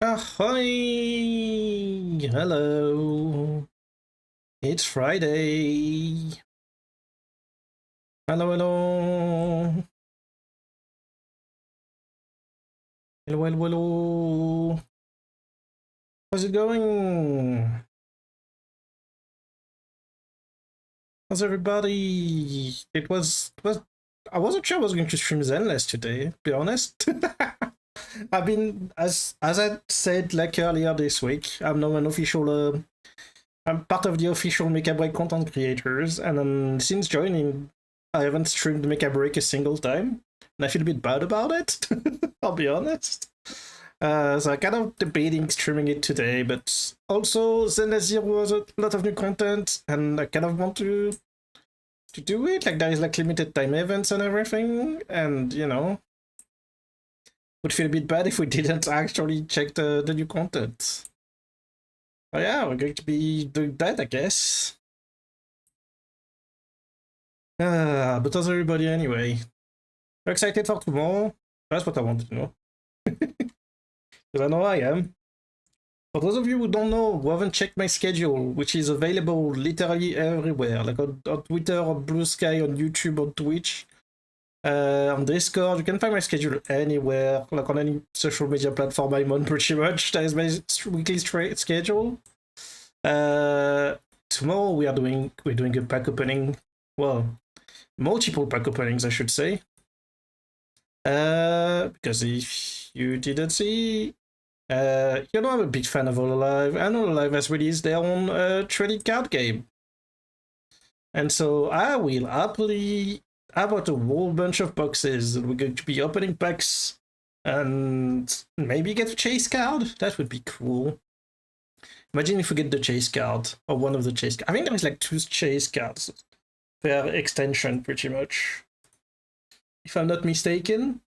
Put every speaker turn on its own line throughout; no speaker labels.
Ahoy! Hello! It's Friday! Hello, hello! Hello, hello, hello! How's it going? How's everybody? I wasn't sure I was going to stream Zenless today, to be honest. I've been, as I said like earlier this week, I'm now an official, I'm part of the official Mecha Break content creators, and since joining, I haven't streamed Mecha Break a single time, and I feel a bit bad about it, I'll be honest. So I'm kind of debating streaming it today, but also Zenless Zero has a lot of new content, and I kind of want to do it. Like, there is like limited time events and everything, and you know, would feel a bit bad if we didn't actually check the new content. Oh yeah, we're going to be doing that, I guess. But how's everybody anyway? You're excited for tomorrow? That's what I wanted to know. Because I know I am. For those of you who don't know, who haven't checked my schedule, which is available literally everywhere, like on Twitter, on Blue Sky, on YouTube, on Twitch, on Discord, you can find my schedule anywhere, like on any social media platform I'm on pretty much. That is my weekly schedule. Tomorrow we're doing a pack opening, well, multiple pack openings I should say. Because if you didn't see, you know I'm a big fan of Hololive, and Hololive has released their own trading card game. And so I will happily, I bought a whole bunch of boxes, and we're going to be opening packs, and maybe get a chase card. That would be cool. Imagine if we get the chase card, or one of the chase cards. I think there is like 2 chase cards per extension, pretty much, if I'm not mistaken.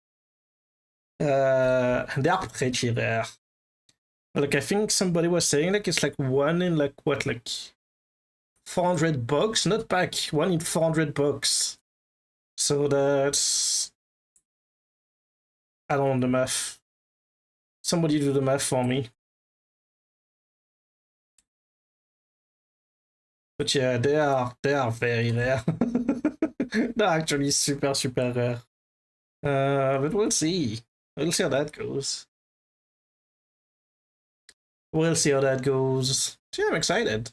They are pretty rare. Like, I think somebody was saying like it's like 1 in like what, like 400 bucks, not pack, 1 in 400 bucks. So that's, I don't know the math. Somebody do the math for me. But yeah, they are very rare. They're actually super rare. But we'll see. We'll see how that goes. We'll see how that goes. So yeah, I'm excited.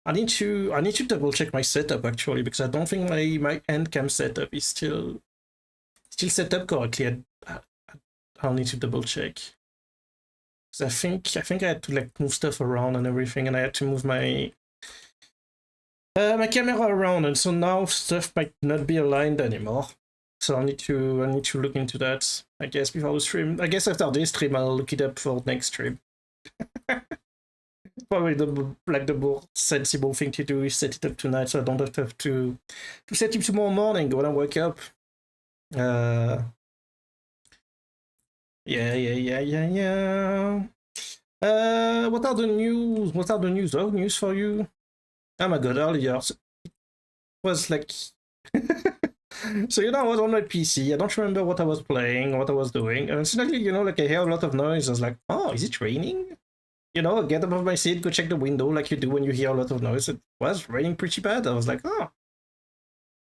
I need to double check my setup actually, because I don't think my end cam setup is still set up correctly. I'll need to double check. Because I think I had to like move stuff around and everything, and I had to move my my camera around, and so now stuff might not be aligned anymore. So I need to look into that, I guess, before the stream. I guess after this stream I'll look it up for next stream. Probably the more sensible thing to do is set it up tonight, so I don't have to set it tomorrow morning when I wake up. Yeah. What are the news? What are the news? Oh, news for you. Oh my god, earlier it was like so, you know, I was on my PC, I don't remember what I was playing, what I was doing, and suddenly, you know, like I hear a lot of noise. I was like, oh, is it raining? You know, get above my seat, go check the window like you do when you hear a lot of noise. It was raining pretty bad. I was like, oh.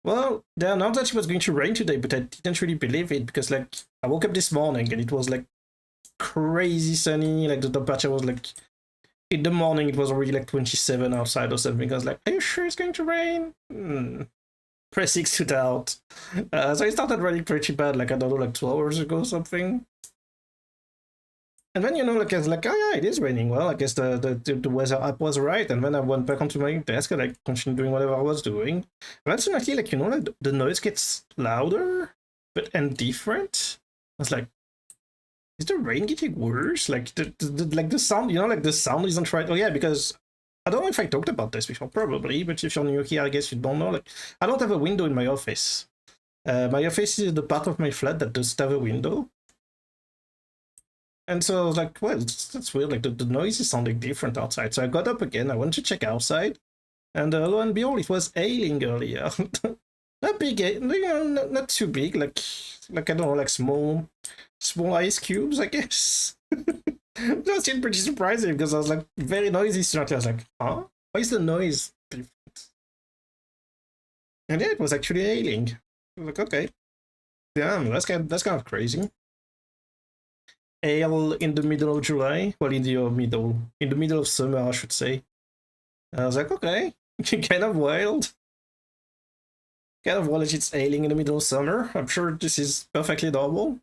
Well, they announced that it was going to rain today, but I didn't really believe it, because like I woke up this morning and it was like crazy sunny, like the temperature was like in the morning it was already like 27 outside or something. I was like, are you sure it's going to rain? Press X to doubt. So it started raining pretty bad, like I don't know, like 2 hours ago or something. And then, like, I was like, oh yeah, it is raining. Well, I guess the weather app was right. And then I went back onto my desk and I continued doing whatever I was doing. And then suddenly, like, like the noise gets louder, and different. I was like, is the rain getting worse? Like, the sound, like the sound isn't right. Oh yeah, because I don't know if I talked about this before, probably, but if you're new here, I guess you don't know. Like, I don't have a window in my office. My office is the part of my flat that does have a window. And so I was like, well, that's weird. Like the noise is sounding different outside. So I got up again. I went to check outside, and lo and behold, it was hailing earlier. Not big, not too big. Like I don't know, like small ice cubes, I guess. That was still pretty surprising because I was like very noisy. Suddenly I was like, huh? Why is the noise different? And yeah, it was actually hailing. I was like, okay, yeah, that's kind of crazy. Hail in the middle of July. Well, in the middle of summer, I should say. I was like, okay, kind of wild. Kind of wild that it's hailing in the middle of summer. I'm sure this is perfectly normal.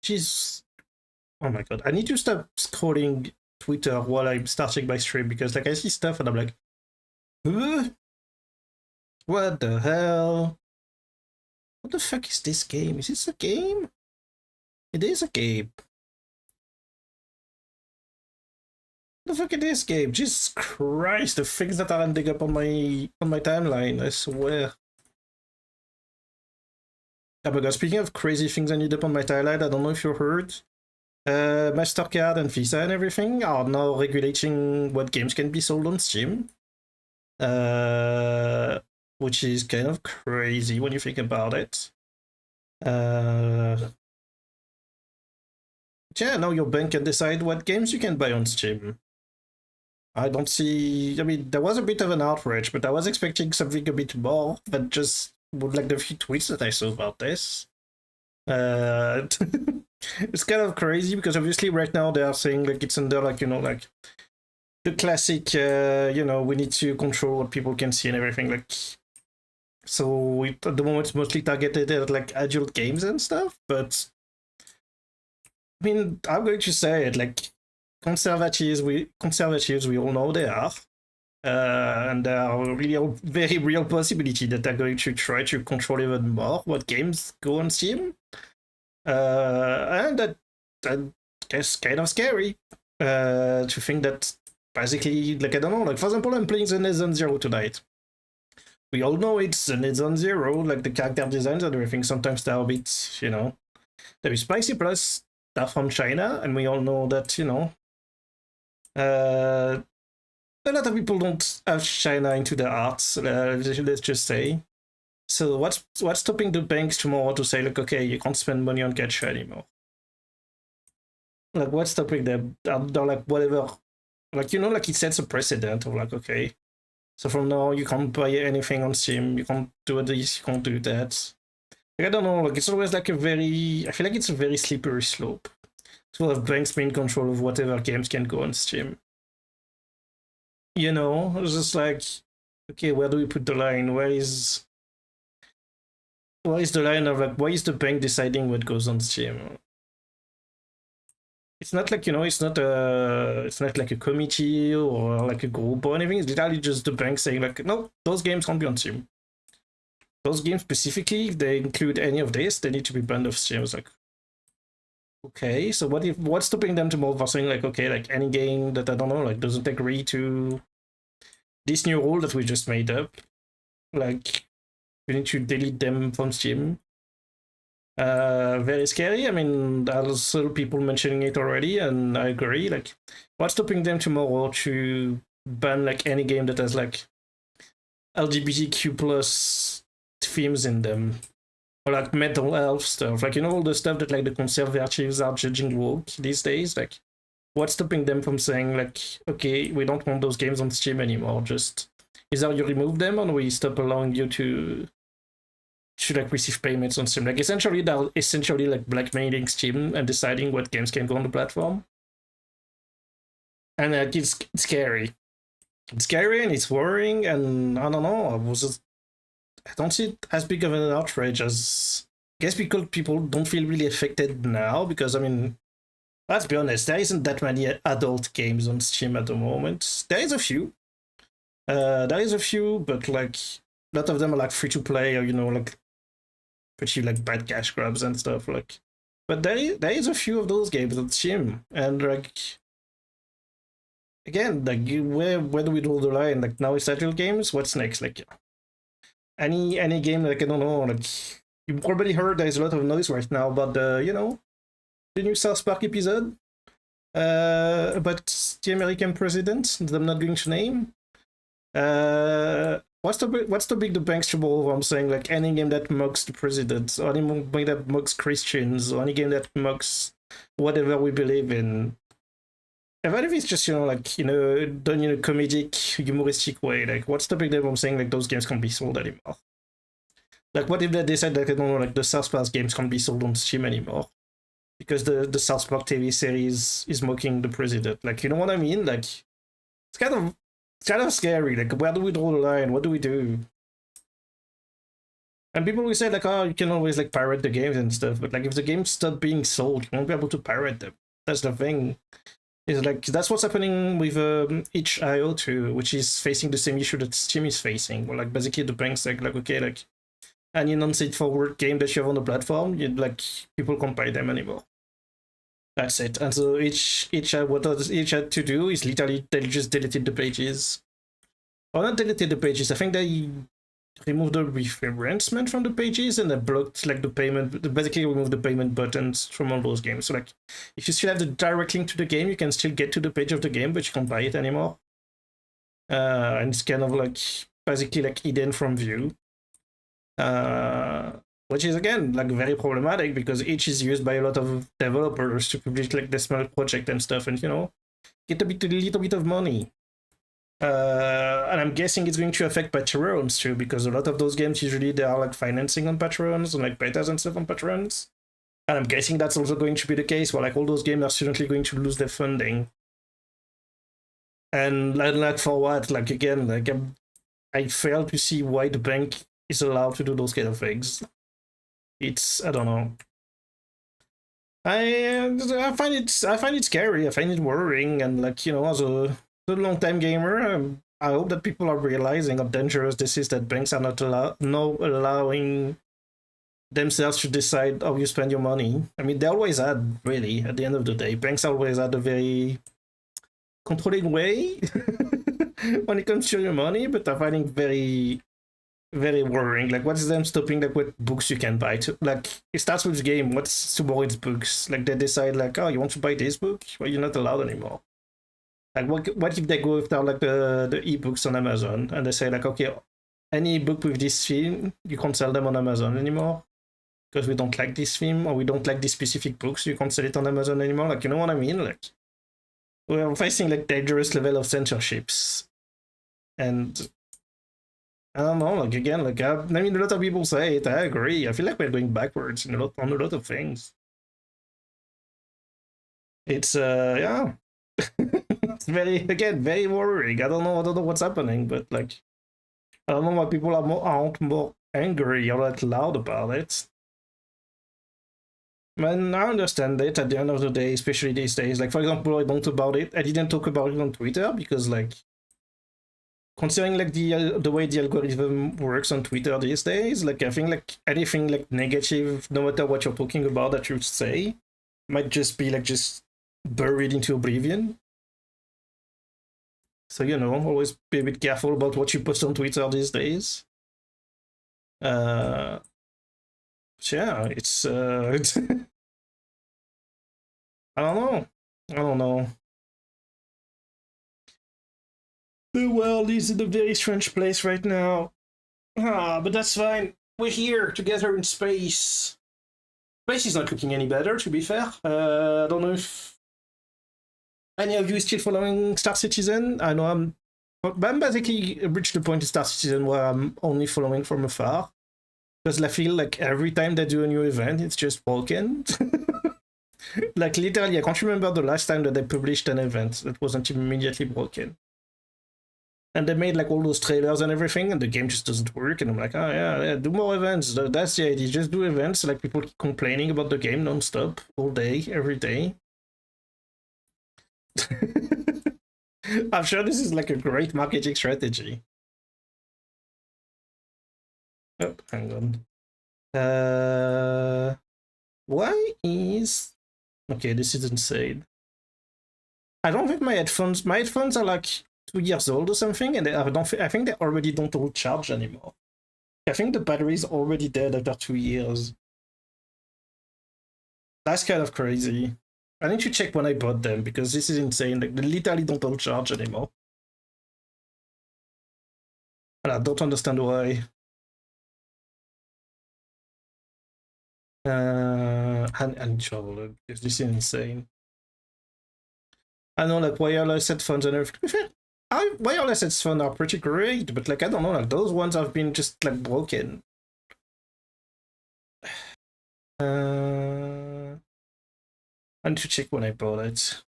Jeez. Oh my god. I need to stop scrolling Twitter while I'm starting my stream because like I see stuff and I'm like, what the hell? What the fuck is this game? Is this a game? It is a game. What the fuck is this game? Jesus Christ, the things that are ending up on my timeline, I swear. Oh my god, speaking of crazy things ended up on my timeline, I don't know if you heard. MasterCard and Visa and everything are now regulating what games can be sold on Steam. Which is kind of crazy when you think about it. Yeah, now your bank can decide what games you can buy on Steam. I don't see... I mean, there was a bit of an outrage, but I was expecting something a bit more than just like the few tweets that I saw about this. It's kind of crazy because obviously right now they are saying like it's under like, like the classic, we need to control what people can see and everything. Like, so at the moment it's mostly targeted at like adult games and stuff, but I mean, I'm going to say it, like conservatives, we all know they are. And there are really a very real possibility that they're going to try to control even more what games go on Steam. And that is kind of scary to think that basically, like, I don't know, like, for example, I'm playing Zenless Zero tonight. We all know it's Zenless Zero, like, the character designs and everything, sometimes they're a bit, they're spicy, plus they're from China, and we all know that, a lot of people don't have China into their arts, let's just say. So what's stopping the banks tomorrow to say, like, okay, you can't spend money on gacha anymore? Like, what's stopping them? They're like, whatever. Like, like it sets a precedent of like, okay, so from now you can't buy anything on Steam, you can't do this, you can't do that. Like, I don't know, like it's always like I feel like it's a very slippery slope. to have banks main control of whatever games can go on Steam. You know, it's just like, okay, where do we put the line? Where is the line of like, why is the bank deciding what goes on Steam? It's not like, it's not like a committee or like a group or anything. It's literally just the bank saying like, no, those games can't be on Steam. Those games specifically, if they include any of this, they need to be banned off Steam. It's like, okay, so what's stopping them tomorrow for saying like, okay, like any game that I don't know, like doesn't agree to this new rule that we just made up, like you need to delete them from Steam. Very scary. I mean, there's people mentioning it already, and I agree. Like, what's stopping them tomorrow to ban like any game that has like LGBTQ plus themes in them, or like mental health stuff? Like, all the stuff that like the conservatives are judging woke these days. Like, what's stopping them from saying like, okay, we don't want those games on Steam anymore? Just either you remove them, or we stop allowing you to like receive payments on Steam. Like essentially they're like blackmailing Steam and deciding what games can go on the platform. And like it's scary. It's scary and it's worrying, and I don't know, I don't see it as big of an outrage as I guess because people don't feel really affected now, because I mean, let's be honest, there isn't that many adult games on Steam at the moment. There is a few. But like a lot of them are like free to play, or like pretty like bad cash grabs and stuff. Like, but there is a few of those games on Steam, and like again, like where do we draw the line? Like now it's agile games. What's next? Like any game, like I don't know, like you probably heard there's a lot of noise right now about the new South Park episode about the American president that I'm not going to name. What's the big the banks trouble from saying like any game that mocks the president, or any game that mocks Christians, or any game that mocks whatever we believe in? Even if it's just done in a comedic, humoristic way, like what's the big deal from saying like those games can't be sold anymore? Like what if they decide that I don't know, like the South Park games can't be sold on Steam anymore because the South Park TV series is mocking the president? Like, you know what I mean? Like it's kind of scary. Like, where do we draw the line? What do we do? And people will say like, oh, you can always like pirate the games and stuff, but like if the games stop being sold, you won't be able to pirate them. That's the thing. Is like that's what's happening with itch.io too, which is facing the same issue that Steam is facing. Well, like basically the banks like okay, like any non-straightforward game that you have on the platform, like people can't buy them anymore. That's it. And so what itch had to do is literally they just deleted the pages. Or not deleted the pages, I think they removed the referencement from the pages and they blocked like the payment, basically removed the payment buttons from all those games. So like if you still have the direct link to the game, you can still get to the page of the game, but you can't buy it anymore. And it's kind of like basically like hidden from view. Which is again like very problematic because itch is used by a lot of developers to publish like the small project and stuff, and get a little bit of money. And I'm guessing it's going to affect Patreons too, because a lot of those games usually they are like financing on Patreons and like betas and stuff on Patreons. And I'm guessing that's also going to be the case where like all those games are certainly going to lose their funding. And like for what? Like again, like I fail to see why the bank is allowed to do those kind of things. I don't know. I find it scary. I find it worrying, and like as a long-time gamer, I hope that people are realizing how dangerous this is. That banks are not allowing themselves to decide how you spend your money. I mean, they always had, really. At the end of the day, banks always had a very controlling way when it comes to your money, but I find it very, very worrying. Like, what is them stopping like what books you can buy? Like, it starts with the game. What's tomorrow? It's books. Like, they decide like, oh, you want to buy this book? Well, you're not allowed anymore. Like, what if they go after like the ebooks on Amazon and they say like, okay, any book with this theme, you can't sell them on Amazon anymore because we don't like this theme, or we don't like this specific books, you can't sell it on Amazon anymore. Like, you know what I mean? Like, we're facing like dangerous level of censorships, and I don't know. Like again, like I mean, a lot of people say it. I agree. I feel like we're going backwards on a lot of things. It's yeah. It's very worrying. I don't know what's happening, but like I don't know why people aren't more angry or like loud about it. Man, I understand it at the end of the day, especially these days. Like, for example, I don't about it. I didn't talk about it on Twitter because, like, considering like the way the algorithm works on Twitter these days, like I think like anything like negative, no matter what you're talking about that you say, might just be like just buried into oblivion. So you know, always be a bit careful about what you post on Twitter these days. Uh, yeah, it's I don't know. I don't know. The world is in a very strange place right now. But that's fine. We're here together in space. Space is not looking any better, to be fair. I don't know if any of you is still following Star Citizen. I know but I'm basically reached the point in Star Citizen where I'm only following from afar. Because I feel like every time they do a new event, it's just broken. Like literally, I can't remember the last time that they published an event that wasn't immediately broken. And they made like all those trailers and everything, and the game just doesn't work. And I'm like, oh yeah, do more events. That's the idea. Just do events. Like people keep complaining about the game nonstop, all day, every day. I'm sure this is like a great marketing strategy. Oh, hang on. Why is okay? This is insane. I don't think my headphones. My headphones are like 2 years old or something, and I don't. I think they already don't hold charge anymore. I think the battery is already dead after 2 years. That's kind of crazy. I need to check when I bought them because this is insane. Like they literally don't hold charge anymore. And I don't understand why. I need to have a look because this is insane. I know like wireless headphones and everything. Wireless headphones are pretty great, but like I don't know, like those ones have been just like broken. I need to check when I bought it.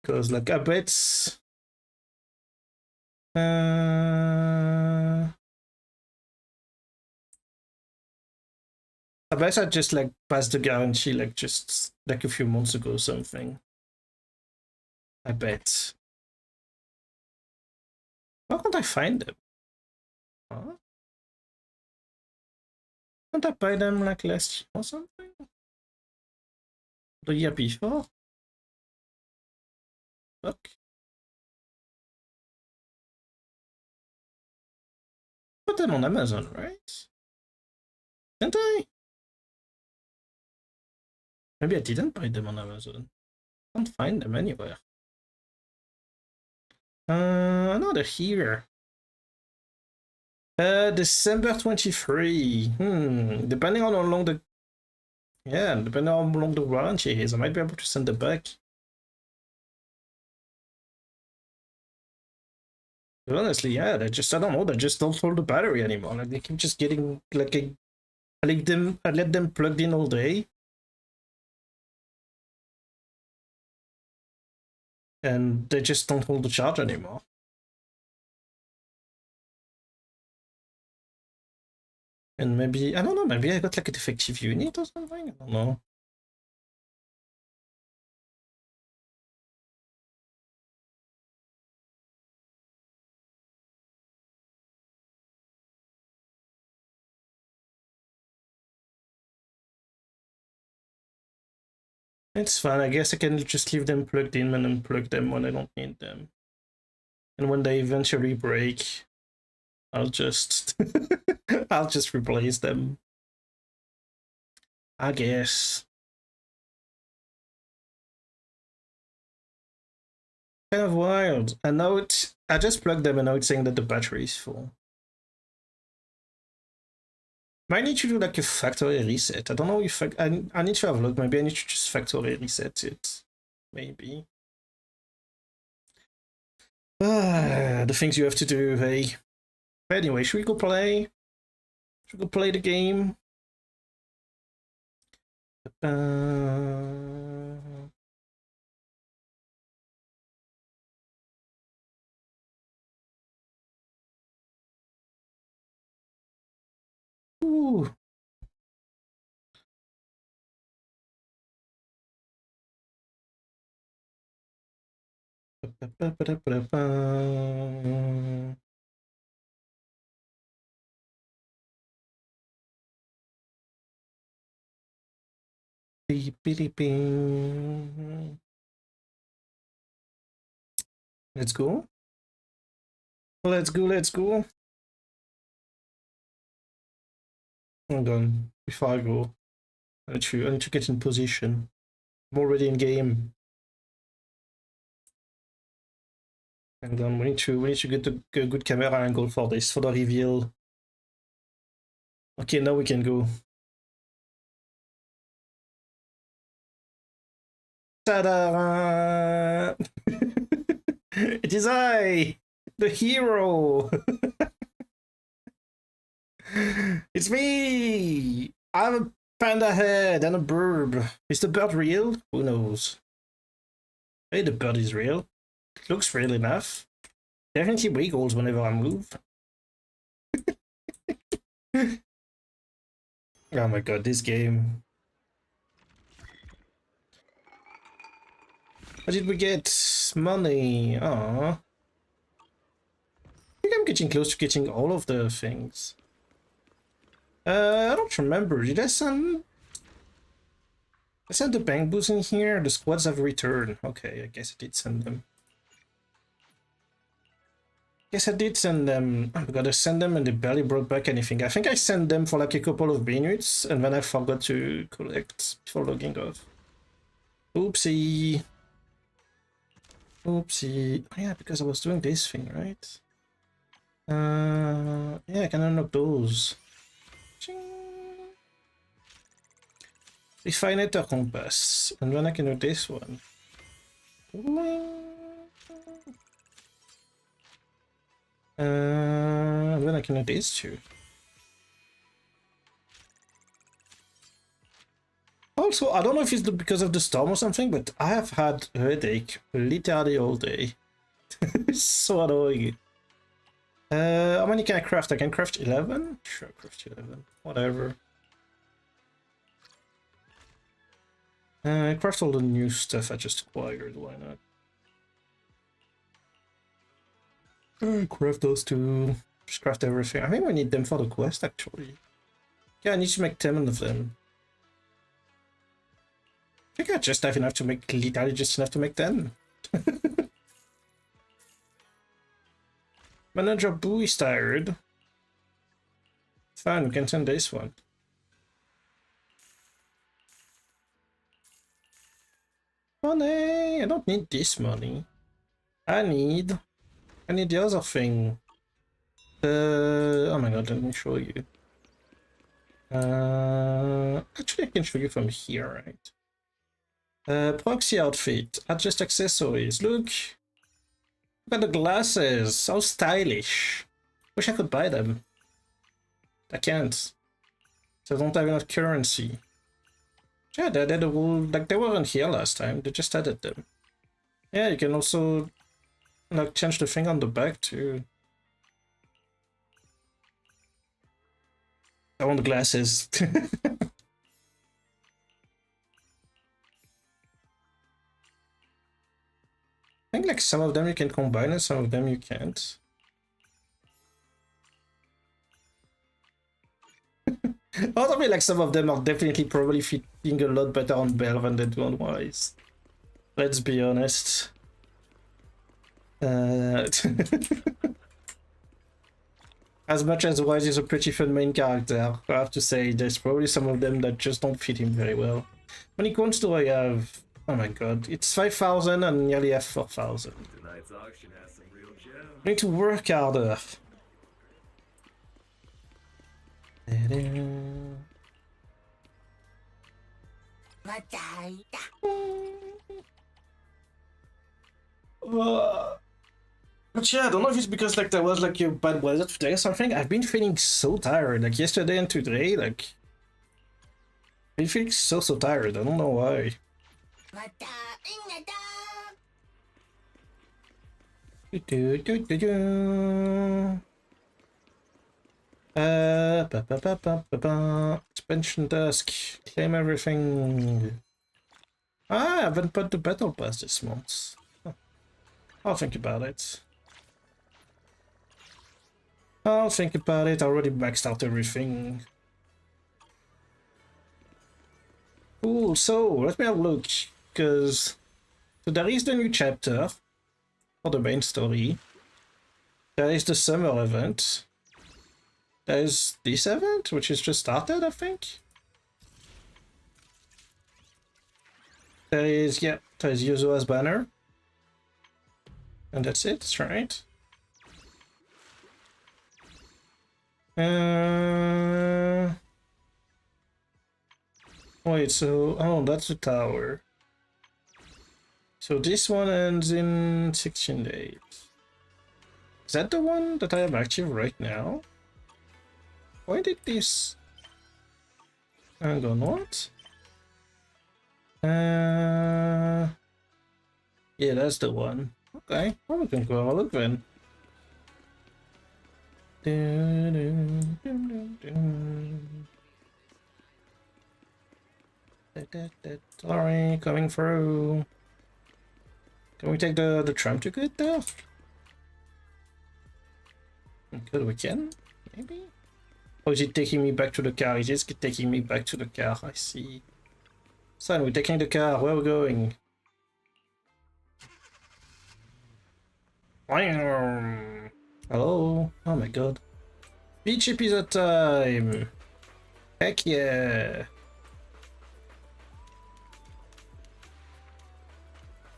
Because like I bet I bet I just like passed the guarantee like just like a few months ago or something. I bet. Why can't I find them? Huh? Can't I buy them like last year or something? The year before? Fuck. Put them on Amazon, right? Didn't I? Maybe I didn't buy them on Amazon. Can't find them anywhere. No, they're here. December 23. Depending on how long the depending on how long the warranty is, I might be able to send it back. But honestly, yeah, they just I don't know, they just don't hold the battery anymore. Like they keep just getting like I let them plugged in all day. And they just don't hold the charge anymore. And maybe I don't know, maybe I got like a defective unit or something. I don't know. It's fine. I guess I can just leave them plugged in and unplug them when I don't need them. And when they eventually break, I'll just I'll just replace them. I guess. Kind of wild. And now I just plugged them and now it's saying that the battery is full. Might need to do like a factory reset. I don't know if I need to have a look. Maybe I need to just factory reset it. Maybe. The things you have to do, hey. But anyway, should we go play? Should we go play the game? Woo! Beep, beep, beep. Let's go. Let's go, let's go. Hold on. Before I go, I need to get in position. I'm already in game. And then we need to get a good camera angle for this, for the reveal. Okay, now we can go. Ta-da! It is I, the hero. It's me. I have a panda head and a bird. Is the bird real? Who knows? Hey, the bird is real. It looks real enough. Definitely wiggles whenever I move. Oh my god, this game. How did we get money? Aww. I think I'm getting close to getting all of the things. I don't remember. Did I send... I sent the bank boots in here? The squads have returned. Okay, I guess I did send them. Yes, I did send them. I gotta send them and they barely brought back anything. I think I sent them for like a couple of minutes and then I forgot to collect before logging off. Oopsie. Oopsie. Oh, yeah, because I was doing this thing, right? Yeah, I can unlock those. Refinator compass. And then I can do this one. And then I can do these two. Also, I don't know if it's because of the storm or something, but I have had a headache literally all day. It's so annoying. How many can I craft? I can craft 11? Sure, craft 11. Whatever. Craft all the new stuff I just acquired, why not? Craft those two. Just craft everything. I think we need them for the quest, actually. Yeah, I need to make 10 of them. I think I just have enough to make, literally just enough to make 10. Manager Boo is tired. Fine, we can send this one. Money! I don't need this money. I need the other thing. Oh my god, let me show you. Actually, I can show you from here, right? Proxy outfit, adjust accessories. Look at the glasses, how stylish. Wish I could buy them. I can't. So I don't have enough currency. Yeah, they did a whole, like they weren't here last time. They just added them. Yeah, you can also like change the thing on the back too. I want the glasses. I think like some of them you can combine and some of them you can't. Also, I mean, like some of them are definitely probably fitting a lot better on Bell than they do on Wise. Let's be honest. As much as Wise is a pretty fun main character, I have to say there's probably some of them that just don't fit him very well. How many coins do I have? Oh my god, it's 5,000 and nearly have 4,000.
Tonight's auction has some real gems.
I need to work harder. But yeah, I don't know if it's because like there was like a bad weather today or something. I've been feeling so tired, like yesterday and today, like I've been feeling so tired. I don't know why. Expansion desk. Claim everything. I haven't put the battle pass this month. Huh. I'll think about it. I'll think about it. I already maxed out everything. Cool, so let me have a look. Because so there is the new chapter for the main story. There is the summer event. There is this event, which is just started, I think. There is Yuzua's banner. And that's it, that's right. Wait, so... Oh, that's the tower. So this one ends in 16 days. Is that the one that I have active right now? Why did this... Hang on, what? Yeah, that's the one. Okay, well, we can go have a look then. Sorry, coming through. Can we take the tram to get there? Good, we can, maybe? Or is it taking me back to the car? It is taking me back to the car, I see. Son, we're taking the car, where are we going? Hello? Oh my god. Beach episode time! Heck yeah!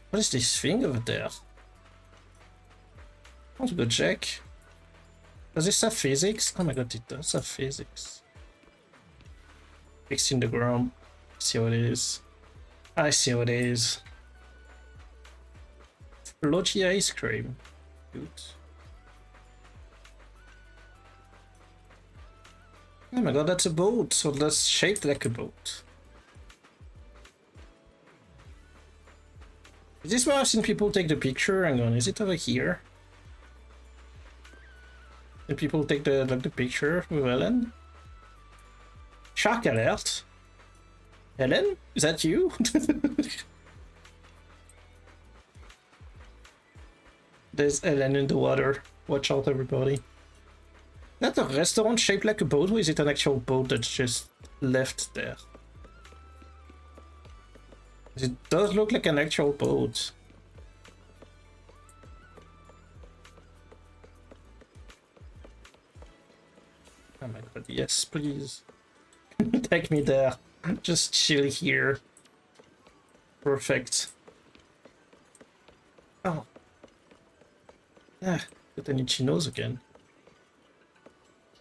What is this thing over there? I want to go check. Does this have physics? Oh my god, it does have physics. Fixed in the ground. See what it is. I see what it is. Floaty ice cream. Good. Oh my god, that's a boat. So that's shaped like a boat. Is this where I've seen people take the picture? Hang on, is it over here? And people take the picture with Ellen? Shark alert! Ellen? Is that you? There's Ellen in the water. Watch out, everybody. Is that a restaurant shaped like a boat, or is it an actual boat that's just left there? It does look like an actual boat. Oh my god, yes, please. Take me there. Just chill here. Perfect. Oh. Yeah, got any chinos again.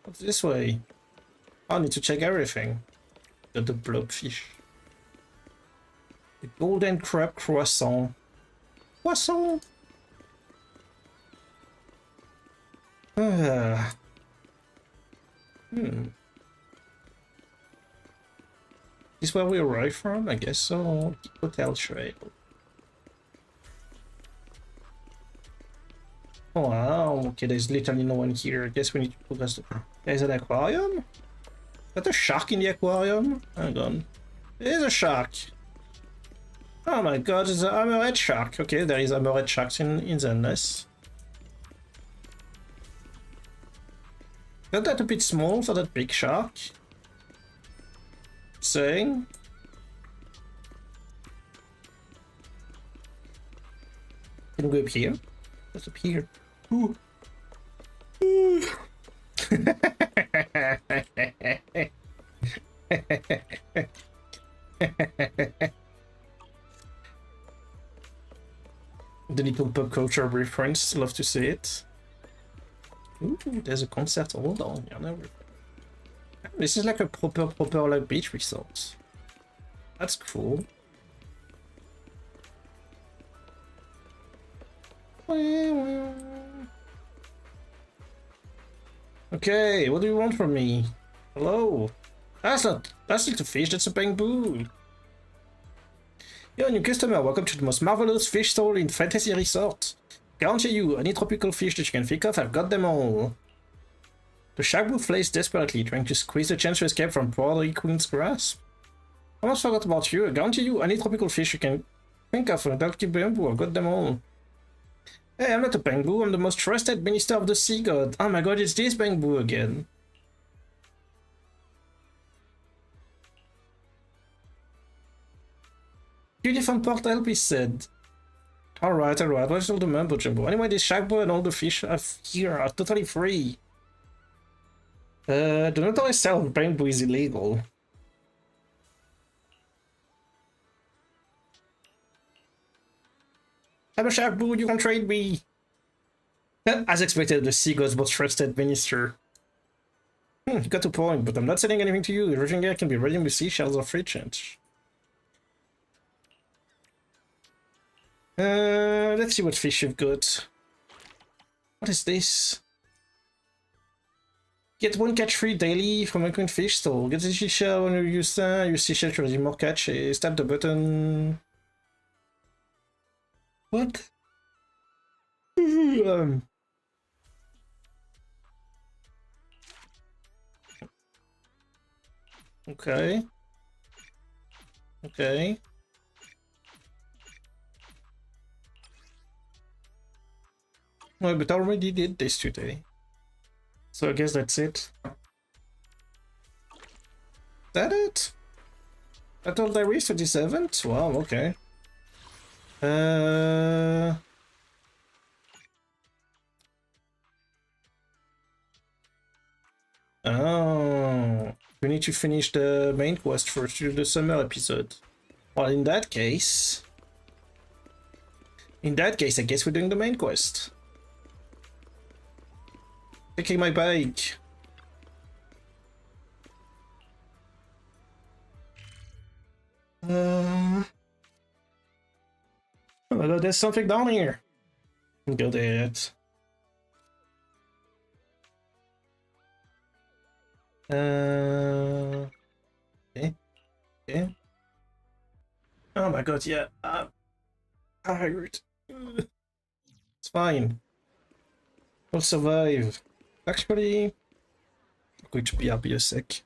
What's this way? I need to check everything. Got the blobfish. The golden crab croissant. Croissant! Is this where we arrived from? I guess so. Hotel trail. Oh wow, okay, there's literally no one here. I guess we need to progress. There's an aquarium? Is that a shark in the aquarium? Hang on. There's a shark. Oh my god, it's a hammerhead shark. Okay, there is hammerhead sharks in Zenless. Isn't that a bit small for that big shark? Saying. Can we go up here? What's up here? Ooh. Ooh. The little pop culture reference, love to see it. Ooh, there's a concert hold on and everything. This is like a proper like beach resort. That's cool. Okay, what do you want from me? Hello? That's not a fish, that's a bamboo. You're a new customer, welcome to the most marvelous fish stall in Fantasy Resort. Guarantee you, any tropical fish that you can think of, I've got them all. The Shagbu flays desperately, trying to squeeze a chance to escape from Broadway Queen's grasp. I almost forgot about you. I guarantee you any tropical fish you can think of an adult bamboo. I've got them all. Hey, I'm not a bamboo. I'm the most trusted minister of the sea god. Oh my god, it's this bamboo again. Beautiful port help, he said. Alright, what's all the mumbo jumbo? Anyway, this Shagbu and all the fish here are totally free. The notorious sale of bamboo is illegal. I'm a Shagbu, you can trade me. As expected, the sea god's most trusted minister. You got a point, but I'm not selling anything to you. Everything here can be redeemed with seashells or free change. Let's see what fish you've got. What is this? Get one catch free daily from a queen fish stall. Get the seashell when you use your seashell to redeem more catches. Tap the button. What? Okay. Okay. Well, but I already did this today. So I guess that's it. That it? That's all there is for this event? Wow, okay. Oh, we need to finish the main quest first to do the summer episode. Well, in that case, I guess we're doing the main quest. Taking my bike. Oh my god, there's something down here. Got it. Okay. Okay. Oh my god, yeah. I'm tired. It's fine. We'll survive. Actually, I'm going to be a sec.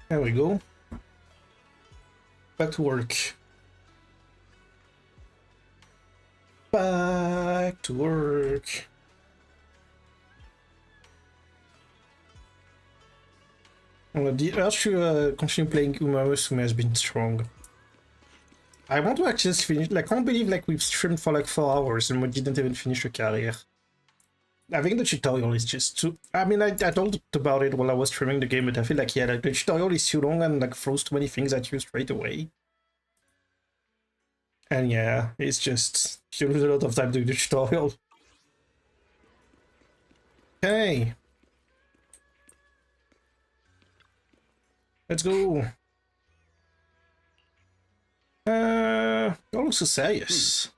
There we go. Back to work. Back to work. The urge to continue playing Umamusume has been strong. I want to actually finish. Like, I can't believe like we've streamed for like 4 hours and we didn't even finish the career. I think the tutorial is just too. I mean, I told about it while I was streaming the game, but I feel like yeah, like, the tutorial is too long and like throws too many things at you straight away. And yeah, it's just you lose a lot of time doing the tutorial. Okay. Let's go. You look so serious.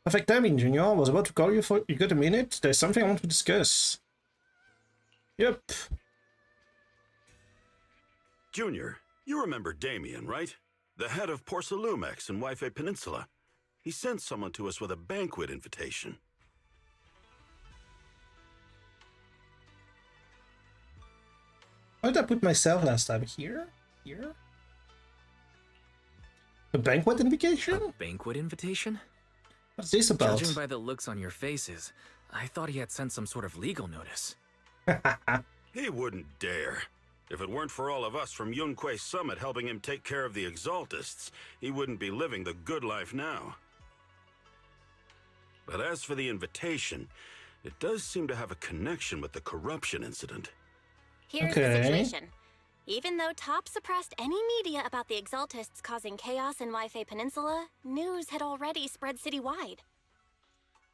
Perfect timing, Junior. I was about to call you for. You got a minute? There's something I want to discuss. Yep.
Junior, you remember Damien, right? The head of Porcelumex in Wife Peninsula. He sent someone to us with a banquet invitation.
Why did I put myself last time? Here? Here? A banquet invitation?
A banquet invitation?
What's this about?
Judging by the looks on your faces, I thought he had sent some sort of legal notice.
He wouldn't dare. If it weren't for all of us from Yunquei Summit helping him take care of the Exaltists, he wouldn't be living the good life now. But as for the invitation, it does seem to have a connection with the corruption incident.
Here's the situation. Even though Top suppressed any media about the Exaltists causing chaos in Wi-Fi Peninsula, news had already spread citywide.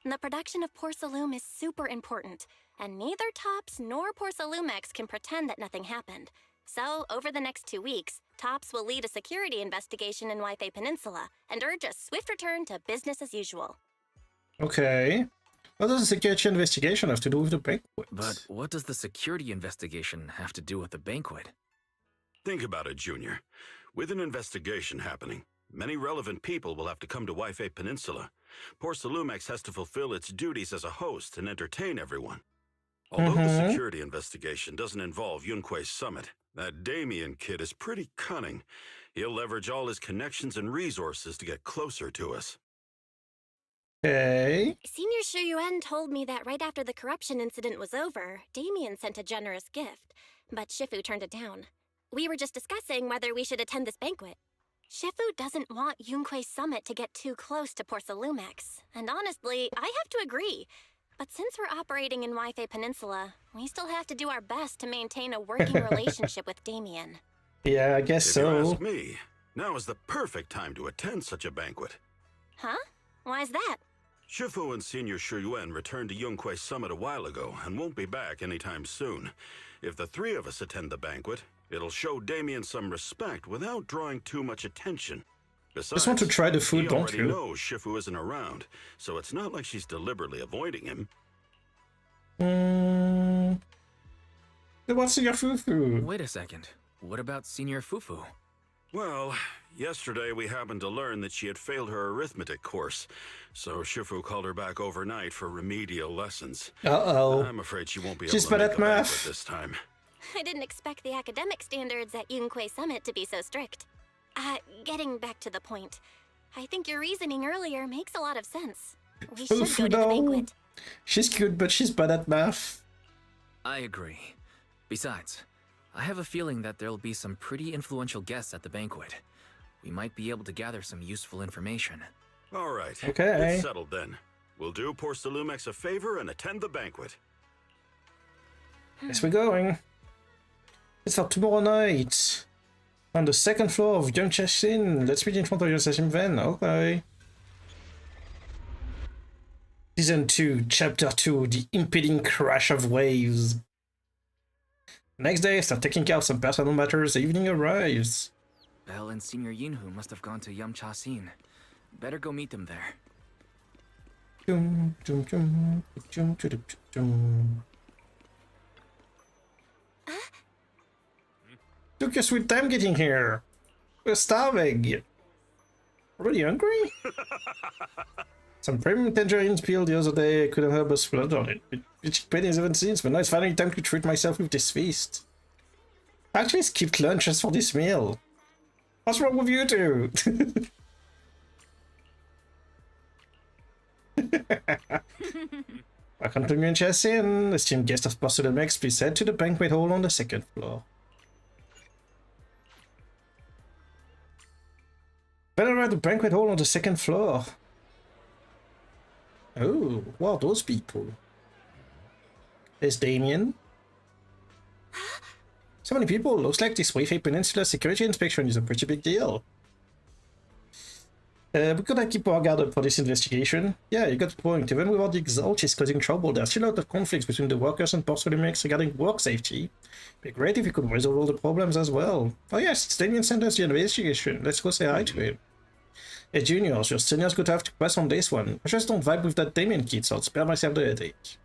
The production of Porcelain is super important, and neither Tops nor Porcelumex can pretend that nothing happened. So, over the next 2 weeks, Tops will lead a security investigation in Wi-Fi Peninsula and urge a swift return to business as usual.
Okay. What does the security investigation have to do with the banquet?
But what does the security investigation have to do with the banquet?
Think about it, Junior. With an investigation happening, many relevant people will have to come to Wi-Fi Peninsula. Porcelumex has to fulfill its duties as a host and entertain everyone. Although the security investigation doesn't involve Yunquei Summit, that Damien kid is pretty cunning. He'll leverage all his connections and resources to get closer to us.
Okay.
Senior Shuyuan told me that right after the corruption incident was over, Damien sent a generous gift, but Shifu turned it down. We were just discussing whether we should attend this banquet. Shifu doesn't want Yunquei Summit to get too close to Porcelumex, and honestly, I have to agree. But since we're operating in Wi-Fi Peninsula, we still have to do our best to maintain a working relationship with Damien.
Yeah, I guess
If you
so.
ask me, now is the perfect time to attend such a banquet.
Huh? Why's that?
Shifu and Senior Shuyuan returned to Yunquei Summit a while ago and won't be back anytime soon. If the three of us attend the banquet, it'll show Damien some respect without drawing too much attention. Besides,
Just want to try the food,
he
don't
already
you?
knows Shifu isn't around, so it's not like she's deliberately avoiding him.
What's your fufu?
Wait a second. What about Senior Fufu?
Well, yesterday we happened to learn that she had failed her arithmetic course, so Shifu called her back overnight for remedial lessons.
Uh-oh.
I'm afraid she won't be
She's
able
bad
to
at
make the banquet
math.
this time.
I didn't expect the academic standards at Yunquei Summit to be so strict. Getting back to the point, I think your reasoning earlier makes a lot of sense. We should go to the
though.
banquet.
She's cute, but she's bad at math.
I agree. Besides, I have a feeling that there'll be some pretty influential guests at the banquet. We might be able to gather some useful information.
All right.
Okay.
It's settled then. We'll do Porcelumex a favor and attend the banquet.
Yes, we're going. It's for tomorrow night. On the second floor of Young Chashin. Let's meet in front of your session then. Okay. Season 2, Chapter 2, The Impeding Crash of Waves. Next day, after taking care of some personal matters, the evening arrives.
Belle and Senior Yinhu must have gone to Yamcha-sin. Better go meet them there.
Dum, dum, dum, dum, dum, dum, dum. Took your sweet time getting here. We're starving. Really hungry? Some premium tangerines peeled the other day. I couldn't help but splurge on it. Which pennies haven't seen, but now it's finally time to treat myself with this feast. I actually skipped lunch just for this meal. What's wrong with you two? Welcome to Munchausen. Esteemed guest of Porcelumex, please head to the banquet hall on the second floor. Better at the banquet hall on the second floor. Oh, what are those people? There's Damien. So many people. Looks like this Wi-Fi Peninsula security inspection is a pretty big deal. We gotta keep our guard up for this investigation. Yeah, you got the point. Even without the Exalt is causing trouble, there's still a lot of conflicts between the workers and Porcelumex regarding work safety. It'd be great if you could resolve all the problems as well. Oh yes, it's Damien sent us the investigation. Let's go say hi to him. Hey juniors, your seniors could have to pass on this one. I just don't vibe with that Damien kid, so I'll spare myself the headache.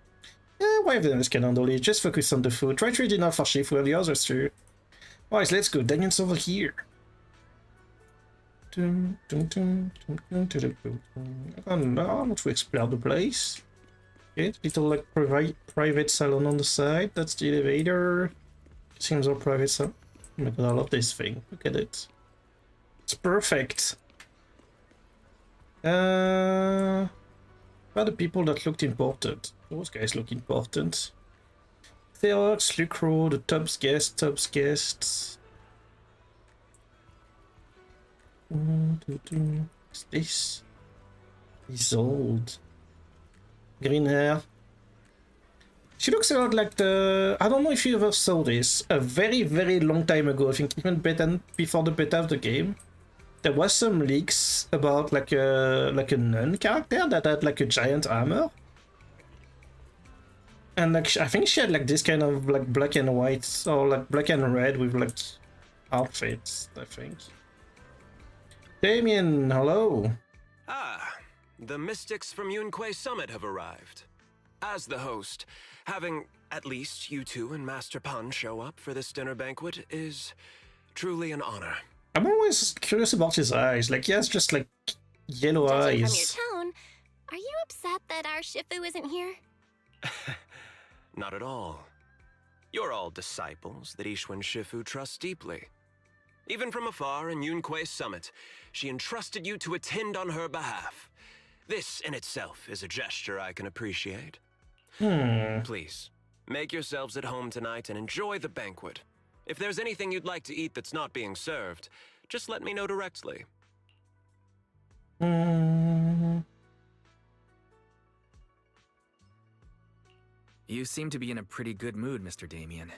Why of them can handle it? Just focus on the food. Try to eat enough for Shifu and the others too. Alright, let's go. Damien's over here. I want to explore the place. Okay, little like private salon on the side. That's the elevator. Seems our private salon. Oh my god, I love this thing. Look at it. It's perfect. What are the people that looked important? Those guys look important. Theox, Lucro, the Tubbs guests. What's this? He's old. Green hair. She looks a lot like the... I don't know if you ever saw this. A very, very long time ago, I think even before the beta of the game, there was some leaks about like a nun character that had like a giant armor. And like I think she had like this kind of like black and white or like black and red with like outfits, I think. Damien, hello.
Ah, the mystics from Yunque Summit have arrived. As the host, having at least you two and Master Pan show up for this dinner banquet is truly an honor.
I'm always curious about his eyes. Like he has just like yellow
Judging
eyes.
from your tone, are you upset that our Shifu isn't here?
Not at all. You're all disciples that Ishwin Shifu trusts deeply. Even from afar in Yunque Summit, she entrusted you to attend on her behalf. This in itself is a gesture I can appreciate. Please, make yourselves at home tonight and enjoy the banquet. If there's anything you'd like to eat that's not being served, just let me know directly.
You seem to be in a pretty good mood, Mr. Damien.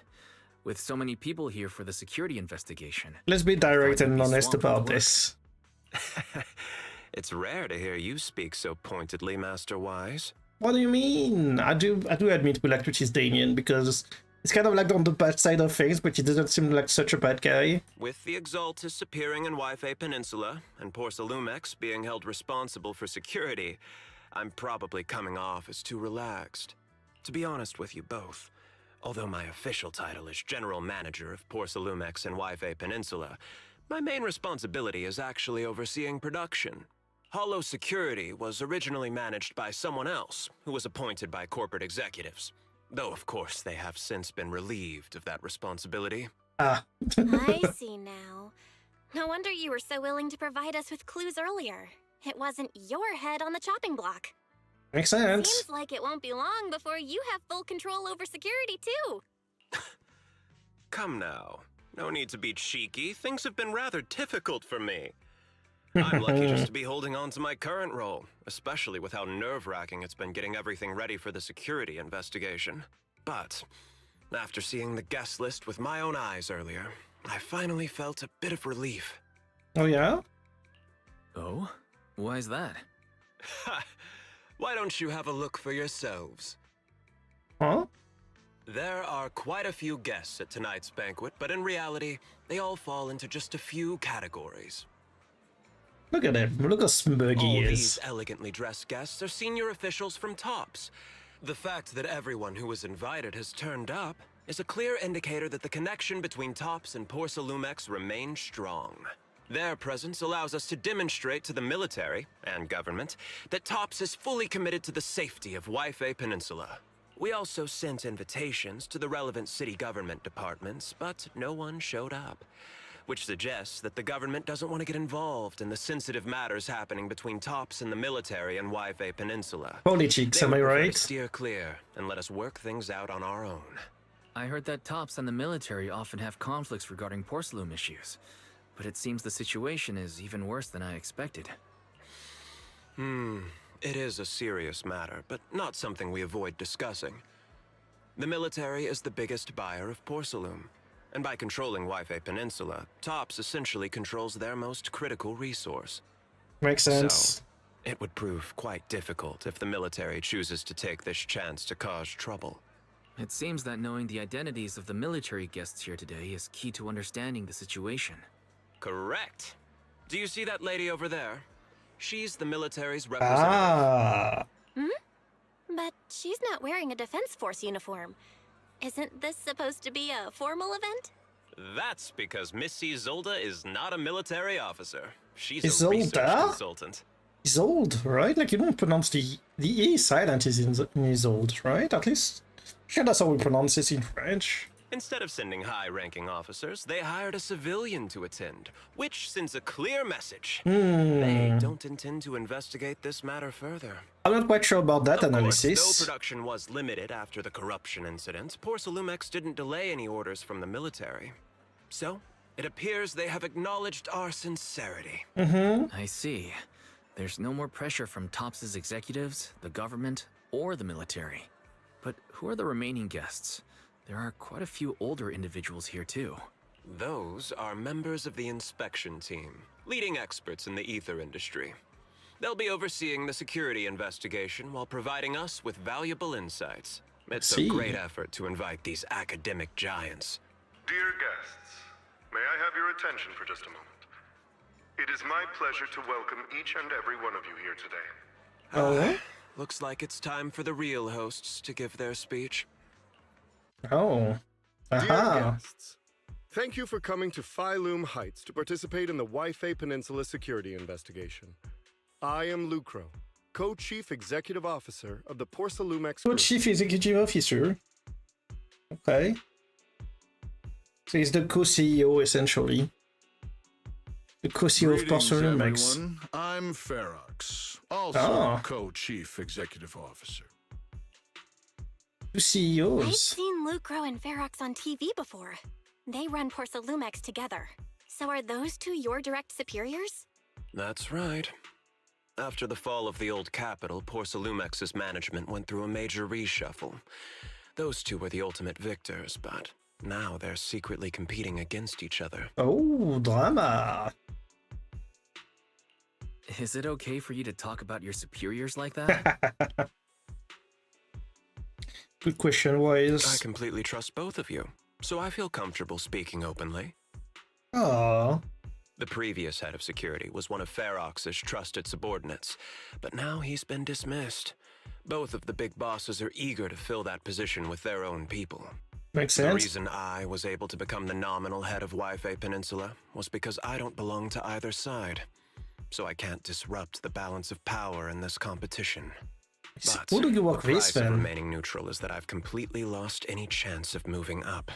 With so many people here for the security investigation.
Let's be direct and honest
swamped with
about
work.
this.
It's rare to hear you speak so pointedly, Master Wise.
What do you mean? I do admit we like to tease Damien because it's kind of like on the bad side of things, but he doesn't seem like such a bad guy.
With the Exaltus appearing in Wi-Fi Peninsula and Porcelumex being held responsible for security, I'm probably coming off as too relaxed. To be honest with you both, although my official title is General Manager of Porcelumex and Wi-Fi Peninsula, my main responsibility is actually overseeing production. Hollow Security was originally managed by someone else who was appointed by corporate executives. Though, of course, they have since been relieved of that responsibility.
Ah.
I see now. No wonder you were so willing to provide us with clues earlier. It wasn't your head on the chopping block.
Makes sense.
Seems like it won't be long before you have full control over security, too.
Come now. No need to be cheeky. Things have been rather difficult for me. I'm lucky just to be holding on to my current role, especially with how nerve-wracking it's been getting everything ready for the security investigation. But after seeing the guest list with my own eyes earlier, I finally felt a bit of relief.
Oh yeah?
Oh? Why is that?
Ha! Why don't you have a look for yourselves?
Huh?
There are quite a few guests at tonight's banquet, but in reality, they all fall into just a few categories.
Look at him. Look how smug he
All
is.
these elegantly dressed guests are senior officials from TOPS. The fact that everyone who was invited has turned up is a clear indicator that the connection between TOPS and Porcelumex remains strong. Their presence allows us to demonstrate to the military and government that TOPS is fully committed to the safety of Wi-Fi Peninsula. We also sent invitations to the relevant city government departments, but no one showed up, which suggests that the government doesn't want to get involved in the sensitive matters happening between TOPS and the military and Wi-Fi Peninsula.
Holy cheeks,
They
am I
would prefer to
right?
steer clear and let us work things out on our own.
I heard that TOPS and the military often have conflicts regarding porcelain issues, but it seems the situation is even worse than I expected.
It is a serious matter, but not something we avoid discussing. The military is the biggest buyer of porcelain, and by controlling Wi-Fi Peninsula, TOPS essentially controls their most critical resource.
Makes sense.
So, it would prove quite difficult if the military chooses to take this chance to cause trouble.
It seems that knowing the identities of the military guests here today is key to understanding the situation.
Correct. Do you see that lady over there? She's the military's representative.
Ah.
But she's not wearing a Defense Force uniform. Isn't this supposed to be a formal event?
That's because Missy Zolda is not a military officer. She's
Is
a research
Zolda?
consultant.
He's old, right? Like you don't pronounce the E silent is in his old, right? At least. Sure, that's how we pronounce it in French.
Instead of sending high-ranking officers, they hired a civilian to attend, which sends a clear message. They don't intend to investigate this matter further.
I'm not quite sure about that
Of course,
analysis.
though production was limited after the corruption incident, Porcelumex didn't delay any orders from the military. So, it appears they have acknowledged our sincerity.
I see. There's no more pressure from TOPS' executives, the government, or the military. But who are the remaining guests? There are quite a few older individuals here too.
Those are members of the inspection team, leading experts in the ether industry. They'll be overseeing the security investigation while providing us with valuable insights. It's a great effort to invite these academic giants.
Dear guests, may I have your attention for just a moment? It is my pleasure to welcome each and every one of you here today.
Looks like it's time for the real hosts to give their speech.
Oh.
Dear
Aha.
guests, thank you for coming to Phylum Heights to participate in the Wi-Fi Peninsula security investigation. I am Lucro, Co-Chief Executive Officer of the Porcelumex Group.
Chief Executive Officer. Okay. So he's the co-CEO essentially. The co-CEO of
Greetings,
Porcelumex.
everyone. I'm Ferox, also Co-Chief Executive Officer.
Two
I've
CEOs.
seen Lucro and Ferox on TV before. They run Porcelumex together. So are those two your direct superiors?
That's right. After the fall of the old capital, Porcelumex's management went through a major reshuffle. Those two were the ultimate victors, but now they're secretly competing against each other.
Oh, drama.
Is it okay for you to talk about your superiors like that?
Good question, Wise.
I completely trust both of you, so I feel comfortable speaking openly.
Oh.
The previous head of security was one of Ferox's trusted subordinates, but now he's been dismissed. Both of the big bosses are eager to fill that position with their own people.
Makes
The
sense.
reason I was able to become the nominal head of Wi-Fi Peninsula was because I don't belong to either side, so I can't disrupt the balance of power in this competition. But
Who do you work
the
with
price of
then?
remaining neutral is that I've completely lost any chance of moving up.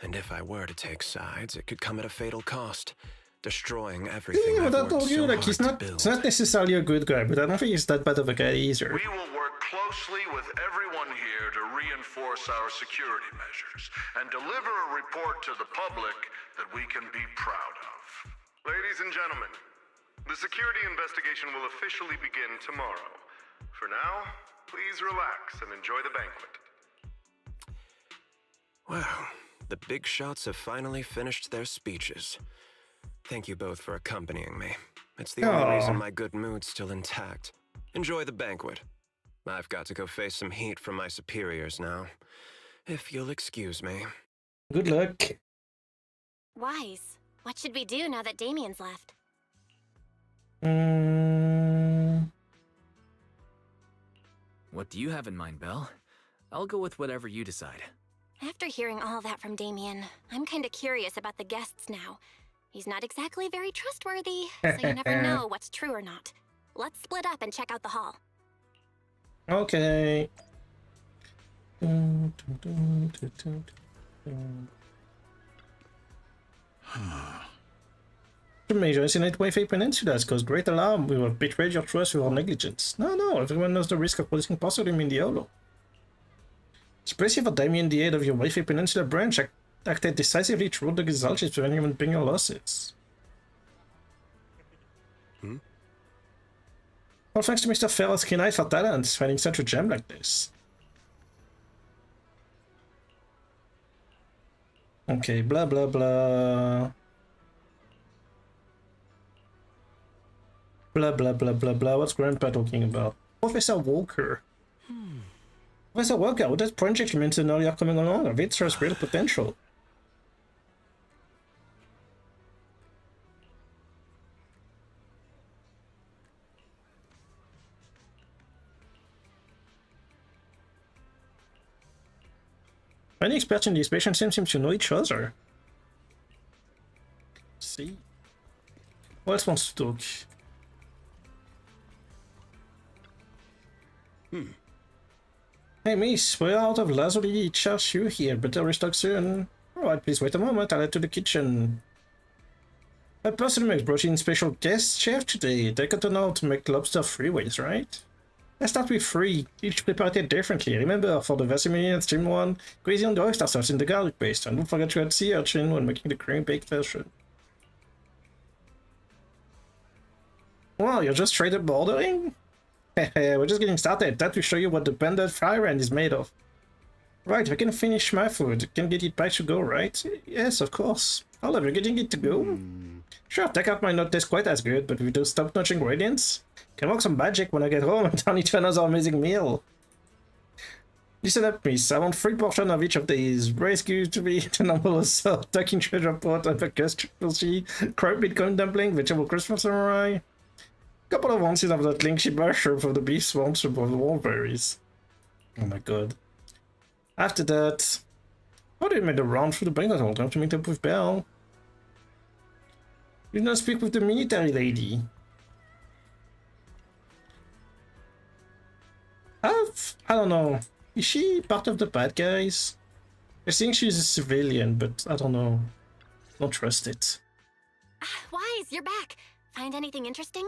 And if I were to take sides, it could come at a fatal cost, destroying everything
Yeah,
I've
but I
worked
told you,
so
like,
hard
he's
to
not
build.
necessarily a good guy, but I don't think he's that bad of a guy either.
We will work closely with everyone here to reinforce our security measures and deliver a report to the public that we can be proud of.
Ladies and gentlemen, the security investigation will officially begin tomorrow. For now, please relax and enjoy the banquet.
Wow, the big shots have finally finished their speeches. Thank you both for accompanying me. It's the only reason my good mood's still intact. Enjoy the banquet. I've got to go face some heat from my superiors now. If you'll excuse me.
Good luck.
Wise. What should we do now that Damien's left?
What do you have in mind, Belle? I'll go with whatever you decide.
After hearing all that from Damien, I'm kinda curious about the guests now. He's not exactly very trustworthy, so you never know what's true or not. Let's split up and check out the hall.
Okay. The major incident Wi-Fi Peninsula has caused great alarm. We have betrayed your trust with our negligence. No, everyone knows the risk of producing Porcelain in the Holo. It's impressive that Damien, the head of your Wi-Fi Peninsula branch, acted decisively throughout the results to anyone paying your losses. All thanks to Mr. Ferrell's keen eye for talents, finding such a gem like this. Okay, blah blah blah. Blah blah blah blah blah. What's Grandpa talking about? Professor Walker. Professor Walker, what does project you mentioned earlier coming along? It shows real potential. Many experts in this patient seem to know each other. Let's see. Who else wants to talk? Hey miss, we're out of lazuli char siu here, but they'll restock soon. Alright, please wait a moment, I'll head to the kitchen. I personally make brought in special guest chef today. They got to know how to make lobster 3 ways, right? Let's start with 3, each prepared it differently. Remember, for the vermilion and steamed one, crazy on the oyster sauce in the garlic paste, and don't forget to add sea urchin when making the cream baked version. Wow, you're just straight up ordering? We're just getting started. That will show you what the banded fire end is made of. Right, I can finish my food. Can get it back to go, right? Yes, of course. Olive, you're getting it to go? Sure, takeout might not taste quite as good, but with those top-notch ingredients, can work some magic when I get home and turn it to another amazing meal. Listen up, miss. I want 3 portions of each of these. Rescue to be the normal so ducking treasure pot, and a sushi, crab bitcoin dumpling, vegetable Christmas samurai. Couple of ounces of that linksy mushroom for the beef swamp soup of the wolfberries. Oh my god. After that, how do you make the round through the banquet hall? Time to meet up with Belle. You not speak with the military lady. I don't know. Is she part of the bad guys? I think she's a civilian, but I don't know. Don't trust it.
Wise, you're back. Find anything interesting?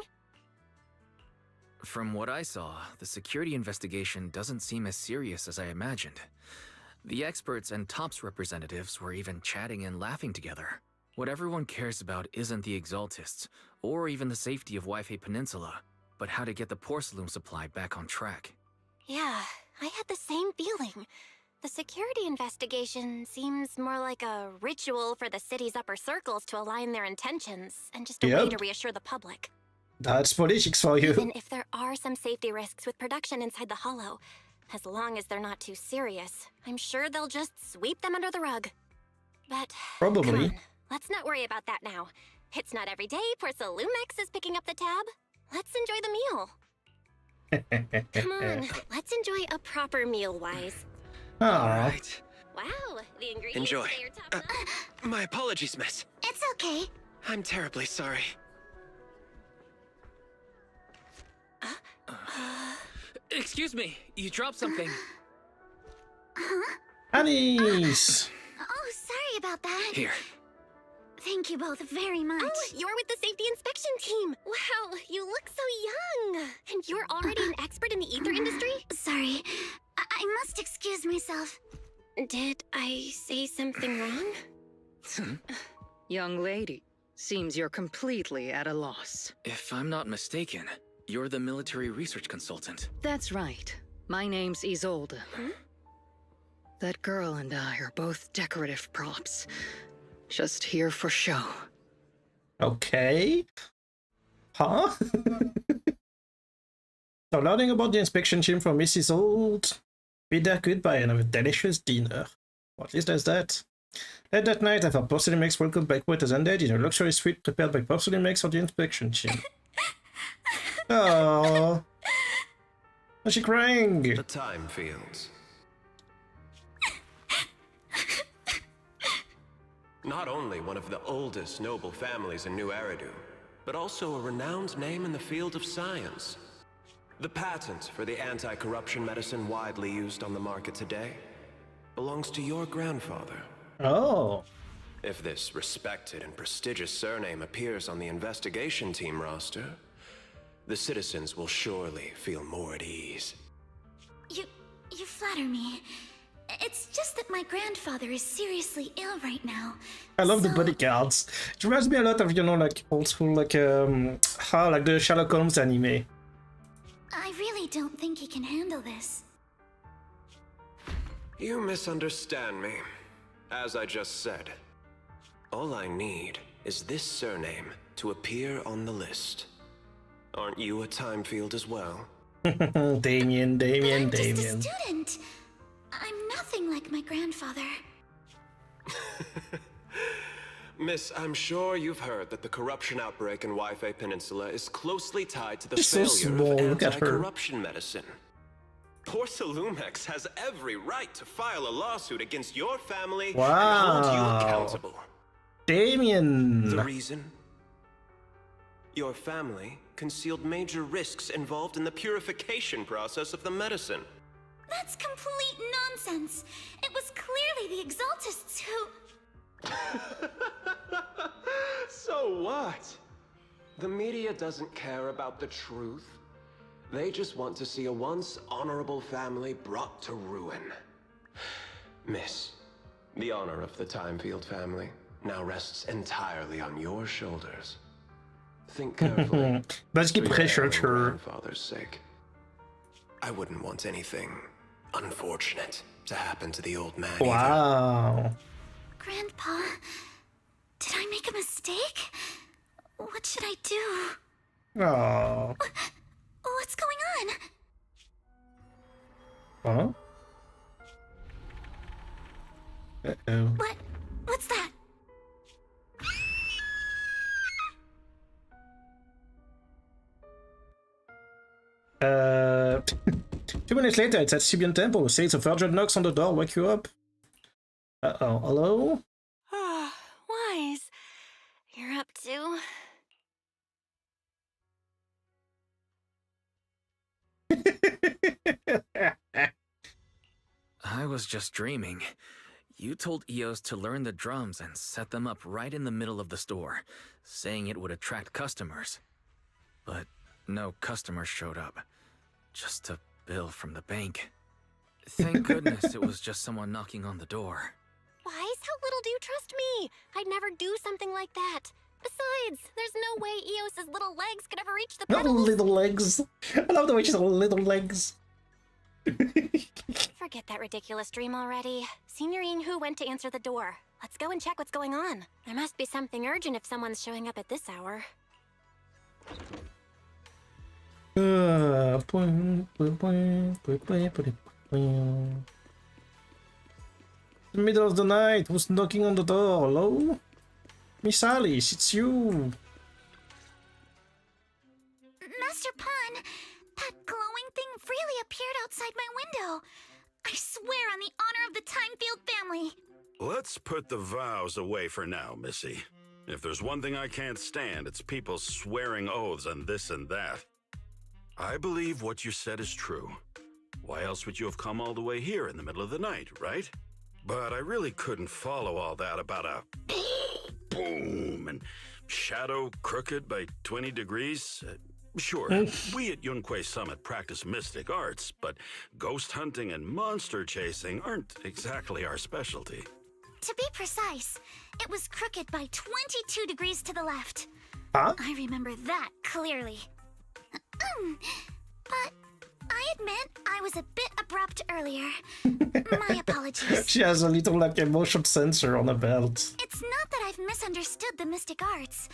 From what I saw, the security investigation doesn't seem as serious as I imagined. The experts and TOPS representatives were even chatting and laughing together. What everyone cares about isn't the Exaltists, or even the safety of Wi-Fi Peninsula, but how to get the porcelain supply back on track.
Yeah, I had the same feeling. The security investigation seems more like a ritual for the city's upper circles to align their intentions, and just a way to reassure the public.
That's politics for you.
Even if there are some safety risks with production inside the Hollow, as long as they're not too serious, I'm sure they'll just sweep them under the rug. But
probably.
Come on, let's not worry about that now. It's not every day Porcelumex is picking up the tab. Let's enjoy the meal. Come on, let's enjoy a proper meal, Wise.
All right.
Wow, the ingredients
Enjoy.
today are top notch.
My apologies, miss.
It's okay.
I'm terribly sorry.
Excuse me, you dropped something.
Anise!
Oh, sorry about that.
Here.
Thank you both very much. Oh, you're with the safety inspection team. Wow, you look so young. And you're already an expert in the ether industry? Sorry, I must excuse myself. Did I say something wrong?
Young lady, seems you're completely at a loss.
If I'm not mistaken, you're the military research consultant.
That's right. My name's Isolde. That girl and I are both decorative props. Just here for show.
Okay. Huh? So learning about the inspection team from Mrs. Old. Bid their goodbye and have a delicious dinner. Or at least there's that. Late that night, I thought Porcelain Max welcomed banquet has ended in a luxury suite prepared by Porcelain Max for the inspection team. Oh, is she crying?
The time fields. Not only one of the oldest noble families in New Eridu, but also a renowned name in the field of science. The patent for the anti-corruption medicine widely used on the market today belongs to your grandfather.
Oh.
If this respected and prestigious surname appears on the investigation team roster, the citizens will surely feel more at ease.
You flatter me. It's just that my grandfather is seriously ill right now.
I love the bodyguards. It reminds me a lot of, you know, like old school, like the Sherlock Holmes anime.
I really don't think he can handle this.
You misunderstand me. As I just said, all I need is this surname to appear on the list. Aren't you a time field as well?
Damien.
I'm just a student. I'm nothing like my grandfather.
Miss, I'm sure you've heard that the corruption outbreak in Wi-Fi Peninsula is closely tied to the
She's so
failure
small,
of
look at her.
anti-corruption medicine. Porcelumex has every right to file a lawsuit against your family and hold you accountable.
Damien!
The reason? Your family concealed major risks involved in the purification process of the medicine.
That's complete nonsense. It was clearly the Exaltists who...
So what? The media doesn't care about the truth. They just want to see a once honorable family brought to ruin. Miss, the honor of the Timefield family now rests entirely on your shoulders. Think carefully.
Basically pressured her.
Grandfather's sake. I wouldn't want anything unfortunate to happen to the old man.
Wow.
Either.
Grandpa, did I make a mistake? What should I do?
Oh.
What's going on?
Huh? Uh-oh.
What's that?
Uh, 2 minutes later, it's at Sibian Temple. Says a virgin knocks on the door, wake you up. Uh-oh, hello?
Wise. You're up too?
I was just dreaming. You told Eos to learn the drums and set them up right in the middle of the store, saying it would attract customers. But no customers showed up. Just a bill from the bank. Thank goodness it was just someone knocking on the door.
Wise, how little do you trust me? I'd never do something like that. Besides, there's no way Eos's little legs could ever reach the
Not
pedals.
little legs. I love the way she's little legs.
Forget that ridiculous dream already. Signorine Hu went to answer the door. Let's go and check what's going on. There must be something urgent if someone's showing up at this hour.
The middle of the night, who's knocking on the door? Hello? Miss Alice, it's you.
Master Pun, that glowing thing really appeared outside my window. I swear on the honor of the Timefield family.
Let's put the vows away for now, Missy. If there's one thing I can't stand, it's people swearing oaths on this and that. I believe what you said is true. Why else would you have come all the way here in the middle of the night, right? But I really couldn't follow all that about a boom and shadow crooked by 20 degrees. Sure, we at Yunquei Summit practice mystic arts, but ghost hunting and monster chasing aren't exactly our specialty.
To be precise, it was crooked by 22 degrees to the left.
Huh?
I remember that clearly. But I admit I was a bit abrupt earlier. My apologies.
She has a little like emotion sensor on her belt.
It's not that I've misunderstood the mystic arts.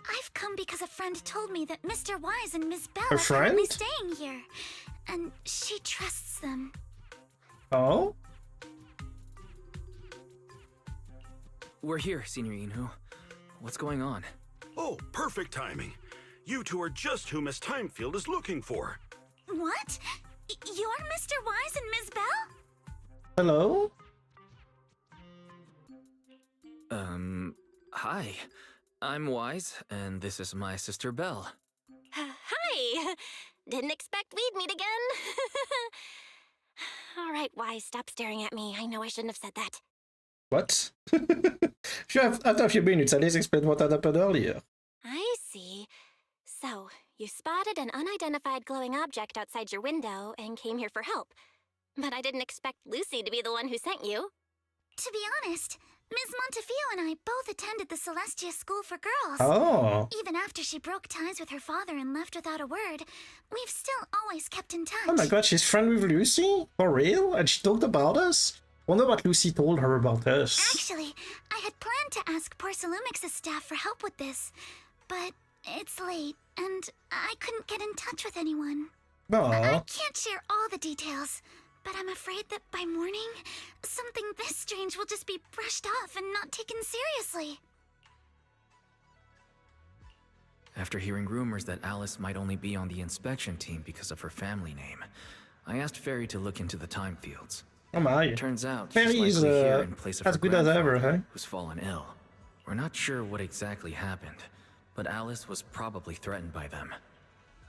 I've come because a friend told me that Mr. Wise and Ms. Bell
A
are currently
friend?
staying here. And she trusts them.
Oh?
We're here, Signorine Hu. What's going on?
Oh, perfect timing. You two are just who Miss Timefield is looking for.
What? You're Mr. Wise and Ms. Bell?
Hello?
Hi. I'm Wise, and this is my sister Belle.
Hi! Didn't expect we'd meet again. All right, Wise, stop staring at me. I know I shouldn't have said that.
What? After a few minutes, Alice explained what had happened earlier.
I see. So, you spotted an unidentified glowing object outside your window and came here for help. But I didn't expect Lucy to be the one who sent you.
To be honest, Ms. Montefiore and I both attended the Celestia School for Girls.
Oh.
Even after she broke ties with her father and left without a word, we've still always kept in touch.
Oh my god, she's friend with Lucy? For real? And she talked about us? Wonder what Lucy told her about us.
Actually, I had planned to ask Porcelumix's staff for help with this, but it's late, and I couldn't get in touch with anyone.
Aww.
I can't share all the details, but I'm afraid that by morning, something this strange will just be brushed off and not taken seriously.
After hearing rumors that Alice might only be on the inspection team because of her family name, I asked Fairy to look into the time fields.
Oh my.
Turns out
Fairy
she's
is
likely here in place of
as
her
good as ever,
grandfather,
huh?
who's fallen ill. We're not sure what exactly happened, but Alice was probably threatened by them.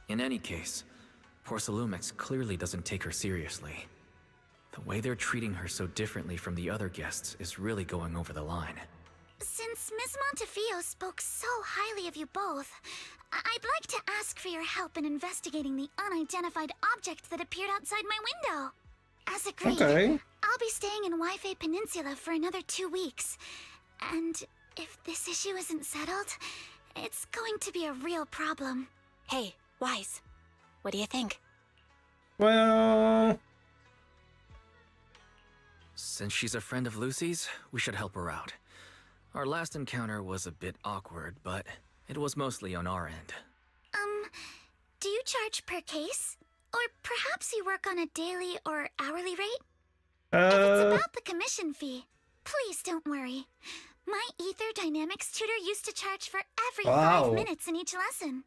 In any case, Porcelumix clearly doesn't take her seriously. The way they're treating her so differently from the other guests is really going over the line.
Since Ms. Montefiore spoke so highly of you both, I'd like to ask for your help in investigating the unidentified object that appeared outside my window. As agreed, I'll be staying in Wi-Fi Peninsula for another 2 weeks. And if this issue isn't settled, it's going to be a real problem.
Hey, Wise, what do you think?
Well...
Since she's a friend of Lucy's, we should help her out. Our last encounter was a bit awkward, but it was mostly on our end.
Do you charge per case? Or perhaps you work on a daily or hourly rate? If it's about the commission fee, please don't worry. My Ether Dynamics tutor used to charge for every 5 minutes in each lesson.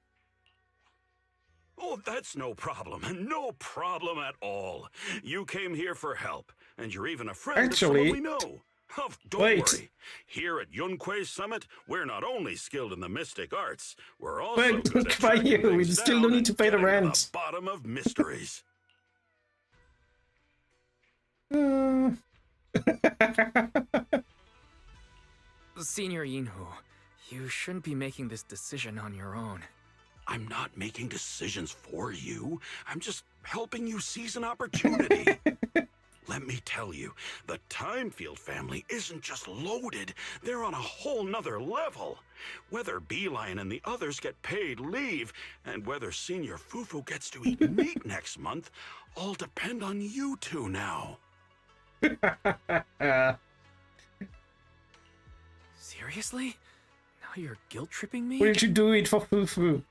Oh, that's no problem. No problem at all. You came here for help, and you're even a friend of someone we know. Oh, don't worry. Here at Yunquei Summit, we're not only skilled in the mystic arts, we're also good at tracking things
we still don't need to pay the rent.
The bottom of mysteries.
Senior Yinhu, you shouldn't be making this decision on your own.
I'm not making decisions for you. I'm just helping you seize an opportunity. Let me tell you, the Timefield family isn't just loaded, they're on a whole nother level. Whether Beeline and the others get paid leave, and whether Senior Fufu gets to eat meat next month, all depend on you two now.
Seriously? Now you're guilt-tripping me?
What did you do it for Fufu?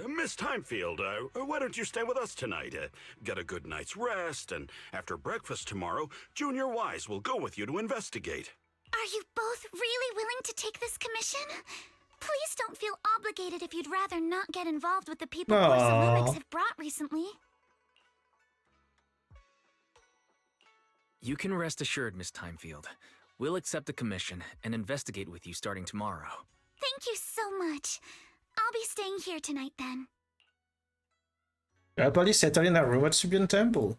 Miss Timefield, why don't you stay with us tonight? Get a good night's rest, and after breakfast tomorrow, Junior Wise will go with you to investigate.
Are you both really willing to take this commission? Please don't feel obligated if you'd rather not get involved with the people Porcelumix have brought recently.
You can rest assured, Miss Timefield. We'll accept the commission and investigate with you starting tomorrow.
Thank you so much. I'll be staying here tonight then.
Everybody settle in that room at Subian Temple.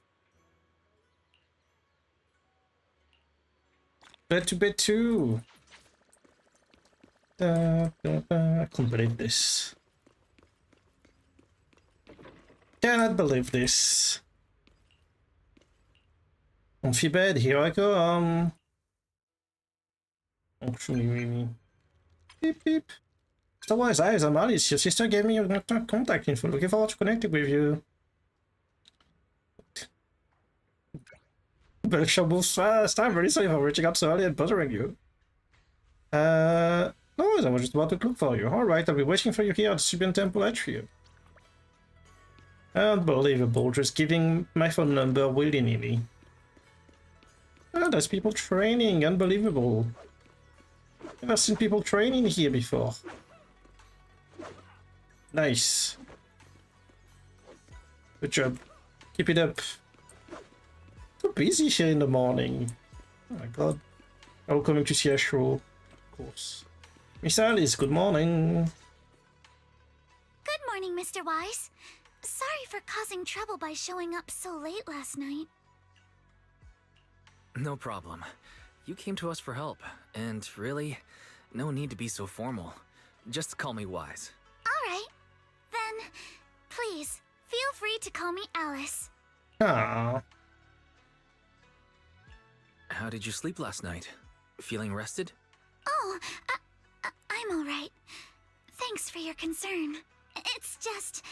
Bed to bed too. I can't believe this. Cannot believe this. Comfy bed, here I go. Actually, beep beep. Mr. Wise Eyes, I'm Alice. Your sister gave me your contact info. Looking forward to connecting with you. Belcher moves fast. I'm very sorry for reaching out so early and bothering you. No worries, I was just about to look for you. Alright, I'll be waiting for you here at the Subian Temple Atrium. Unbelievable, just giving my phone number willy-nilly. There's people training, unbelievable. I've never seen people training here before. Nice. Good job. Keep it up. So busy here in the morning. Oh my god. All coming to see a show. Of course. Miss Alice, good morning.
Good morning, Mr. Wise. Sorry for causing trouble by showing up so late last night.
No problem. You came to us for help, and really, no need to be so formal. Just call me Wise.
Alright. Then, please, feel free to call me Alice.
Aww.
How did you sleep last night? Feeling rested?
Oh, I'm alright. Thanks for your concern. It's just,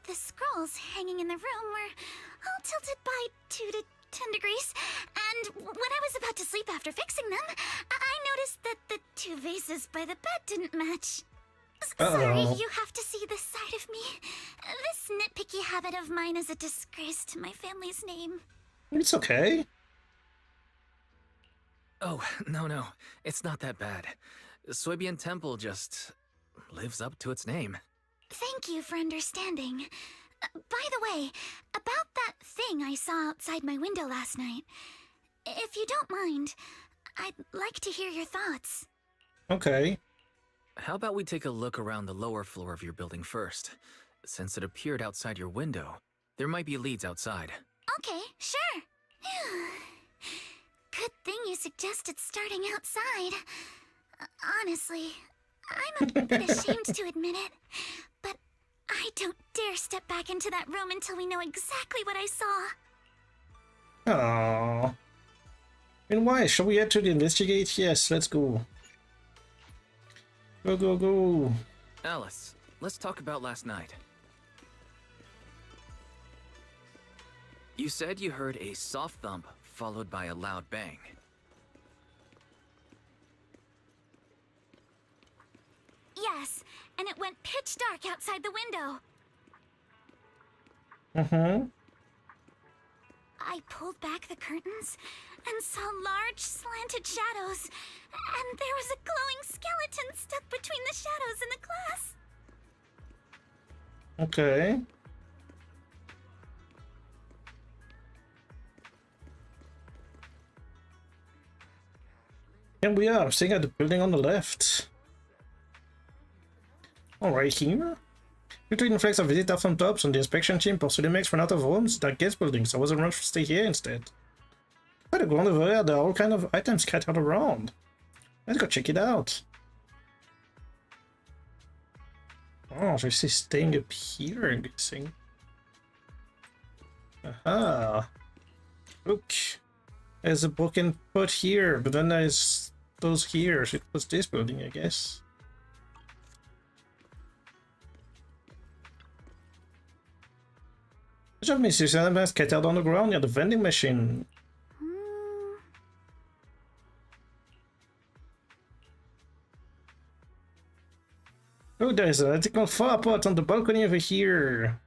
the scrolls hanging in the room were all tilted by 2 to 10 degrees, and when I was about to sleep after fixing them, I noticed that the 2 vases by the bed didn't match. Sorry, you have to see this side of me. This nitpicky habit of mine is a disgrace to my family's name.
It's okay.
Oh, no, it's not that bad. Subian Temple just lives up to its name.
Thank you for understanding. By the way, about that thing I saw outside my window last night, if you don't mind, I'd like to hear your thoughts.
Okay.
How about we take a look around the lower floor of your building first? Since it appeared outside your window, there might be leads outside.
Okay, sure. Good thing you suggested starting outside. Honestly, I'm a bit ashamed to admit it, but I don't dare step back into that room until we know exactly what I saw.
Aww. And why? Shall we head to investigate? Yes, let's go. Go, go, go.
Alice, let's talk about last night. You said you heard a soft thump followed by a loud bang.
Yes, and it went pitch dark outside the window.
Mm-hmm.
I pulled back the curtains and saw large slanted shadows, and there was a glowing skeleton stuck between the shadows and the glass.
Okay. Here we are, staying at the building on the left. Alright, here. Due to influx of visitors from Tops and the inspection team, Porcelamex ran out of rooms, dark guest buildings, so I was arranged to stay here instead. By the ground over there, there are all kinds of items scattered around. Let's go check it out. Oh, so she's staying up here, I'm guessing. Aha. Look. There's a broken pot here, but then there's those here. So it was this building, I guess. Good job, Mrs. Zenless, scattered on the ground near the vending machine. Oh, there's an identical flower pot on the balcony over here.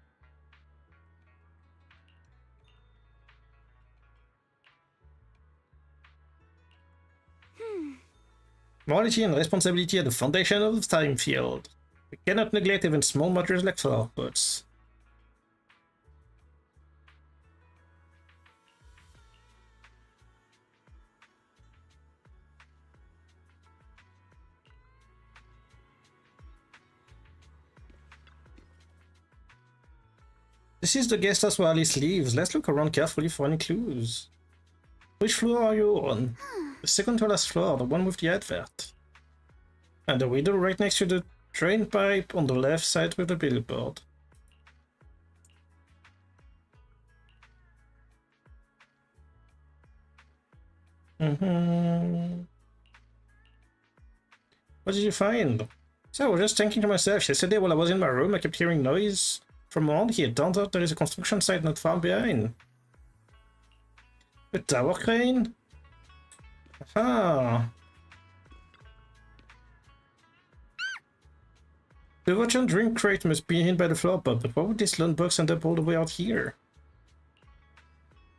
Morality and responsibility are the foundation of the time field. We cannot neglect even small matters like flower pots. This is the guest house where Alice lives. Let's look around carefully for any clues. Which floor are you on? The second to last floor, the one with the advert. And the window right next to the drain pipe on the left side with the billboard. What did you find? So I was just thinking to myself, yesterday while I was in my room I kept hearing noise from around here. Turns out there is a construction site not far behind. A tower crane? Aha! The watch and drink crate must be hidden by the floor pot, but why would this lone box end up all the way out here?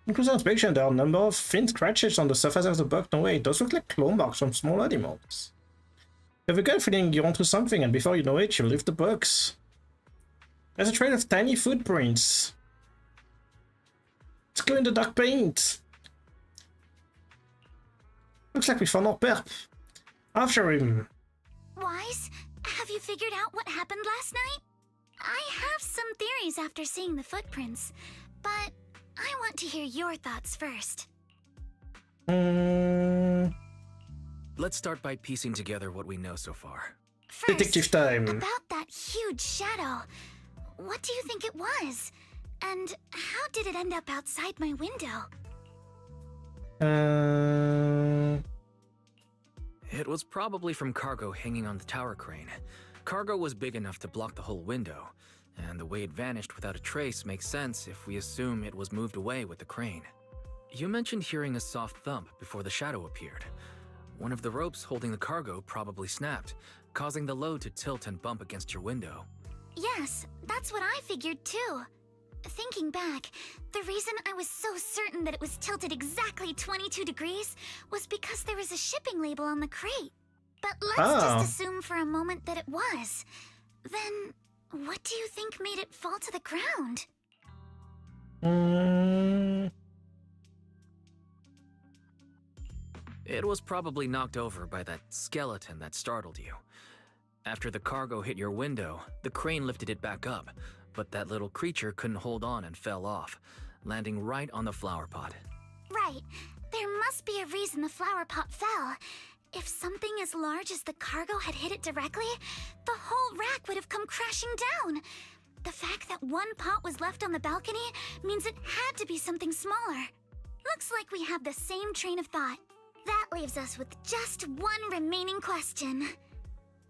In closer inspection, there are a number of thin scratches on the surface of the box. No way, it does look like claw marks from small animals. You have a gut feeling you're onto something, and before you know it, you lift the box. There's a trail of tiny footprints. It's glow-in-the-dark paint. Looks like we found our perp. After him.
Wise, have you figured out what happened last night? I have some theories after seeing the footprints, but I want to hear your thoughts first.
Let's start by piecing together what we know so far.
First,
Detective time.
About that huge shadow. What do you think it was? And how did it end up outside my window?
It was probably from cargo hanging on the tower crane. Cargo was big enough to block the whole window, and the way it vanished without a trace makes sense if we assume it was moved away with the crane. You mentioned hearing a soft thump before the shadow appeared. One of the ropes holding the cargo probably snapped, causing the load to tilt and bump against your window.
Yes, that's what I figured too. Thinking back, the reason I was so certain that it was tilted exactly 22 degrees was because there was a shipping label on the crate. But let's just assume for a moment that it was. Then, what do you think made it fall to the ground?
It was probably knocked over by that skeleton that startled you. After the cargo hit your window, the crane lifted it back up, but that little creature couldn't hold on and fell off, landing right on the flower pot.
right. There must be a reason the flower pot fell. If something as large as the cargo had hit it directly, the whole rack would have come crashing down. The fact that one pot was left on the balcony means it had to be something smaller. Looks like we have the same train of thought. That leaves us with just one remaining question.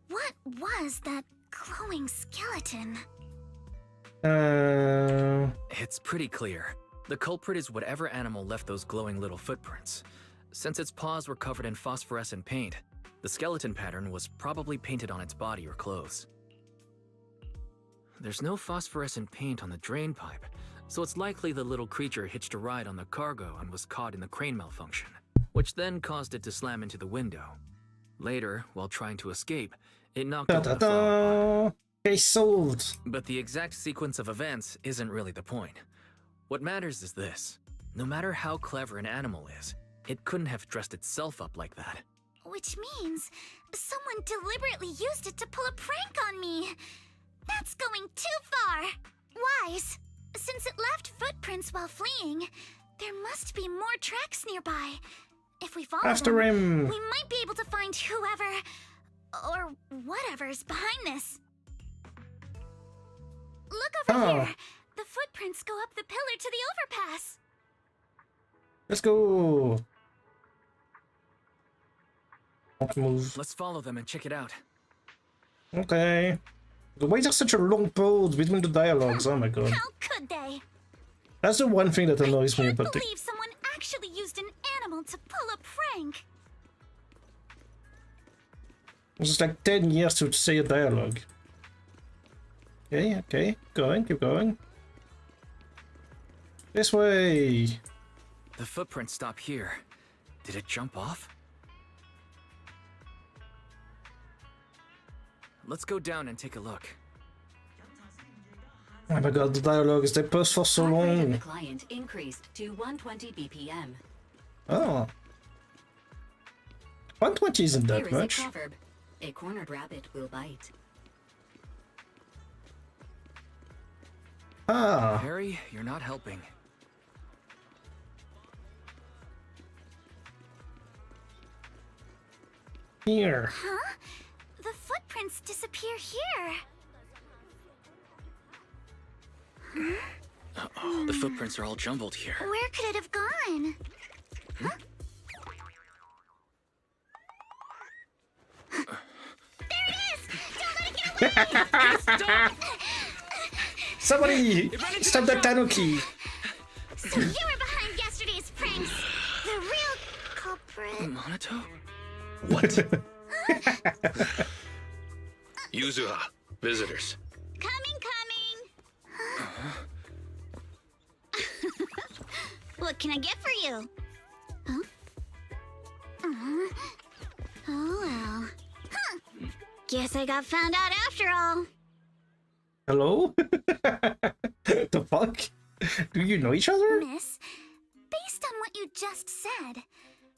What was that glowing skeleton?
It's pretty clear. The culprit is whatever animal left those glowing little footprints. Since its paws were covered in phosphorescent paint, the skeleton pattern was probably painted on its body or clothes. There's no phosphorescent paint on the drain pipe, so it's likely the little creature hitched a ride on the cargo and was caught in the crane malfunction, which then caused it to slam into the window. Later, while trying to escape, it knocked over the flower pot.
Case solved.
But the exact sequence of events isn't really the point. What matters is this. No matter how clever an animal is, it couldn't have dressed itself up like that.
Which means someone deliberately used it to pull a prank on me. That's going too far. Wise, since it left footprints while fleeing, there must be more tracks nearby. If we follow
After him,
we might be able to find whoever or whatever's behind this. Look over here. The footprints go up the pillar to the overpass.
Let's go. Don't move.
Let's follow them and check it out.
Okay. Why is there such a long pause between the dialogues? Oh my god.
How could they?
That's the one thing that annoys me
I
about
can't
the...
believe someone actually used an animal to pull a prank.
It's just like 10 years to say a dialogue. Okay, keep going. This way.
The footprints stop here. Did it jump off? Let's go down and take a look.
Oh my god, the dialogue is they pause for so long.
The client increased to 120 BPM.
Oh. 120 isn't that
Here is
much.
a proverb. A cornered rabbit will bite.
Ah.
Harry, you're not helping.
Here.
Huh? The footprints disappear here.
Uh-oh, the footprints are all jumbled here.
Where could it have gone? Huh? There it is! Don't let it get away!
Stop!
Somebody stop that tanuki!
So you were behind yesterday's pranks. The real culprit.
Monato?
What?
Yuzuha, visitors.
Coming. What can I get for you? Huh? Oh well. Huh. Guess I got found out after all.
Hello? The fuck? Do you know each other?
Miss, based on what you just said,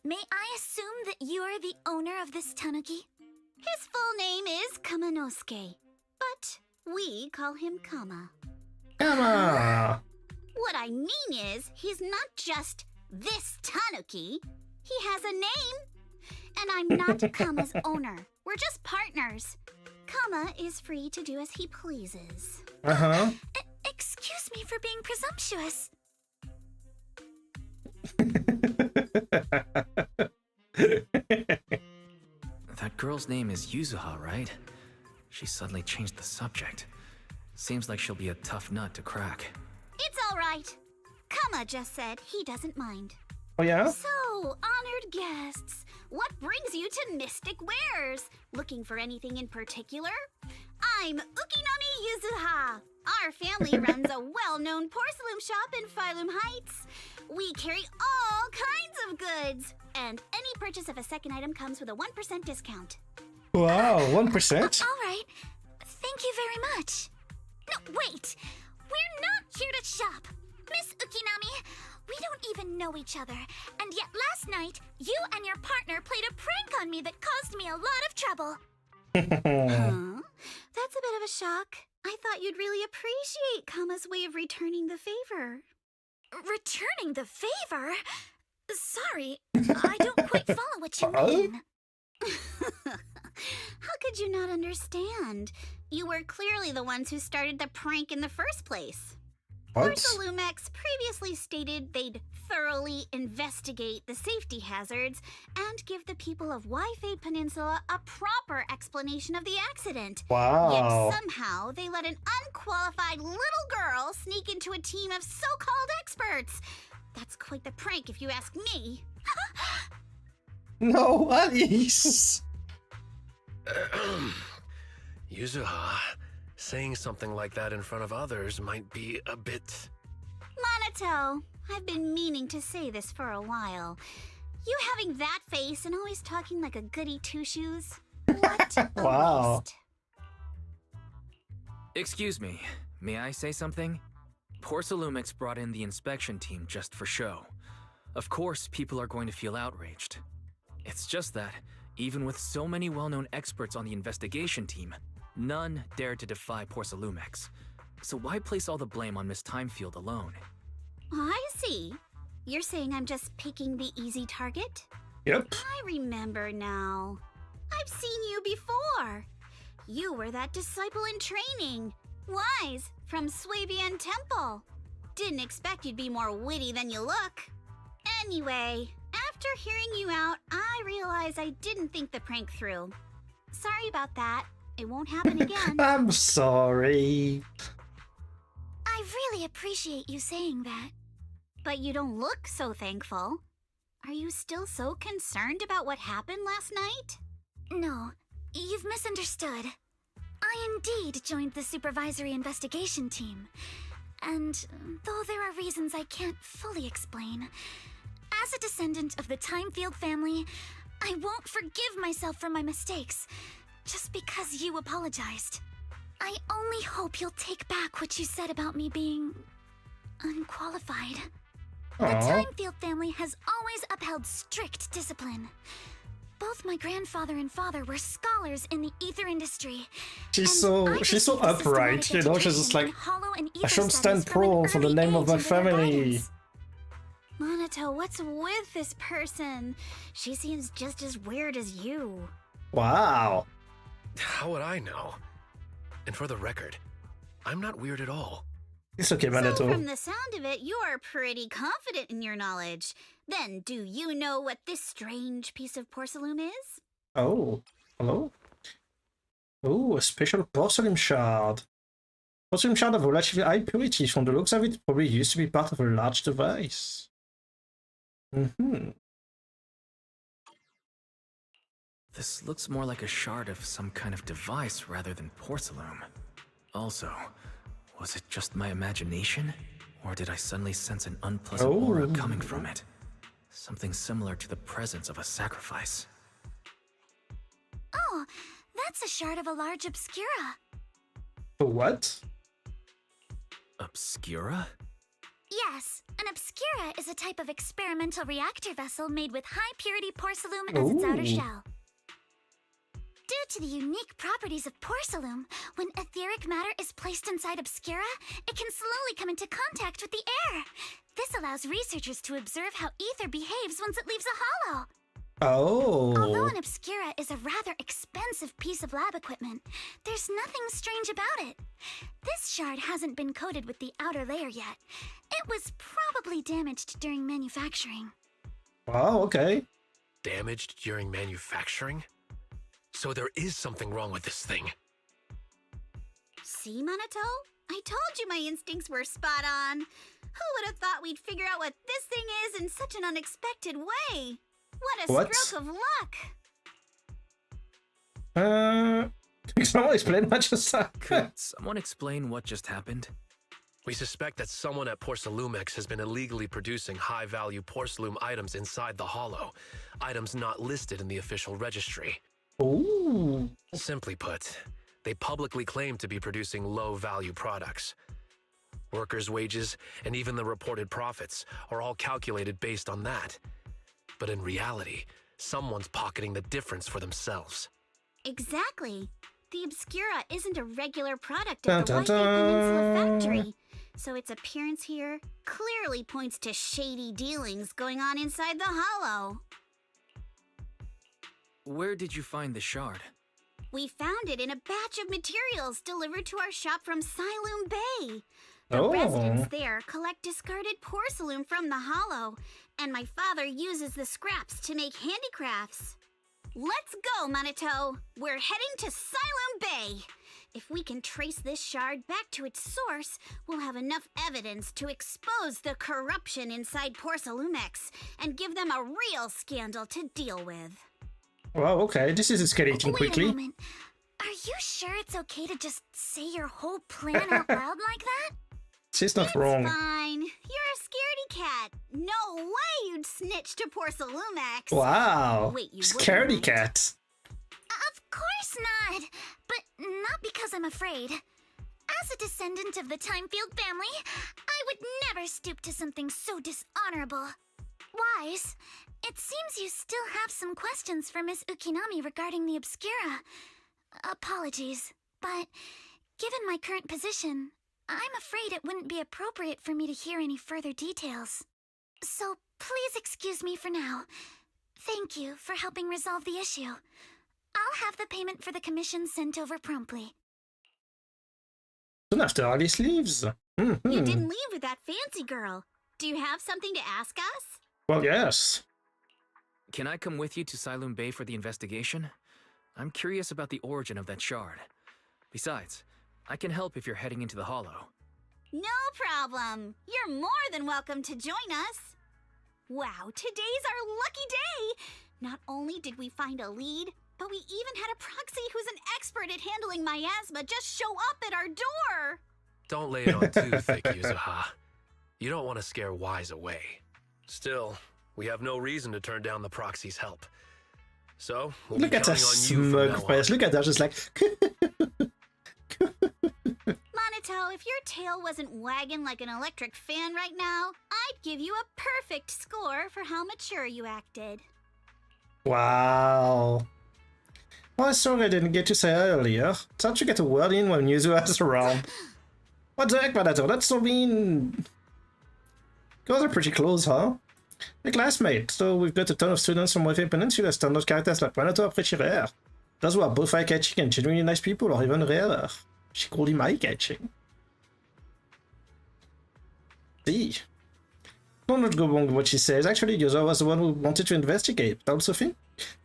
may I assume that you are the owner of this tanuki? His full name is Kamanosuke, but we call him Kama.
Kama!
What I mean is, he's not just this tanuki. He has a name. And I'm not Kama's owner. We're just partners. Kama is free to do as he pleases.
Uh-huh.
Excuse me for being presumptuous.
That girl's name is Yuzuha, right? She suddenly changed the subject. Seems like she'll be a tough nut to crack.
It's all right. Kama just said he doesn't mind.
Oh yeah?
So, honored guests, what brings you to Mystic Wares? Looking for anything in particular? I'm Ukinami Yuzuha. Our family runs a well-known porcelain shop in Phylum Heights. We carry all kinds of goods, and any purchase of a second item comes with a 1% discount.
Wow, 1%?
All right. Thank you very much. No, wait. We're not here to shop. Miss Ukinami, we don't even know each other, and yet last night, you and your partner played a prank on me that caused me a lot of trouble. Huh? That's a bit of a shock. I thought you'd really appreciate Kama's way of returning the favor. Returning the favor? Sorry, I don't quite follow what you mean. How could you not understand? You were clearly the ones who started the prank in the first place. Porsalumex previously stated they'd thoroughly investigate the safety hazards and give the people of Wi-Fi Peninsula a proper explanation of the accident.
Wow.
Yet somehow they let an unqualified little girl sneak into a team of so-called experts. That's quite the prank if you ask me.
No, Alice!
Yuzuha, saying something like that in front of others might be a bit...
Monato, I've been meaning to say this for a while. You having that face and always talking like a goody two-shoes? What a
wow.
waste.
Excuse me, may I say something? Porsalumex brought in the inspection team just for show. Of course, people are going to feel outraged. It's just that, even with so many well-known experts on the investigation team, none dared to defy Porsalumex. So why place all the blame on Miss Timefield alone?
I see. You're saying I'm just picking the easy target?
Yep.
I remember now. I've seen you before. You were that disciple in training. Wise, from Swabian Temple. Didn't expect you'd be more witty than you look. Anyway, after hearing you out, I realized I didn't think the prank through. Sorry about that. It won't happen again.
I'm sorry.
I really appreciate you saying that. But you don't look so thankful. Are you still so concerned about what happened last night? No, you've misunderstood. I indeed joined the supervisory investigation team. And though there are reasons I can't fully explain, as a descendant of the Timefield family, I won't forgive myself for my mistakes, just because you apologized. I only hope you'll take back what you said about me being unqualified. The Timefield family has always upheld strict discipline. Both my grandfather and father were scholars in the ether industry.
She's so upright, you know, she's just like, I should stand pro for the name of my family.
Monato, what's with this person? She seems just as weird as you.
Wow.
How would I know? And for the record, I'm not weird at all.
It's okay, Monato.
So from the sound of it, you are pretty confident in your knowledge. Then, do you know what this strange piece of porcelain is?
Oh, hello? Oh, a special porcelain shard. Porcelain shard of relatively high purity. From the looks of it, probably used to be part of a large device.
This looks more like a shard of some kind of device rather than porcelain. Also, was it just my imagination? Or did I suddenly sense an unpleasant aura coming from it? Something similar to the presence of a sacrifice.
Oh, that's a shard of a large obscura.
A what?
Obscura?
Yes, an obscura is a type of experimental reactor vessel made with high-purity porcelain as its outer shell. Due to the unique properties of porcelain, when etheric matter is placed inside obscura, it can slowly come into contact with the air. This allows researchers to observe how ether behaves once it leaves a hollow.
Oh.
Although an obscura is a rather expensive piece of lab equipment, there's nothing strange about it. This shard hasn't been coated with the outer layer yet. It was probably damaged during manufacturing.
Wow, okay.
Damaged during manufacturing? So there is something wrong with this thing.
See, Monato? I told you my instincts were spot on. Who would have thought we'd figure out what this thing is in such an unexpected way? What a stroke of luck!
Can someone explain what just happened?
Could someone explain what just happened?
We suspect that someone at Porsalumex has been illegally producing high-value porcelain items inside the hollow, items not listed in the official registry.
Ooh.
Simply put, they publicly claim to be producing low-value products. Workers' wages and even the reported profits are all calculated based on that. But in reality, someone's pocketing the difference for themselves.
Exactly. The Obscura isn't a regular product of the Wi-Fi Peninsula factory. so its appearance here clearly points to shady dealings going on inside the Hollow.
Where did you find the shard?
We found it in a batch of materials delivered to our shop from Siloom Bay. The
Oh.
residents there collect discarded porcelain from the Hollow, and my father uses the scraps to make handicrafts. Let's go, Manito! We're heading to Siloom Bay! If we can trace this shard back to its source, we'll have enough evidence to expose the corruption inside Porcelumex and give them a real scandal to deal with.
Wow, okay, this is escalating
Wait
quickly.
a moment. Are you sure it's okay to just say your whole plan out loud like that?
She's not wrong.
Fine. You're a scaredy cat. No way you'd snitch to Porcelumex.
Wow,
Wait, you
scaredy
wouldn't, right?
cat.
Of course not. But not because I'm afraid. As a descendant of the Timefield family, I would never stoop to something so dishonorable. Wise, it seems you still have some questions for Miss Ukinami regarding the Obscura. Apologies, but given my current position, I'm afraid it wouldn't be appropriate for me to hear any further details. So please excuse me for now. Thank you for helping resolve the issue. I'll have the payment for the commission sent over promptly.
Soon after Alice leaves.
You didn't leave with that fancy girl. Do you have something to ask us?
Well, yes.
Can I come with you to Siloom Bay for the investigation? I'm curious about the origin of that shard. Besides, I can help if you're heading into the Hollow.
No problem. You're more than welcome to join us. Wow, today's our lucky day. Not only did we find a lead, but we even had a proxy who's an expert at handling miasma just show up at our door.
Don't lay it on too thick, Yuzuha. You don't want to scare Wise away. Still, we have no reason to turn down the proxy's help. So, we'll
Look
be
at her
counting on you from now
smug
on.
face. Look at her, just like.
Manito, if your tail wasn't wagging like an electric fan right now, I'd give you a perfect score for how mature you acted.
Wow. Well, sorry I didn't get to say earlier. Can't you get a word in when Yuzuha's around? What the heck, Manito? That's so mean. Guys are pretty close, huh? A classmate, so we've got a ton of students from Wi-Fi Peninsula, standard characters like Manito are pretty rare. Those who are both eye-catching and genuinely nice people are even rarer. She called him eye-catching. See. Don't not go wrong with what she says. Actually, Yuzuha was the one who wanted to investigate. Don't you think?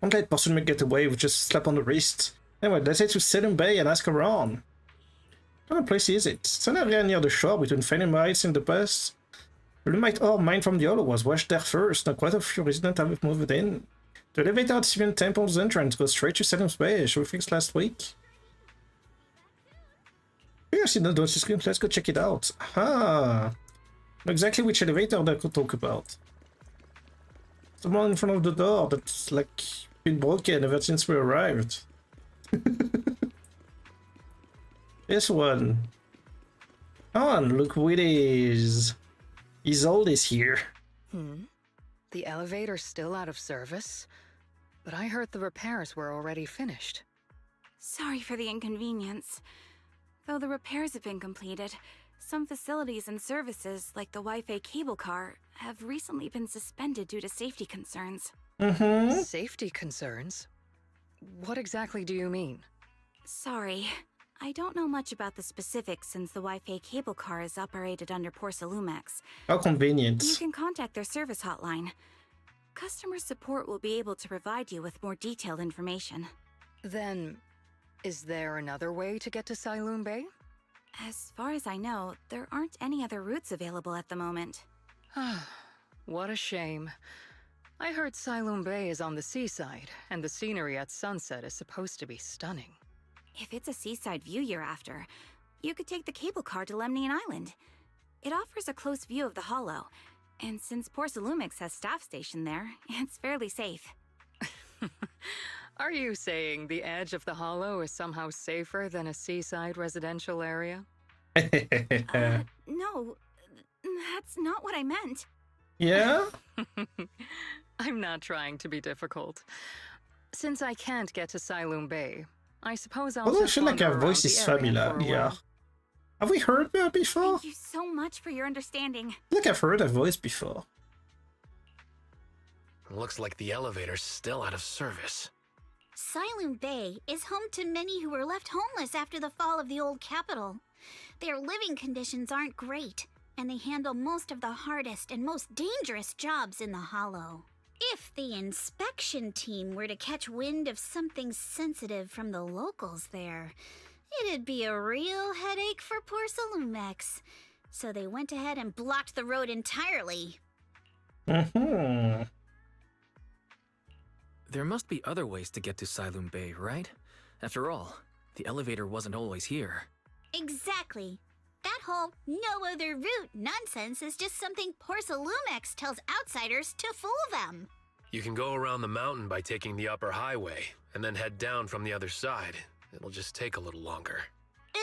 Don't let Porcelain get away with just a slap on the wrist. Anyway, let's head to Siloom Bay and ask around. What kind of place is it? It's an area near the shore between Phantom Heights in the past. Lumite ore mined from the Hollow was washed there first, and quite a few residents have moved in. The elevator at Civilian Temple's entrance goes straight to Siloom Bay, as we fixed last week. We have seen the door screen, let's go check it out. Ah, know exactly which elevator they could talk about. The one in front of the door that's like been broken ever since we arrived. This one. Oh, and look who it is. Isolde is here.
The elevator's still out of service? But I heard the repairs were already finished.
Sorry for the inconvenience. Though the repairs have been completed, some facilities and services, like the Wi-Fi cable car, have recently been suspended due to safety concerns.
Safety concerns? What exactly do you mean?
Sorry. I don't know much about the specifics since the Wi-Fi cable car is operated under Porcelumex.
How convenient.
You can contact their service hotline. Customer support will be able to provide you with more detailed information.
Then, is there another way to get to Siloom Bay?
As far as I know, there aren't any other routes available at the moment.
What a shame. I heard Siloom Bay is on the seaside, and the scenery at sunset is supposed to be stunning.
If it's a seaside view you're after, you could take the cable car to Lemnian Island. It offers a close view of the Hollow, and since Porcelumex has staff stationed there, it's fairly safe.
Are you saying the edge of the Hollow is somehow safer than a seaside residential area?
No, that's not what I meant.
Yeah?
I'm not trying to be difficult. Since I can't get to Siloom Bay, I suppose I'll
Although I
just
feel like
wander
her voice
around
is
the area
familiar.
for a
Yeah.
while.
Have we heard her before?
Thank you so much for your understanding.
I think I've heard her voice before.
Looks like the elevator's still out of service.
Siloon Bay is home to many who were left homeless after the fall of the old capital. Their living conditions aren't great, and they handle most of the hardest and most dangerous jobs in the Hollow. If the inspection team were to catch wind of something sensitive from the locals there, it'd be a real headache for poor Salumex. So they went ahead and blocked the road entirely.
Mm-hmm.
There must be other ways to get to Siloon Bay, right? After all, the elevator wasn't always here.
Exactly. That whole no other route nonsense is just something poor Salumex tells outsiders to fool them.
You can go around the mountain by taking the upper highway, and then head down from the other side. It'll just take a little longer.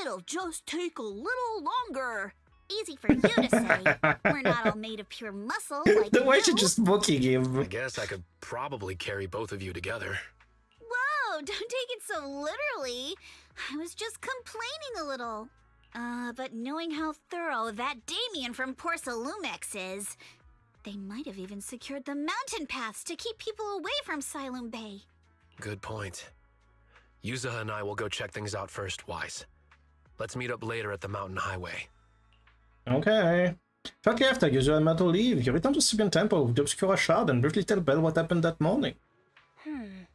It'll just take a little longer. Easy for you to say. We're not all made of pure muscle like
The way
you.
she's just mocking him.
I guess I could probably carry both of you together.
Whoa, don't take it so literally. I was just complaining a little. But knowing how thorough that Damien from Poor Salumex is, they might have even secured the mountain paths to keep people away from Siloon Bay.
Good point. Yuzuha and I will go check things out first, Wise. Let's meet up later at the mountain highway.
Okay. Shortly after Yuzuha and Mato leave, you return to Sibian Temple with the Obscura Shard and briefly tell Belle what happened that morning. Can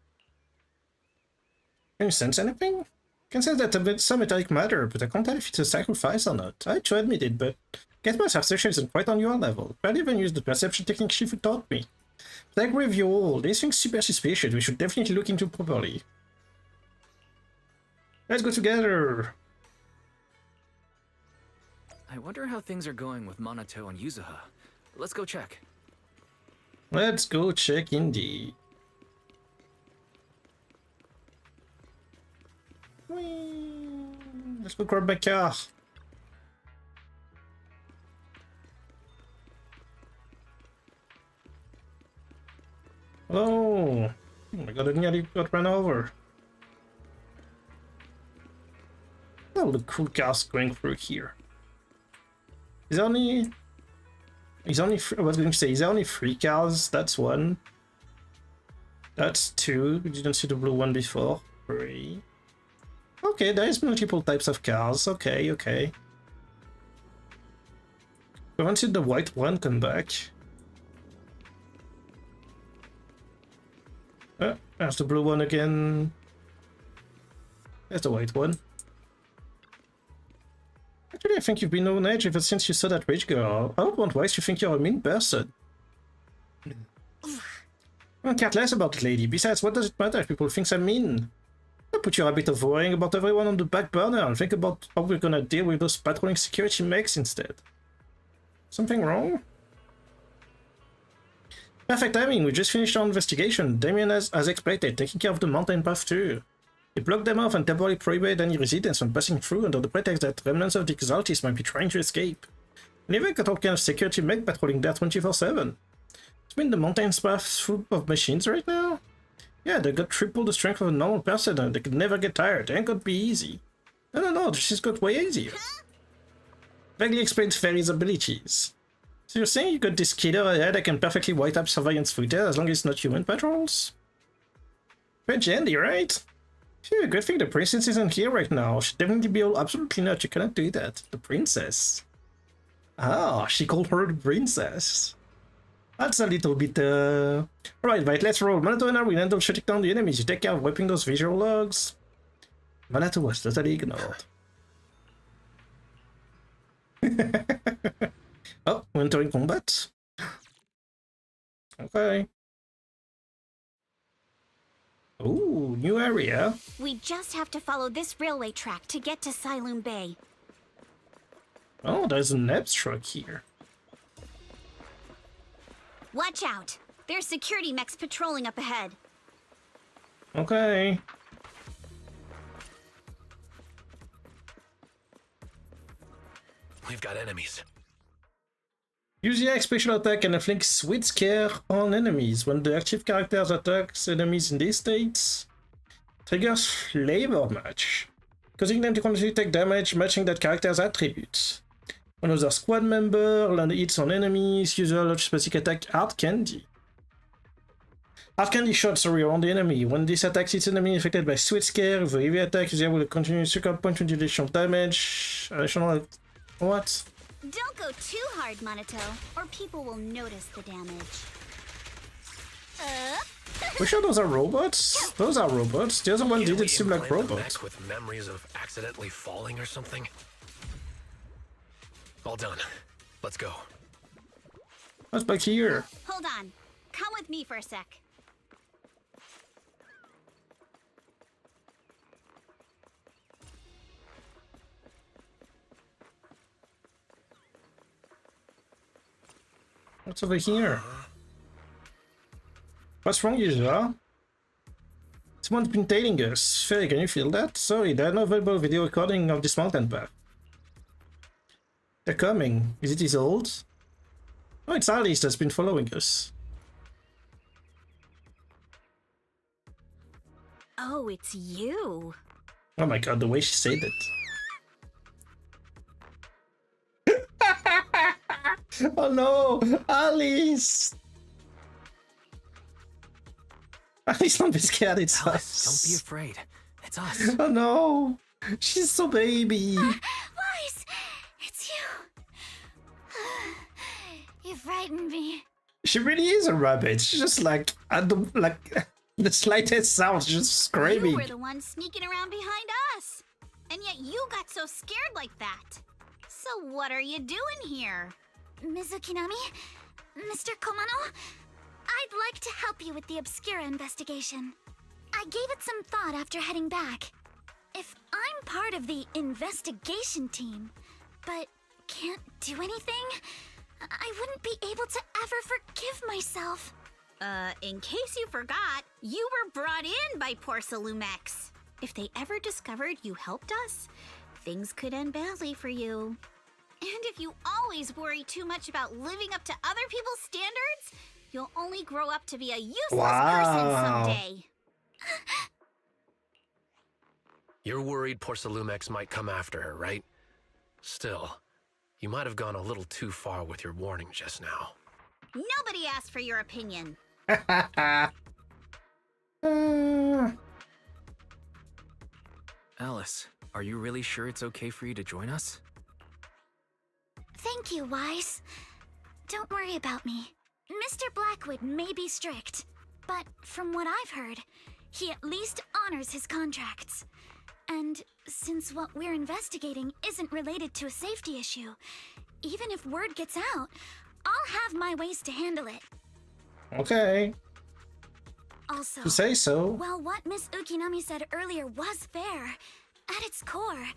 you sense anything? I can sense that a bit some metallic matter, but I can't tell if it's a sacrifice or not. I try to admit it, but get my perception isn't quite on your level. I'd even use the perception technique Shifu taught me. But I agree with you all, these things super suspicious, we should definitely look into properly. Let's go together!
I wonder how things are going with Monato and Yuzuha. Let's go check.
Let's go check indeed. Whee! Let's go grab my car. Oh my god, I nearly got run over. All the cool cars going through here. Is there only... I was going to say, is there only 3 cars? That's 1. That's 2. We didn't see the blue one before. 3. Okay, there is multiple types of cars. Okay, okay. We haven't seen the white one come back. There's the blue one again. There's the white one. Actually, I think you've been on edge ever since you saw that rich girl. I don't want Wise to think you're a mean person. I don't care less about it, lady. Besides, what does it matter if people think I'm mean? I'll put your habit of worrying about everyone on the back burner and think about how we're gonna deal with those patrolling security mechs instead. Something wrong? Perfect timing, we just finished our investigation. Damien has, as expected, taken care of the mountain path too. He blocked them off and temporarily prohibited any residents from passing through under the pretext that remnants of the Exaltis might be trying to escape. And even got all kind of security mech patrolling there 24/7. It's been the mountain path full of machines right now? Yeah, they got triple the strength of a normal person and they could never get tired. It ain't gonna be easy. No, this just got way easier. Vaguely explains Fairy's abilities. So you're saying you got this kidder ahead that can perfectly white up surveillance footage as long as it's not human patrols? Pretty handy, right? Phew, good thing the princess isn't here right now. She'd definitely be all absolutely not. You cannot do that. The princess. Ah, she called her the princess. That's a little bit, Alright, let's roll. Manato and I will handle shutting down the enemies. You take care of wiping those visual logs. Manato was totally ignored. Oh, we're entering combat. Okay. Ooh, new area.
We just have to follow this railway track to get to Siloon Bay.
Oh, there's an Nebs truck here.
Watch out! There's security mechs patrolling up ahead.
Okay.
We've got enemies.
Use the special attack and inflict Sweet Scare on enemies. When the active characters attacks enemies in these states, triggers Flavor Match. causing them to continually take damage, matching that character's attributes. Another squad member land hits on enemies, use a large specific attack Hard Candy. Hard Candy shots around the enemy. When this attack hits enemy affected by Sweet Scare, the heavy attack user will continue to suck point with additional damage. Additional... what?
Don't go too hard, Monato, or people will notice the damage.
We sure those are robots? Those are robots. The other one didn't seem like robots.
With memories of accidentally falling or something. All done. Let's go.
What's back here?
Hold on. Come with me for a sec.
What's over here? What's wrong, user? Someone's been tailing us. Faye, can you feel that? Sorry, there are no available video recording of this mountain path. They're coming. Is it Isolde? Oh, it's Alice that's been following us.
Oh, it's you.
Oh my god, the way she said it. Oh no! Alice! Alice, don't be scared, it's
Alice,
us.
don't be afraid. It's us.
Oh no! She's so baby!
Wise! It's you! You frightened me.
She really is a rabbit. She's just like, at the slightest sound, she's just screaming.
You were the one sneaking around behind us. And yet you got so scared like that. So what are you doing here? Mizukinami? Mr. Komano? I'd like to help you with the Obscura investigation. I gave it some thought after heading back. If I'm part of the investigation team, but can't do anything, I wouldn't be able to ever forgive myself. In case you forgot, you were brought in by Porcelumex. If they ever discovered you helped us, things could end badly for you. And if you always worry too much about living up to other people's standards, you'll only grow up to be a useless person someday.
You're worried Porcelumex might come after her, right? Still, you might have gone a little too far with your warning just now.
Nobody asked for your opinion.
Alice, are you really sure it's okay for you to join us?
Thank you, Wise. Don't worry about me. Mr. Blackwood may be strict, but from what I've heard, he at least honors his contracts. And since what we're investigating isn't related to a safety issue, even if word gets out, I'll have my ways to handle it.
Okay.
Also,
You say so.
Well, what Miss Ukinami said earlier was fair. At its core,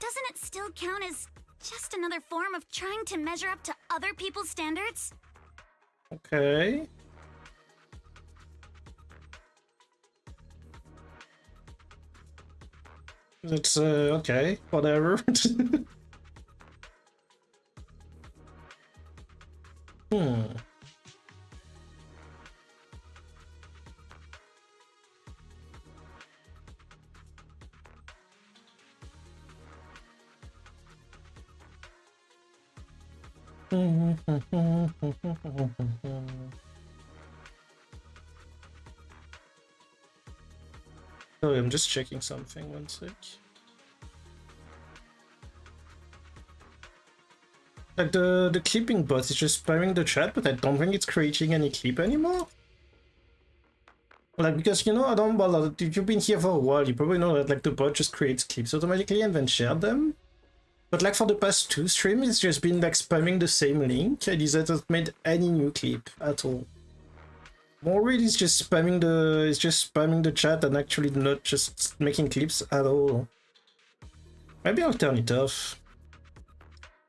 doesn't it still count as just another form of trying to measure up to other people's standards?
Okay. It's, okay, whatever. Sorry, I'm just checking something, one sec. Like the clipping bot is just spamming the chat, but I don't think it's creating any clip anymore. Like, because, you know, I don't, well, if you've been here for a while, you probably know that, like, the bot just creates clips automatically and then share them. But, like, for the past 2 streams, it's just been, like, spamming the same link, and it hasn't made any new clip at all. More really, it's just spamming the chat and actually not just making clips at all. Maybe I'll turn it off.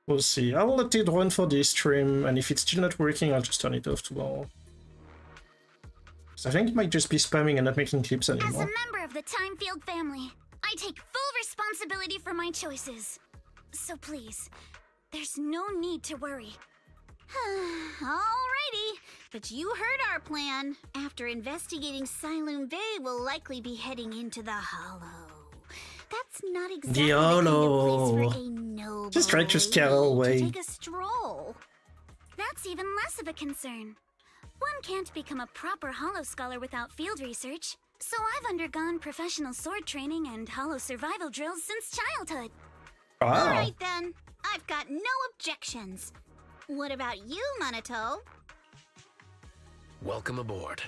We'll see. I'll let it run for this stream, and if it's still not working, I'll just turn it off tomorrow. So I think it might just be spamming and not making clips anymore.
As a member of the Timefield family, I take full responsibility for my choices. So please, there's no need to worry. Alrighty, but you heard our plan. After investigating Siloon Bay, we'll likely be heading into the Hollow. That's not exactly
YOLO.
the kind of place for a noble
Just try to scare her
lady
away.
to take a stroll. That's even less of a concern. One can't become a proper Hollow Scholar without field research. So I've undergone professional sword training and Hollow survival drills since childhood.
Wow.
Alright then, I've got no objections. What about you, Minato?
Welcome aboard.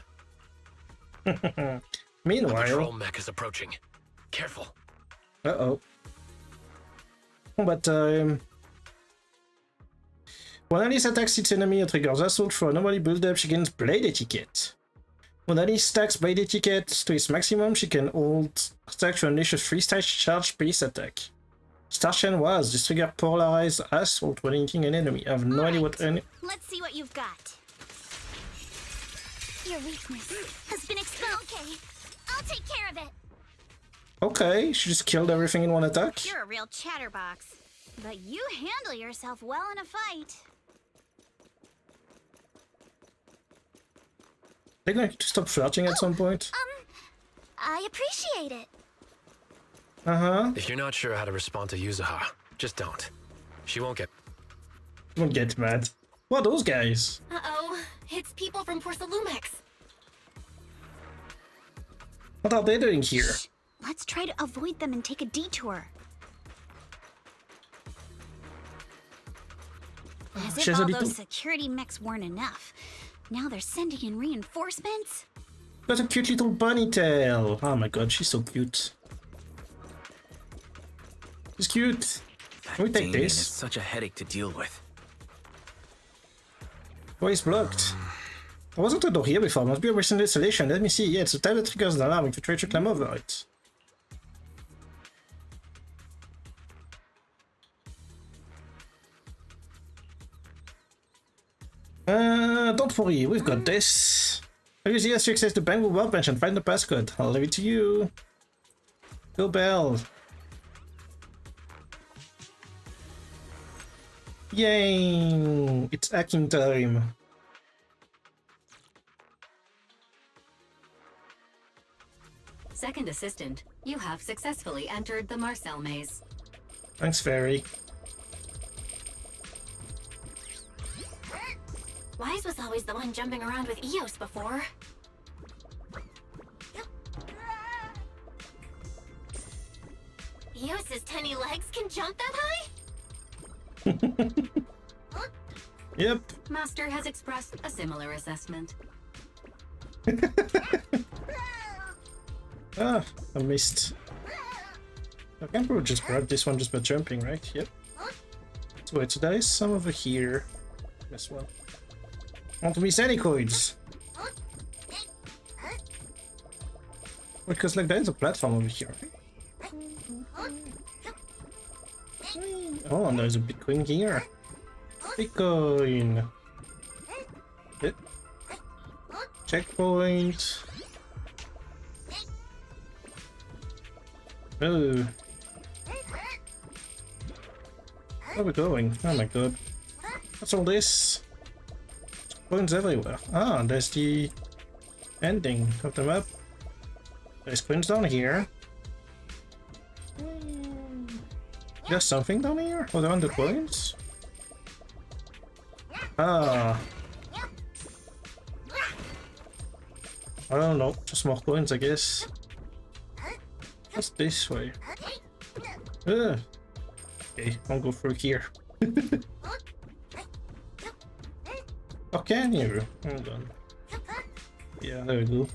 Meanwhile...
A patrol mech is approaching. Careful.
Uh-oh. Combat time. When Alice attacks its enemy, it triggers assault for anomaly build-up. She gains blade etiquette. When Alice stacks blade etiquette to its maximum, she can hold attack to unleash a 3-stage charge base attack. Star Chain was this trigger polarized assault when hitting an enemy. I have no idea what any.
Let's see what you've got. Your weakness has been exposed. Okay, I'll take care of it.
Okay, she just killed everything in one attack.
You're a real chatterbox, but you handle yourself well in a fight.
They're going to stop flirting at some point.
I appreciate it.
Uh-huh.
If you're not sure how to respond to Yuzuha, just don't. She won't get...
Won't get mad. What are those guys?
Uh-oh. It's people from Porsalumex.
What are they doing here?
Shh. Let's try to avoid them and take a detour. As if all those security mechs weren't enough. Now they're sending in reinforcements?
Got a cute little bunny tail. Oh my god, she's so cute. She's cute. Can we take this?
It's such a headache to deal with.
Why is blocked? There wasn't a door here before. Must be a recent installation. Let me see. Yeah, it's a tab that triggers an alarm if you try to climb over it. Don't worry, we've got this. Use the S to access the Bamboo Workbench and find the passcode. I'll leave it to you. Go Bell. Yay! It's hacking time.
Second assistant, you have successfully entered the Marcel maze.
Thanks, Fairy.
Wise was always the one jumping around with Eos before. Eos's tiny legs can jump that high?
Yep.
Master has expressed a similar assessment.
Ah, I missed. I can probably just grab this one just by jumping, right? Yep. So wait, so there is some over here. This one. I want to miss any coins. Because like there is a platform over here. Oh, and there's a Bitcoin here. Bitcoin. Yep. Checkpoint. Oh. Where are we going? Oh my god. What's all this? Coins everywhere. Ah, there's the ending of the map. There's coins down here. There's something down here? Oh, there are the coins? Ah. I don't know, just more coins, I guess. What's this way? Okay, I'll go through here. Or can you? Hold on. Yeah, there we go.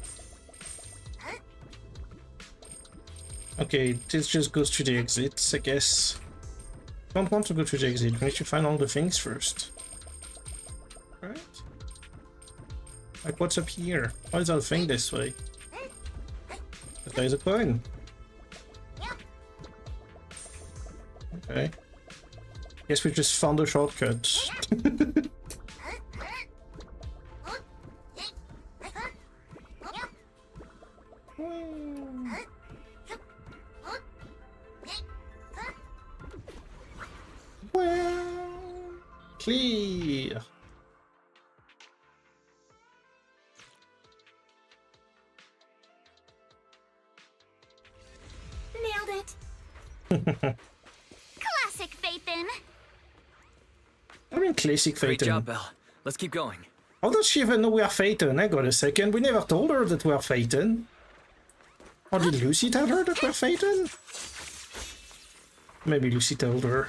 Okay, this just goes to the exits, I guess. Don't want to go to the exit, we need to find all the things first. Right? Like, what's up here? Why is our thing this way? There's a coin. Okay. Guess we just found a shortcut. Clear.
Nailed it.
Classic Phaethon.
I mean, classic Phaethon.
Great job, Belle. Let's keep going.
How does she even know we are Phaethon? Hang on a second. We never told her that we are Phaethon. Or did Lucy tell her that we're Phaethon? Maybe Lucy told her.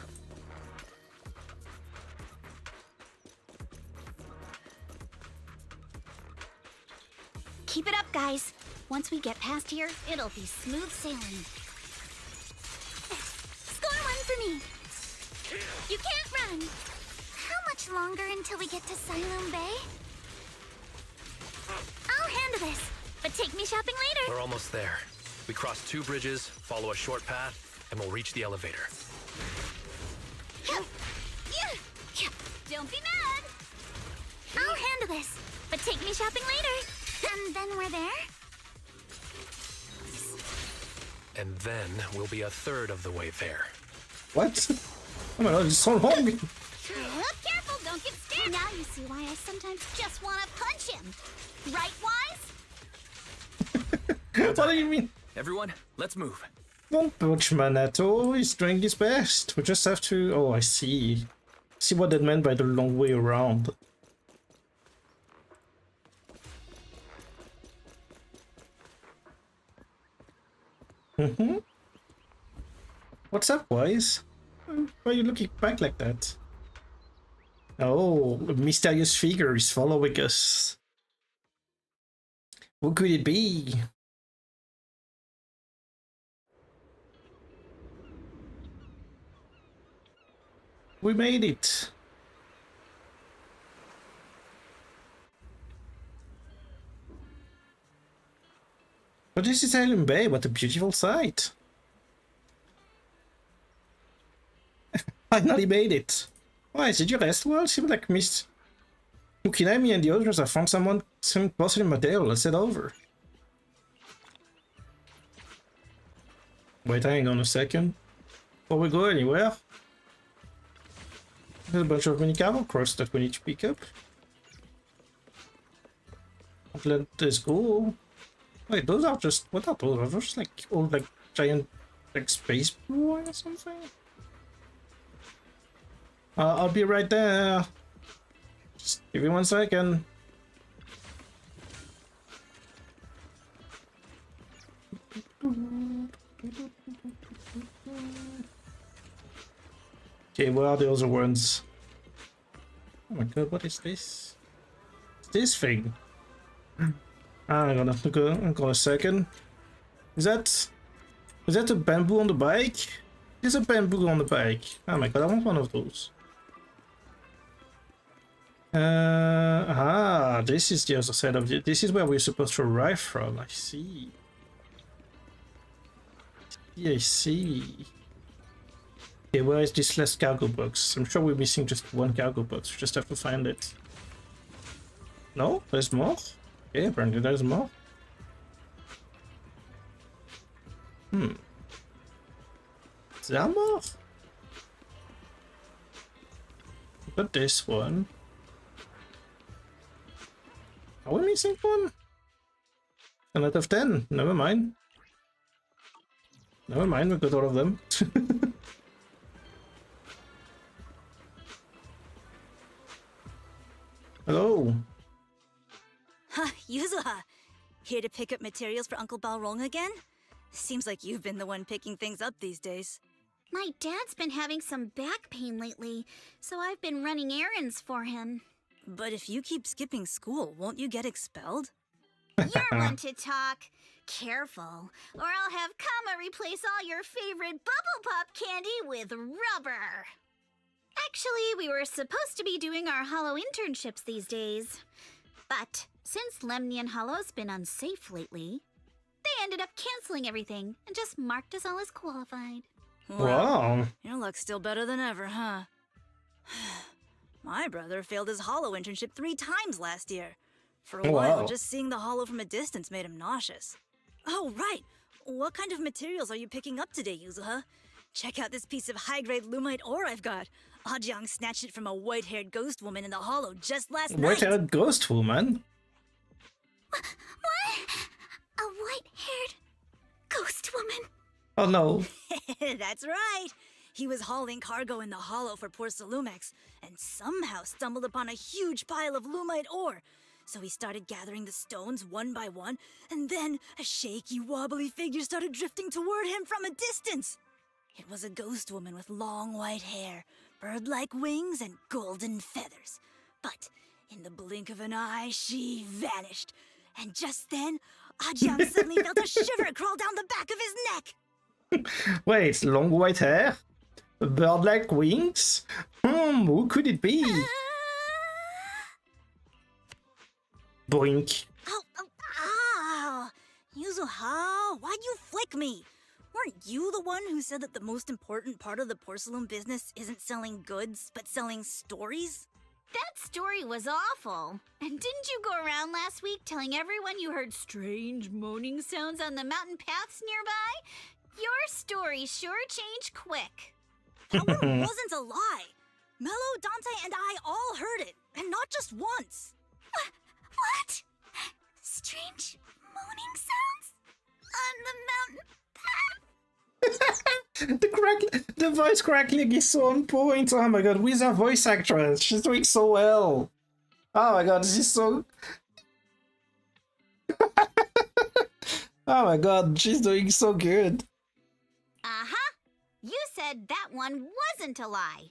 Keep it up, guys. Once we get past here, it'll be smooth sailing. Score one for me. You can't run. How much longer until we get to Siloam Bay? I'll handle this, but take me shopping later.
We're almost there. We cross 2 bridges, follow a short path, and we'll reach the elevator.
Don't be mad. I'll handle this, but take me shopping later. And then we're there?
And then we'll be a third of the way there.
What? Oh my god, it's so long!
Careful, don't get scared. Now you see why I sometimes just want to punch him. Right, Wise?
What do you mean?
Everyone, let's move.
Don't punch Manetto, he's doing his best. We just have to... Oh, I see. See what that meant by the long way around. What's up, Wise? Why are you looking back like that? Oh, a mysterious figure is following us. Who could it be? We made it. But this is Siloam Bay, what a beautiful sight. Finally made it. Why, did you rest well? Seemed like Miss Mukinami and the others have found some positive material. Let's head over. Wait, hang on a second. Before we go anywhere, there's a bunch of mini cargo cross that we need to pick up. Let's go. Wait, those are just... What are those? Are those like old, like, giant, like, space boy or something? I'll be right there. Just give me 1 second. Okay, where are the other ones? Oh my god, what is this? It's this thing. I'm gonna go. I'm gonna second. Is that a bamboo on the bike? There's a bamboo on the bike. Oh my god, I want one of those. This is the other side of it. This is where we're supposed to arrive from. I see. Yeah, I see. Okay, where is this last cargo box? I'm sure we're missing just 1 cargo box. We just have to find it. No? There's more? Okay, apparently there's more. Is there more? But this one. Are we missing one? 10 out of 10. Never mind. Never mind, we got all of them. Hello.
Huh, Yuzuha. Here to pick up materials for Uncle Balrog again? Seems like you've been the one picking things up these days.
My dad's been having some back pain lately, so I've been running errands for him.
But if you keep skipping school, won't you get expelled?
You're one to talk. Careful, or I'll have Kama replace all your favorite Bubble Pop candy with rubber. Actually, we were supposed to be doing our Hollow internships these days. But since Lemnian Hollow's been unsafe lately, they ended up canceling everything and just marked us all as qualified.
Wow.
Your luck's still better than ever, huh? My brother failed his Hollow internship 3 times last year. For a while, just seeing the Hollow from a distance made him nauseous. Oh, right. What kind of materials are you picking up today, Yuzuha? Check out this piece of high-grade lumite ore I've got. Ajang snatched it from a white-haired ghost woman in the Hollow just last night.
White-haired ghost woman?
What? A white-haired ghost woman?
Oh no.
That's right. He was hauling cargo in the hollow for poor Salumex, and somehow stumbled upon a huge pile of lumite ore. So he started gathering the stones one by one, and then a shaky, wobbly figure started drifting toward him from a distance. It was a ghost woman with long white hair, bird-like wings, and golden feathers. But in the blink of an eye, she vanished. And just then, Ajiang suddenly felt a shiver crawl down the back of his neck.
Wait, long white hair? Bird-like wings? Who could it be? Boink.
Ow! Yuzuha, why'd you flick me? Weren't you the one who said that the most important part of the porcelain business isn't selling goods, but selling stories?
That story was awful. And didn't you go around last week telling everyone you heard strange moaning sounds on the mountain paths nearby? Your story sure changed quick.
That one wasn't a lie. Mello, Dante, and I all heard it, and not just once.
What? Strange moaning sounds? On the mountain path?
The voice crackling is so on point. Oh my god, with a voice actress. She's doing so well. Oh my god, she's so... Oh my god, she's doing so good.
Uh-huh. You said that one wasn't a lie.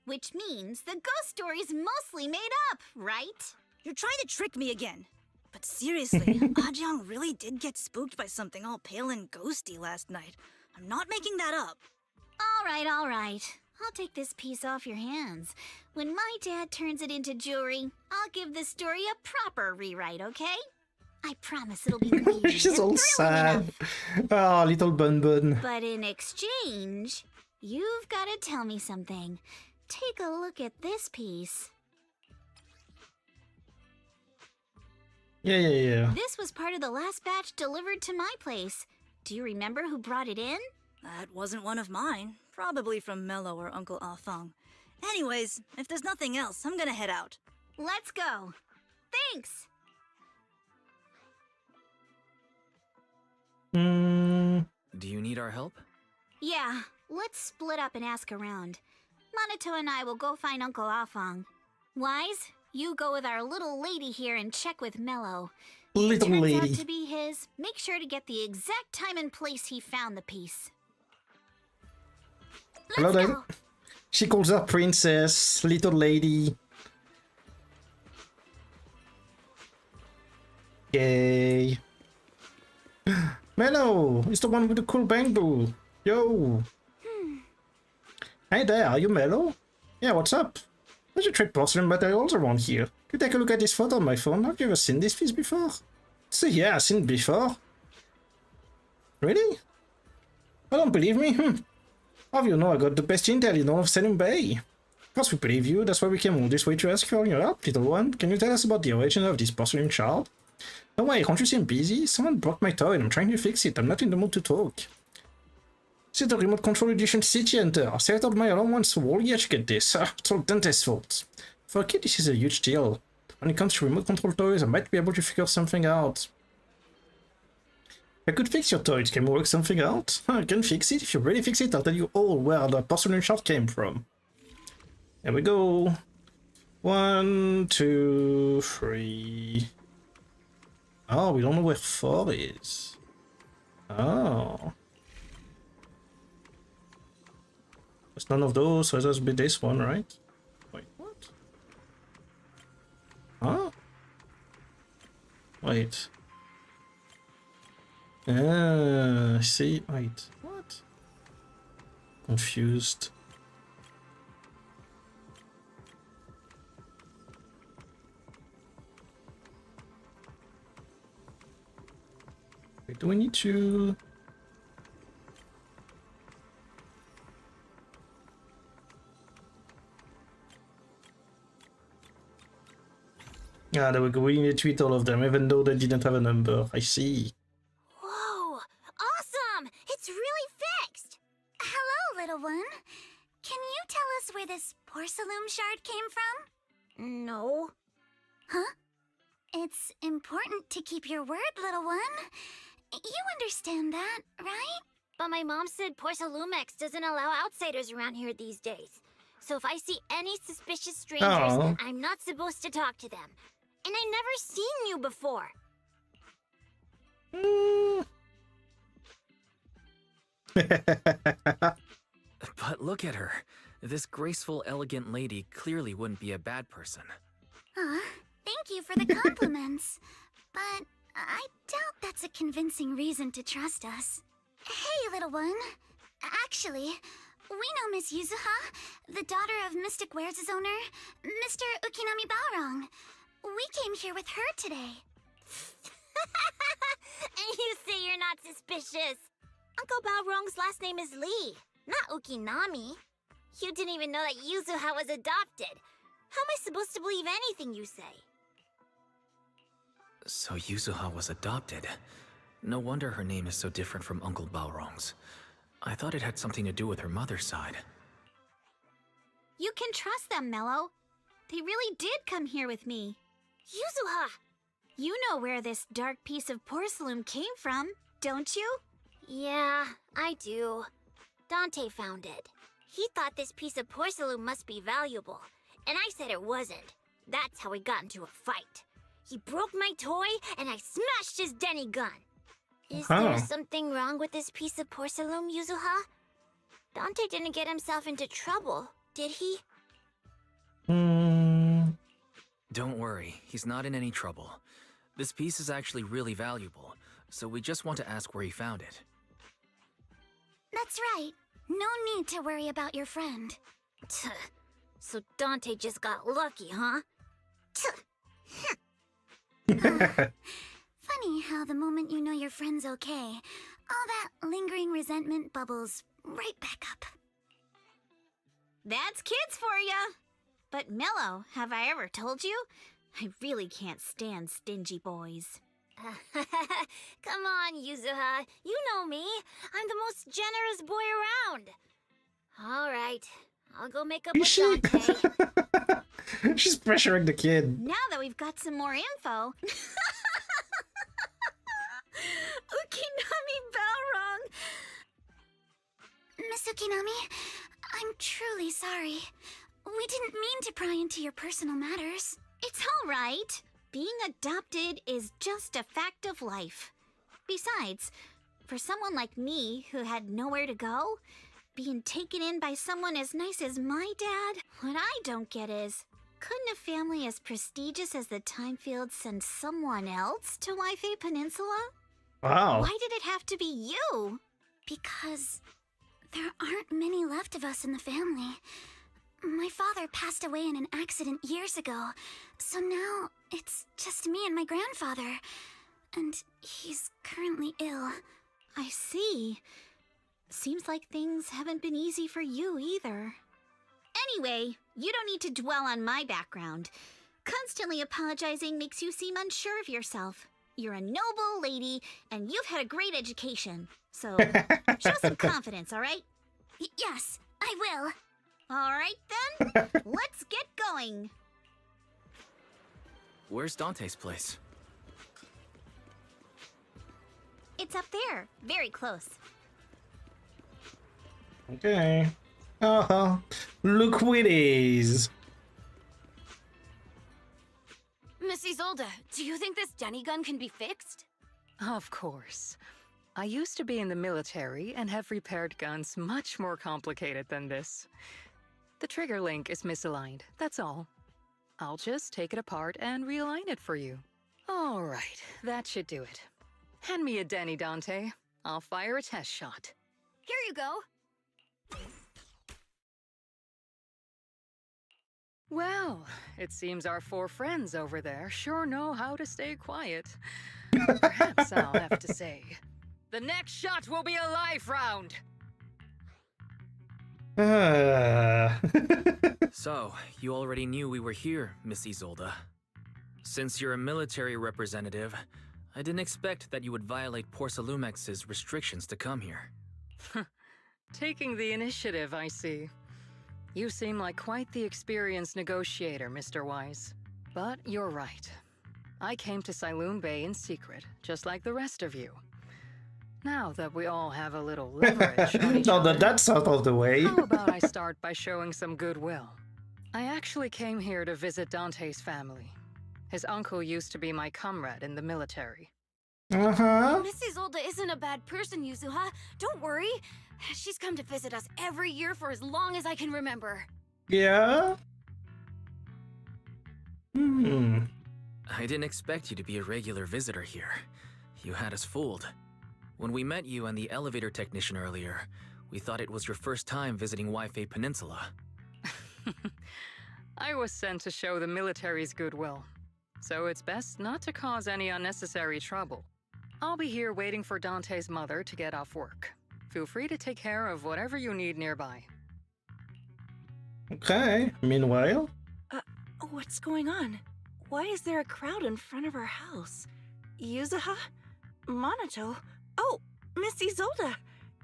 Which means the ghost story's mostly made up, right?
You're trying to trick me again. But seriously, Ajiang really did get spooked by something all pale and ghosty last night. I'm not making that up.
All right. I'll take this piece off your hands. When my dad turns it into jewelry, I'll give this story a proper rewrite, okay? I promise it'll be weird.
She's all sad. Oh, little Bun Bun.
But in exchange, you've got to tell me something. Take a look at this piece.
Yeah.
This was part of the last batch delivered to my place. Do you remember who brought it in?
That wasn't one of mine. Probably from Mello or Uncle Afang. Anyways, if there's nothing else, I'm gonna head out.
Let's go. Thanks!
Do you need our help?
Yeah, let's split up and ask around. Monato and I will go find Uncle Afang. Wise, you go with our little lady here and check with Mello.
Little
Turns
lady.
out to be his. Make sure to get the exact time and place he found the piece.
Hello there. She calls her princess, little lady. Yay. Mello, it's the one with the cool bamboo. Yo. Hey there, are you Mello? Yeah, what's up? There's a trade porcelain materials around here. Can you take a look at this photo on my phone? Have you ever seen this piece before? So yeah, I've seen it before. Really? I don't believe me? How do you know I got the best intel in all of Salem Bay? Of course we believe you, that's why we came all this way to ask for your help, little one. Can you tell us about the origin of this porcelain shard? No way, can't you see I'm busy? Someone broke my toy and I'm trying to fix it. I'm not in the mood to talk. This is the remote control edition City Hunter. I set up my alarm once, so all you get this. It's all Dante's fault. For a kid, this is a huge deal. When it comes to remote control toys, I might be able to figure something out. I could fix your toys. Can we work something out? I can fix it. If you really fix it, I'll tell you all where the porcelain shard came from. There we go. 1, 2, 3. Oh, we don't know where 4 is. Oh. There's none of those, so it has to be this one, right? Wait, what? Huh? Wait. I see. Wait, what? Confused. Wait, do we need to... Ah, there we go. We need to tweet all of them, even though they didn't have a number. I see.
Whoa! Awesome! It's really fixed! Hello, little one. Can you tell us where this porcelain shard came from?
No.
Huh? It's important to keep your word, little one. You understand that, right? But my mom said Porsalumex doesn't allow outsiders around here these days. So if I see any suspicious strangers, I'm not supposed to talk to them. And I never seen you before.
But look at her. This graceful, elegant lady clearly wouldn't be a bad person.
Thank you for the compliments. But I doubt that's a convincing reason to trust us. Hey, little one. Actually, we know Miss Yuzuha, the daughter of Mystic Wares' owner, Mr. Ukinami Balrong. We came here with her today. And you say you're not suspicious. Uncle Balrong's last name is Lee, not Ukinami. You didn't even know that Yuzuha was adopted. How am I supposed to believe anything you say?
So Yuzuha was adopted. No wonder her name is so different from Uncle Balrong's. I thought it had something to do with her mother's side.
You can trust them, Mello. They really did come here with me.
Yuzuha!
You know where this dark piece of porcelain came from, don't you?
Yeah, I do. Dante found it. He thought this piece of porcelain must be valuable, and I said it wasn't. That's how we got into a fight. He broke my toy, and I smashed his Denny gun. Is there something wrong with this piece of porcelain, Yuzuha? Dante didn't get himself into trouble, did he?
Don't worry, he's not in any trouble. This piece is actually really valuable, so we just want to ask where he found it.
That's right. No need to worry about your friend. So Dante just got lucky, huh? Funny how the moment you know your friend's okay, all that lingering resentment bubbles right back up.
That's kids for ya! But Mello, have I ever told you? I really can't stand stingy boys.
Come on, Yuzuha. You know me. I'm the most generous boy around. All right. I'll go make up with Dante.
She's pressuring the kid.
Now that we've got some more info... Ukinami Balrong!
Miss Ukinami, I'm truly sorry. We didn't mean to pry into your personal matters.
It's all right. Being adopted is just a fact of life. Besides, for someone like me who had nowhere to go, being taken in by someone as nice as my dad, what I don't get is, couldn't a family as prestigious as the Timefields send someone else to Waifei Peninsula?
Wow.
Why did it have to be you?
Because there aren't many left of us in the family. My father passed away in an accident years ago, so now it's just me and my grandfather. And he's currently ill.
I see. Seems like things haven't been easy for you either. Anyway, you don't need to dwell on my background. Constantly apologizing makes you seem unsure of yourself. You're a noble lady, and you've had a great education. So, show some confidence, all right?
Yes, I will.
All right, then. Let's get going.
Where's Dante's place?
It's up there. Very close.
Okay. Look who it is.
Miss Isolde, do you think this Denny gun can be fixed?
Of course. I used to be in the military and have repaired guns much more complicated than this. The trigger link is misaligned, that's all. I'll just take it apart and realign it for you. All right, that should do it. Hand me a Denny, Dante. I'll fire a test shot.
Here you go.
Well, it seems our four friends over there sure know how to stay quiet. Perhaps I'll have to say, the next shot will be a life round!
So, you already knew we were here, Miss Isolde. Since you're a military representative, I didn't expect that you would violate Porsalumex's restrictions to come here.
Taking the initiative, I see. You seem like quite the experienced negotiator, Mr. Wise. But you're right. I came to Siloon Bay in secret, just like the rest of you. Now that we all have a little leverage on each
Now
other,
that that's out of the way.
how about I start by showing some goodwill? I actually came here to visit Dante's family. His uncle used to be my comrade in the military.
Miss Isolde isn't a bad person, Yuzuha. Don't worry. She's come to visit us every year for as long as I can remember.
Yeah?
I didn't expect you to be a regular visitor here. You had us fooled. When we met you and the elevator technician earlier, we thought it was your first time visiting Wi-Fi Peninsula.
I was sent to show the military's goodwill, so it's best not to cause any unnecessary trouble. I'll be here waiting for Dante's mother to get off work. Feel free to take care of whatever you need nearby.
Okay, meanwhile...
What's going on? Why is there a crowd in front of our house? Yuzuha? Monato? Oh, Miss Isolde!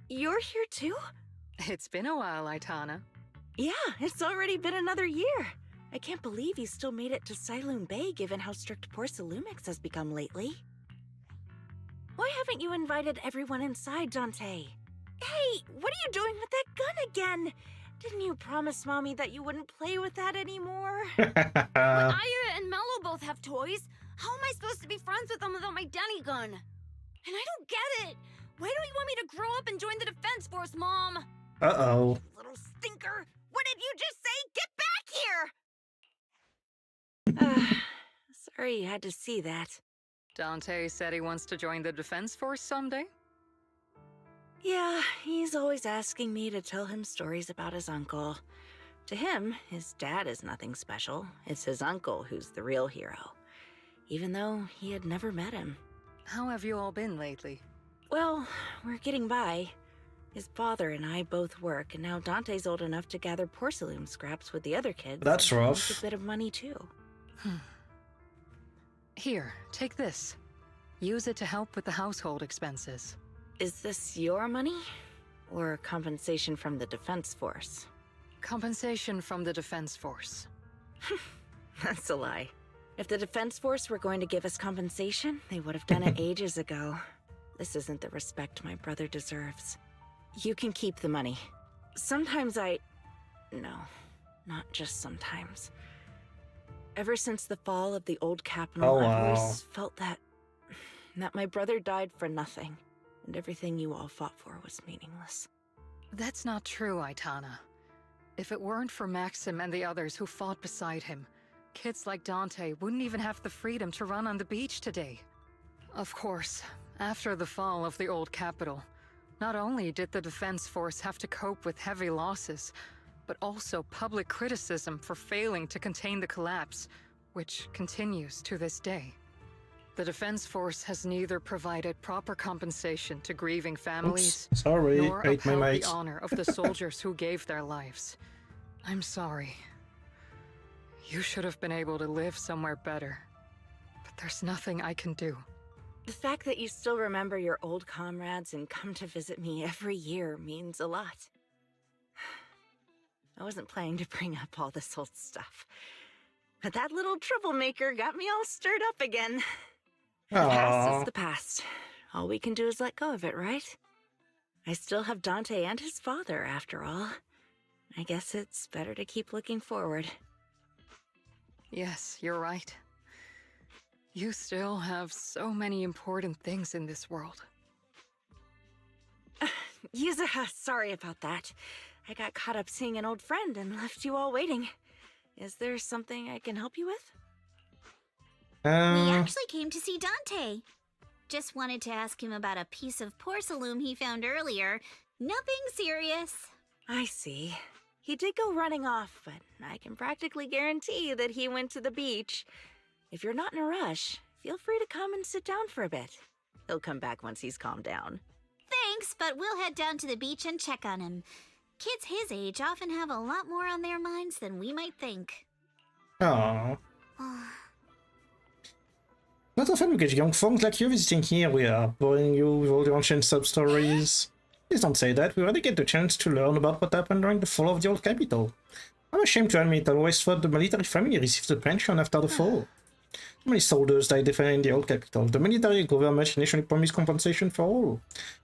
You're here too?
It's been a while, Aitana.
Yeah, it's already been another year. I can't believe you still made it to Siloon Bay given how strict Porsalumix has become lately. Why haven't you invited everyone inside, Dante? Hey, what are you doing with that gun again? Didn't you promise Mommy that you wouldn't play with that anymore?
But Aya and Mello both have toys. How am I supposed to be friends with them without my Denny gun? And I don't get it. Why don't you want me to grow up and join the Defense Force, Mom?
Uh-oh.
Little stinker! What did you just say? Get back here! Sorry you had to see that.
Dante said he wants to join the Defense Force someday?
Yeah, he's always asking me to tell him stories about his uncle. To him, his dad is nothing special. It's his uncle who's the real hero, even though he had never met him.
How have you all been lately?
Well, we're getting by. His father and I both work, and now Dante's old enough to gather porcelain scraps with the other kids.
That's rough.
Make a bit of money, too.
Here, take this. Use it to help with the household expenses.
Is this your money? Or compensation from the Defense Force?
Compensation from the Defense Force.
That's a lie. If the Defense Force were going to give us compensation, they would have done it ages ago. This isn't the respect my brother deserves. You can keep the money. Sometimes No, not just sometimes. Ever since the fall of the old capital, I've always felt that my brother died for nothing, and everything you all fought for was meaningless.
That's not true, Aitana. If it weren't for Maxim and the others who fought beside him, kids like Dante wouldn't even have the freedom to run on the beach today. Of course, after the fall of the old capital, not only did the Defense Force have to cope with heavy losses, but also public criticism for failing to contain the collapse, which continues to this day. The Defense Force has neither provided proper compensation to grieving families, nor upheld the honor of the soldiers who gave their lives. I'm sorry. You should have been able to live somewhere better, but there's nothing I can do.
The fact that you still remember your old comrades and come to visit me every year means a lot. I wasn't planning to bring up all this old stuff, but that little troublemaker got me all stirred up again. The past is the past. All we can do is let go of it, right? I still have Dante and his father, after all. I guess it's better to keep looking forward.
Yes, you're right. You still have so many important things in this world.
Yuzuha, sorry about that. I got caught up seeing an old friend and left you all waiting. Is there something I can help you with?
We actually came to see Dante. Just wanted to ask him about a piece of porcelain he found earlier. Nothing serious.
I see. He did go running off, but I can practically guarantee that he went to the beach. If you're not in a rush, feel free to come and sit down for a bit. He'll come back once he's calmed down.
Thanks, but we'll head down to the beach and check on him. Kids his age often have a lot more on their minds than we might think.
Aww. Not often we get young folks like you visiting here. We are boring you with all the ancient sub-stories. Please don't say that. We already get the chance to learn about what happened during the fall of the old capital. I'm ashamed to admit I always thought the military family received a pension after the fall. Many soldiers died defending the old capital. The military government initially promised compensation for all,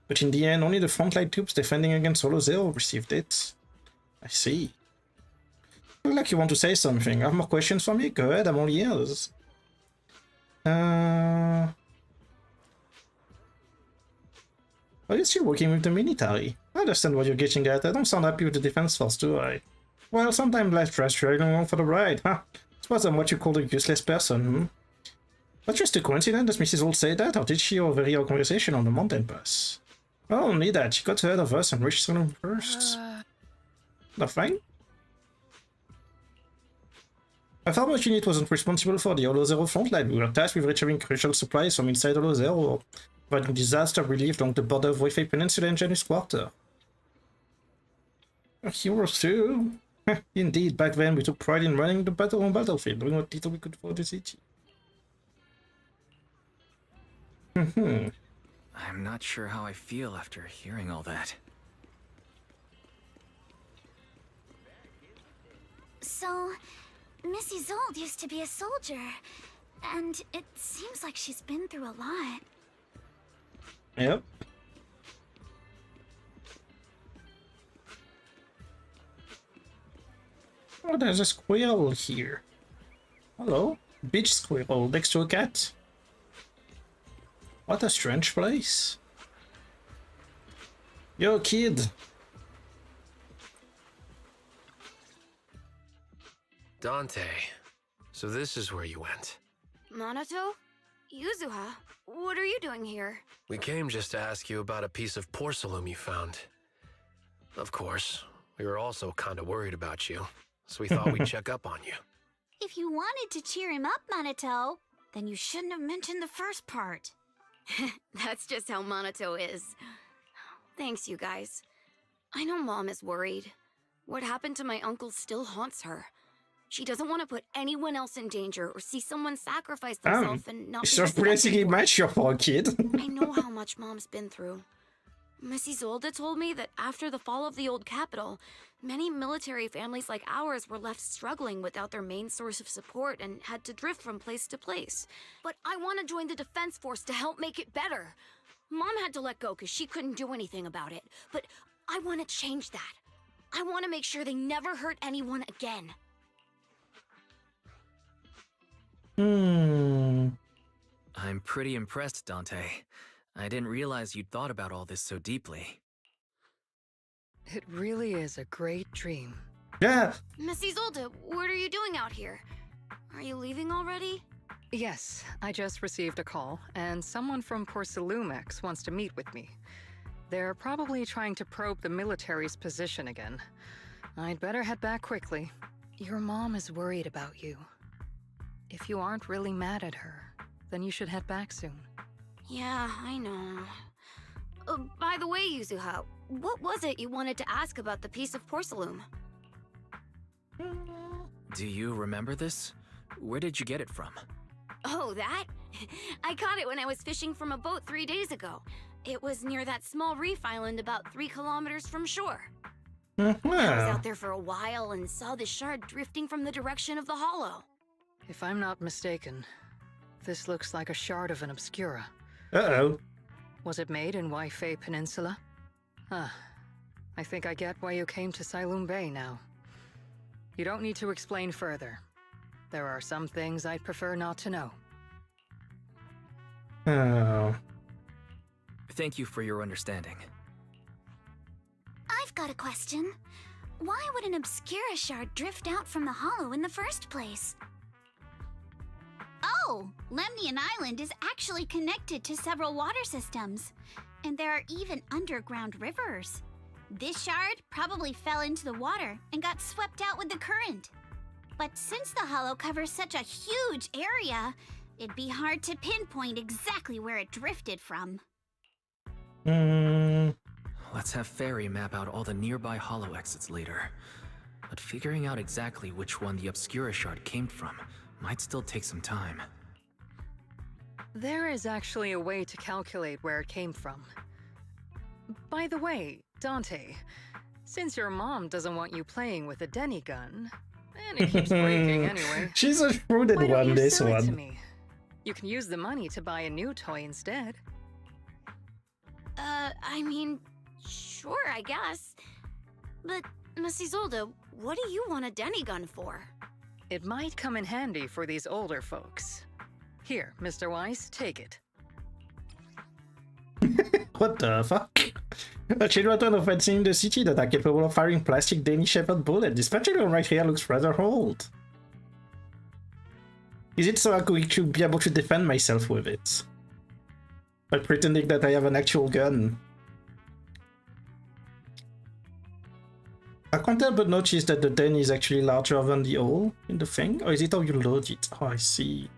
but in the end, only the frontline troops defending against Holo Zero received it. I see. Look like you want to say something. Have more questions for me? Go ahead, I'm all ears. Are you still working with the military? I understand what you're getting at. I don't sound happy with the defense force, do I? Well, sometimes life tries dragging along for the ride, huh? Suppose I'm what you call a useless person, hmm? But just a coincidence, does Mrs. Old say that, or did she overhear our conversation on the mountain pass? Oh, only that. She got ahead of us and reached Salem first. Nothing? A farmer's unit wasn't responsible for the Holo Zero frontline. We were tasked with retrieving crucial supplies from inside Holo Zero, providing disaster relief along the border of Wi-Fi Peninsula and Janus Quarter. Heroes too. Indeed, back then we took pride in running the battle on battlefield, doing what little we could for the city.
I'm not sure how I feel after hearing all that.
So, Missy Zold used to be a soldier, and it seems like she's been through a lot.
Yep. Oh, there's a squirrel here. Hello? Beach squirrel next to a cat. What a strange place. Yo, kid.
Dante, so this is where you went.
Minato? Yuzuha? What are you doing here?
We came just to ask you about a piece of porcelain you found. Of course, we were also kind of worried about you, so we thought we'd check up on you.
If you wanted to cheer him up, Minato, then you shouldn't have mentioned the first part.
That's just how Minato is. Thanks, you guys. I know Mom is worried. What happened to my uncle still haunts her. She doesn't want to put anyone else in danger or see someone sacrifice themselves and not be
surprisingly mature for a kid.
I know how much Mom's been through. Mrs. Zolda told me that after the fall of the old capital, many military families like ours were left struggling without their main source of support and had to drift from place to place. But I want to join the defense force to help make it better. Mom had to let go because she couldn't do anything about it. But I want to change that. I want to make sure they never hurt anyone again.
I'm pretty impressed, Dante. I didn't realize you'd thought about all this so deeply.
It really is a great dream.
Yeah.
Mrs. Zolda, what are you doing out here? Are you leaving already?
Yes, I just received a call, and someone from Porcelumex wants to meet with me. They're probably trying to probe the military's position again. I'd better head back quickly. Your mom is worried about you. If you aren't really mad at her, then you should head back soon.
Yeah, I know. By the way, Yuzuha, what was it you wanted to ask about the piece of porcelain?
Do you remember this? Where did you get it from?
Oh, that? I caught it when I was fishing from a boat 3 days ago. It was near that small reef island about 3 kilometers from shore. I was out there for a while and saw the shard drifting from the direction of the hollow.
If I'm not mistaken, this looks like a shard of an Obscura.
Uh-oh.
Was it made in Wi-Fi Peninsula? Ah, I think I get why you came to Silum Bay now. You don't need to explain further. There are some things I'd prefer not to know.
Oh.
Thank you for your understanding.
I've got a question. Why would an Obscura shard drift out from the hollow in the first place?
Oh, Lemnian Island is actually connected to several water systems, and there are even underground rivers. This shard probably fell into the water and got swept out with the current. But since the hollow covers such a huge area, it'd be hard to pinpoint exactly where it drifted from.
Let's have Fairy map out all the nearby hollow exits later. But figuring out exactly which one the Obscura shard came from might still take some time.
There is actually a way to calculate where it came from. By the way, Dante, since your mom doesn't want you playing with a Denny gun, and it keeps breaking anyway.
She's a shrewd one, this
sell it to
one.
me? You can use the money to buy a new toy instead.
I mean, sure, I guess. But, Miss Isolde, what do you want a Denny gun for?
It might come in handy for these older folks. Here, Mr. Weiss, take it.
What the fuck? A children offensive in the city that are capable of firing plastic Danish-shaped bullets. This particular right here looks rather old. Is it so I could be able to defend myself with it? By pretending that I have an actual gun? I can't help but notice that the den is actually larger than the hole in the thing. Or is it how you load it? Oh, I see.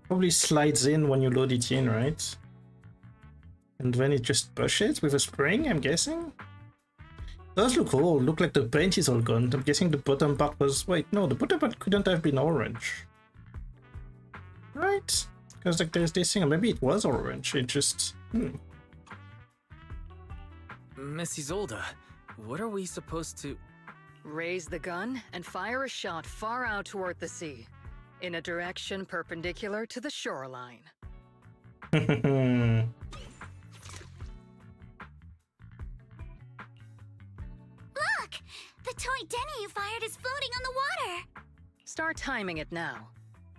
Probably slides in when you load it in, right? And then it just pushes with a spring, I'm guessing? Does look old. Look like the paint is all gone. I'm guessing the bottom part was... Wait, no, the bottom part couldn't have been orange. Right? Because like there's this thing, or maybe it was orange, it just...
Miss Isolde, what are we supposed to...
Raise the gun and fire a shot far out toward the sea, in a direction perpendicular to the shoreline.
Look! The toy Denny you fired is floating on the water!
Start timing it now.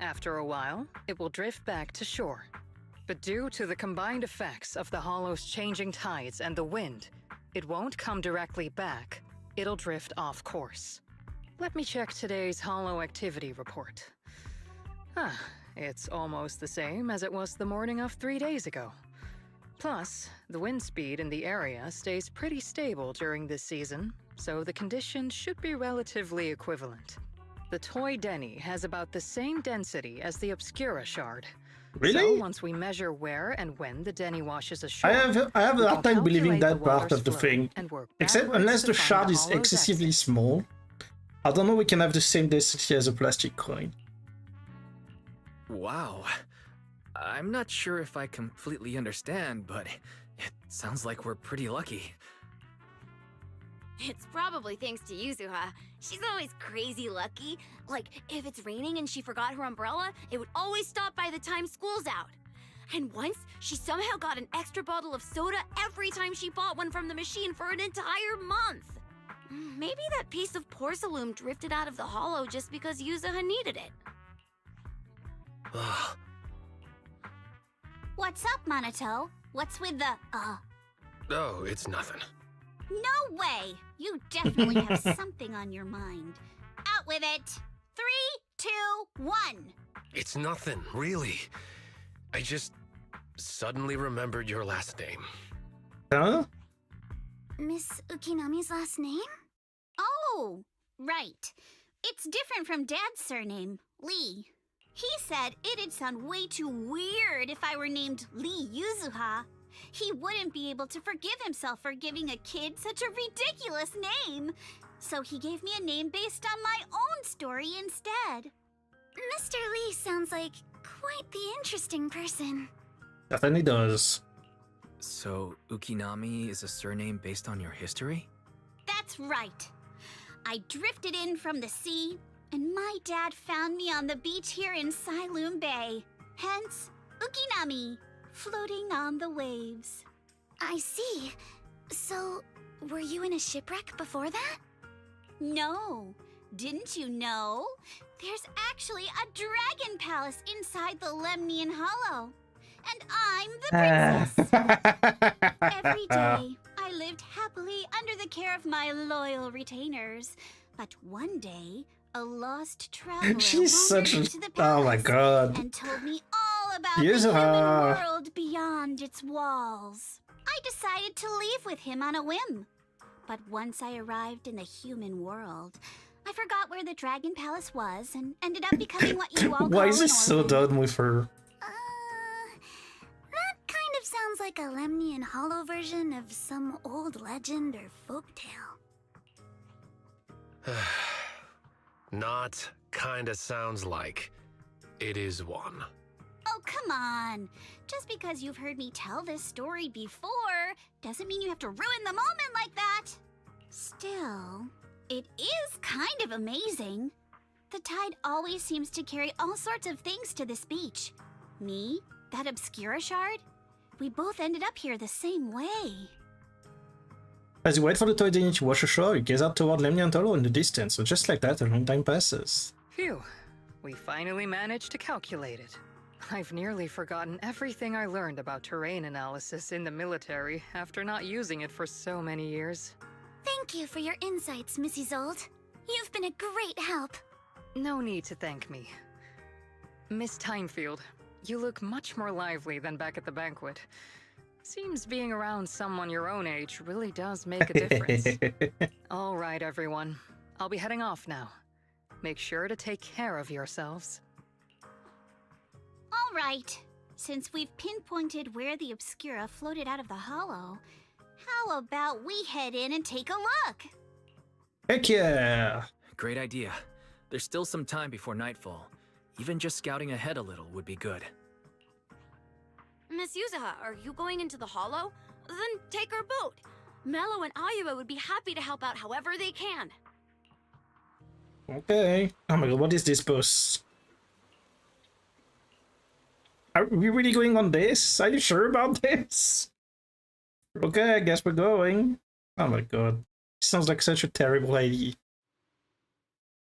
After a while, it will drift back to shore. But due to the combined effects of the hollow's changing tides and the wind, it won't come directly back. It'll drift off course. Let me check today's hollow activity report. It's almost the same as it was the morning of 3 days ago. Plus, the wind speed in the area stays pretty stable during this season, so the conditions should be relatively equivalent. The toy Denny has about the same density as the Obscura shard.
Really?
So once we measure where and when the Denny washes ashore,
I have a hard time believing that part of the thing. Except unless the shard is excessively small. I don't know we can have the same density as a plastic coin.
Wow. I'm not sure if I completely understand, but it sounds like we're pretty lucky.
It's probably thanks to Yuzuha. She's always crazy lucky. Like, if it's raining and she forgot her umbrella, it would always stop by the time school's out. And once, she somehow got an extra bottle of soda every time she bought one from the machine for an entire month. Maybe that piece of porcelain drifted out of the hollow just because Yuzuha needed it.
What's up, Monato? What's with the,
Oh, it's nothing.
No way! You definitely have something on your mind. Out with it! 3, 2, 1!
It's nothing, really. I just suddenly remembered your last name.
Huh?
Miss Ukinami's last name?
Oh, right. It's different from Dad's surname, Lee. He said it'd sound way too weird if I were named Lee Yuzuha. He wouldn't be able to forgive himself for giving a kid such a ridiculous name. So he gave me a name based on my own story instead.
Mr. Lee sounds like quite the interesting person.
Definitely does.
So, Ukinami is a surname based on your history?
That's right. I drifted in from the sea, and my dad found me on the beach here in Sailoom Bay. Hence, Ukinami. Floating on the waves.
I see. So, were you in a shipwreck before that?
No. Didn't you know? There's actually a dragon palace inside the Lemnian Hollow. And I'm the princess. Every day, I lived happily under the care of my loyal retainers. But one day, a lost traveler
She's such a...
into the palace
Oh my god.
and told me all about the
Yuzuha.
human world beyond its walls. I decided to leave with him on a whim. But once I arrived in the human world, I forgot where the Dragon Palace was and ended up becoming what you all call
Why is
an
this so
orphan.
done with her?
That kind of sounds like a Lemnian Hollow version of some old legend or folktale.
Not kinda sounds like. It is one.
Oh, come on. Just because you've heard me tell this story before doesn't mean you have to ruin the moment like that. Still, it is kind of amazing. The tide always seems to carry all sorts of things to this beach. Me? That Obscura shard? We both ended up here the same way.
As you wait for the toy Dignity to wash ashore, you gaze out toward Lemniant Hollow in the distance, and just like that, a long time passes.
Phew. We finally managed to calculate it. I've nearly forgotten everything I learned about terrain analysis in the military after not using it for so many years.
Thank you for your insights, Missy Zold. You've been a great help.
No need to thank me. Miss Timefield, you look much more lively than back at the banquet. Seems being around someone your own age really does make a difference. All right, everyone. I'll be heading off now. Make sure to take care of yourselves.
All right. Since we've pinpointed where the Obscura floated out of the hollow, how about we head in and take a look?
Heck yeah!
Great idea. There's still some time before nightfall. Even just scouting ahead a little would be good.
Miss Yuzuha, are you going into the hollow? Then take our boat. Mello and Ayuba would be happy to help out however they can.
Okay. Oh my god, what is this bus? Are we really going on this? Are you sure about this? Okay, I guess we're going. Oh my god. Sounds like such a terrible idea.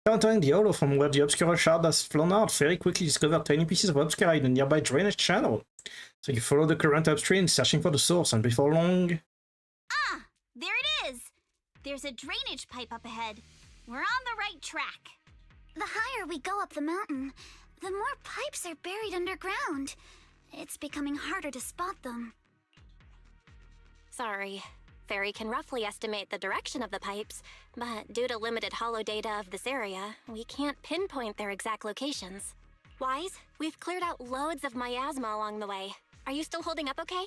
Entering the hollow from where the Obscura shard has flown out, very quickly discover tiny pieces of Obscura in a nearby drainage channel. So you follow the current upstream, searching for the source, and before long...
Ah! There it is! There's a drainage pipe up ahead. We're on the right track.
The higher we go up the mountain, the more pipes are buried underground. It's becoming harder to spot them.
Sorry. Fairy can roughly estimate the direction of the pipes, but due to limited hollow data of this area, we can't pinpoint their exact locations. Wise, we've cleared out loads of miasma along the way. Are you still holding up okay?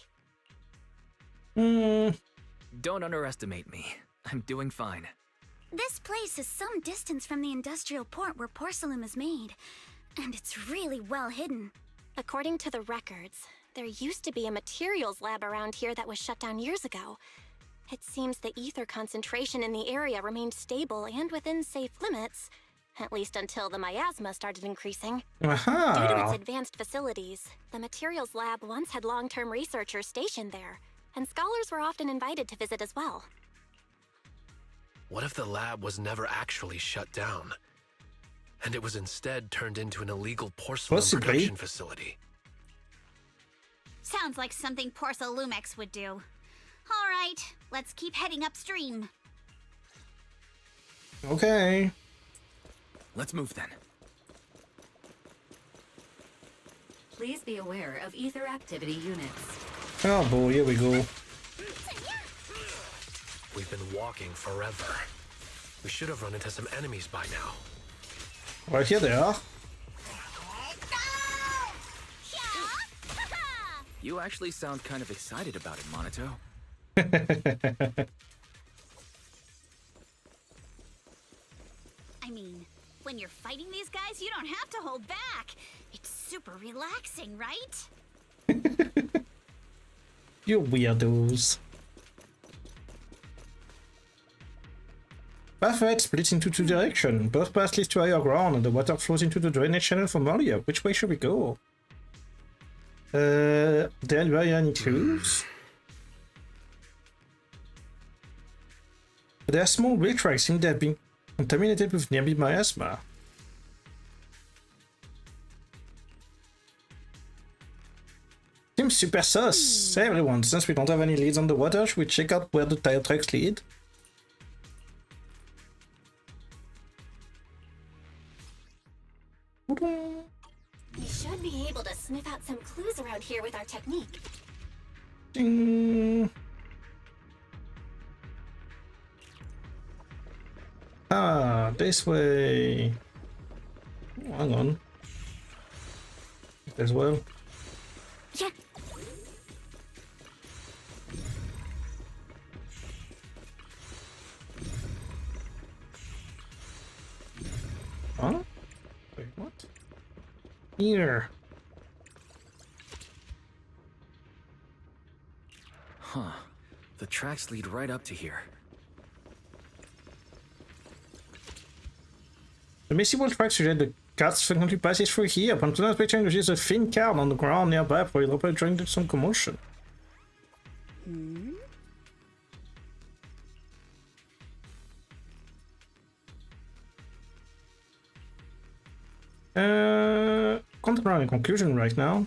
Don't underestimate me. I'm doing fine.
This place is some distance from the industrial port where porcelain is made, and it's really well hidden.
According to the records, there used to be a materials lab around here that was shut down years ago. It seems the ether concentration in the area remained stable and within safe limits, at least until the miasma started increasing.
Aha!
Due to its advanced facilities, the materials lab once had long-term researchers stationed there, and scholars were often invited to visit as well.
What if the lab was never actually shut down, and it was instead turned into an illegal porcelain production facility?
Sounds like something Porcelumex would do. All right, let's keep heading upstream.
Okay.
Let's move then.
Please be aware of ether activity units.
Oh boy, here we go.
We've been walking forever. We should have run into some enemies by now.
Right, here they are.
You actually sound kind of excited about it, Monito.
I mean, when you're fighting these guys, you don't have to hold back. It's super relaxing, right?
You weirdos. Pathway splits into two directions. Both paths lead to higher ground, and the water flows into the drainage channel from earlier. Which way should we go? Do you have any clues? There are small wheel tracks seem to have been contaminated with nearby miasma. Seems super sus. Hey everyone, since we don't have any leads on the water, should we check out where the tire tracks lead?
We should be able to sniff out some clues around here with our technique.
Ding. Ah, this way. Oh, hang on. As well.
Yeah.
Huh? Wait, what? Here.
Huh. The tracks lead right up to here.
The missing wheel tracks suggest the cards frequently passes through here. Upon today's picture, there is a thin card on the ground nearby, probably during some commotion. Can't run a conclusion right now.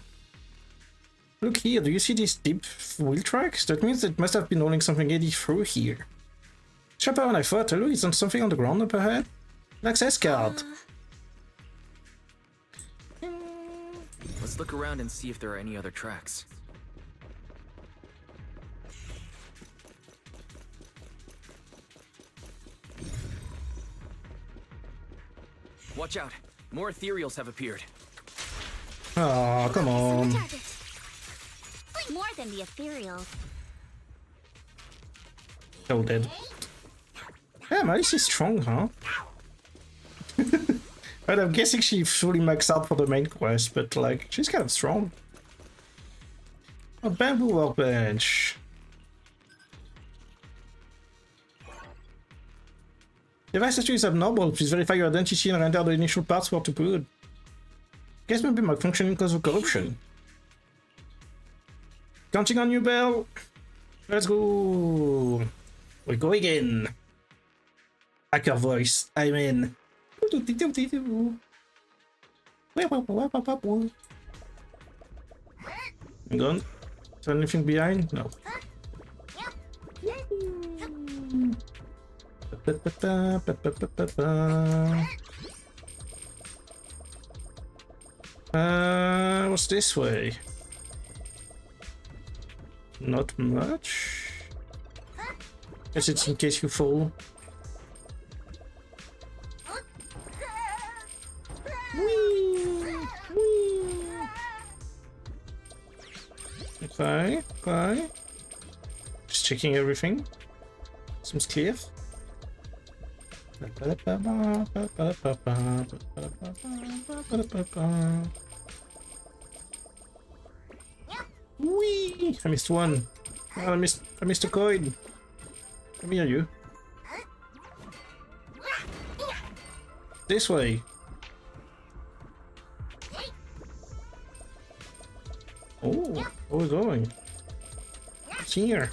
Look here, do you see these deep wheel tracks? That means it must have been rolling something heavy through here. Sharper than I thought. Look, is there something on the ground up ahead? An access card.
Let's look around and see if there are any other tracks. Watch out! More ethereals have appeared.
Oh, come on.
More than the ethereal.
So dead. Yeah, Malice is strong, huh? But I'm guessing she fully maxed out for the main quest, but like, she's kind of strong. A bamboo workbench. Device history is abnormal. Please verify your identity and render the initial password to boot. Guess maybe malfunctioning because of corruption. Counting on you, Belle. Let's go. We go again. Hacker voice. I'm in. I'm gone. Is there anything behind? No. What's this way? Not much. Guess it's in case you fall. Okay, okay. Just checking everything. Seems clear. Whee! I missed one. Oh, I missed a coin. Come here, you. This way. Oh, where are we going? It's here.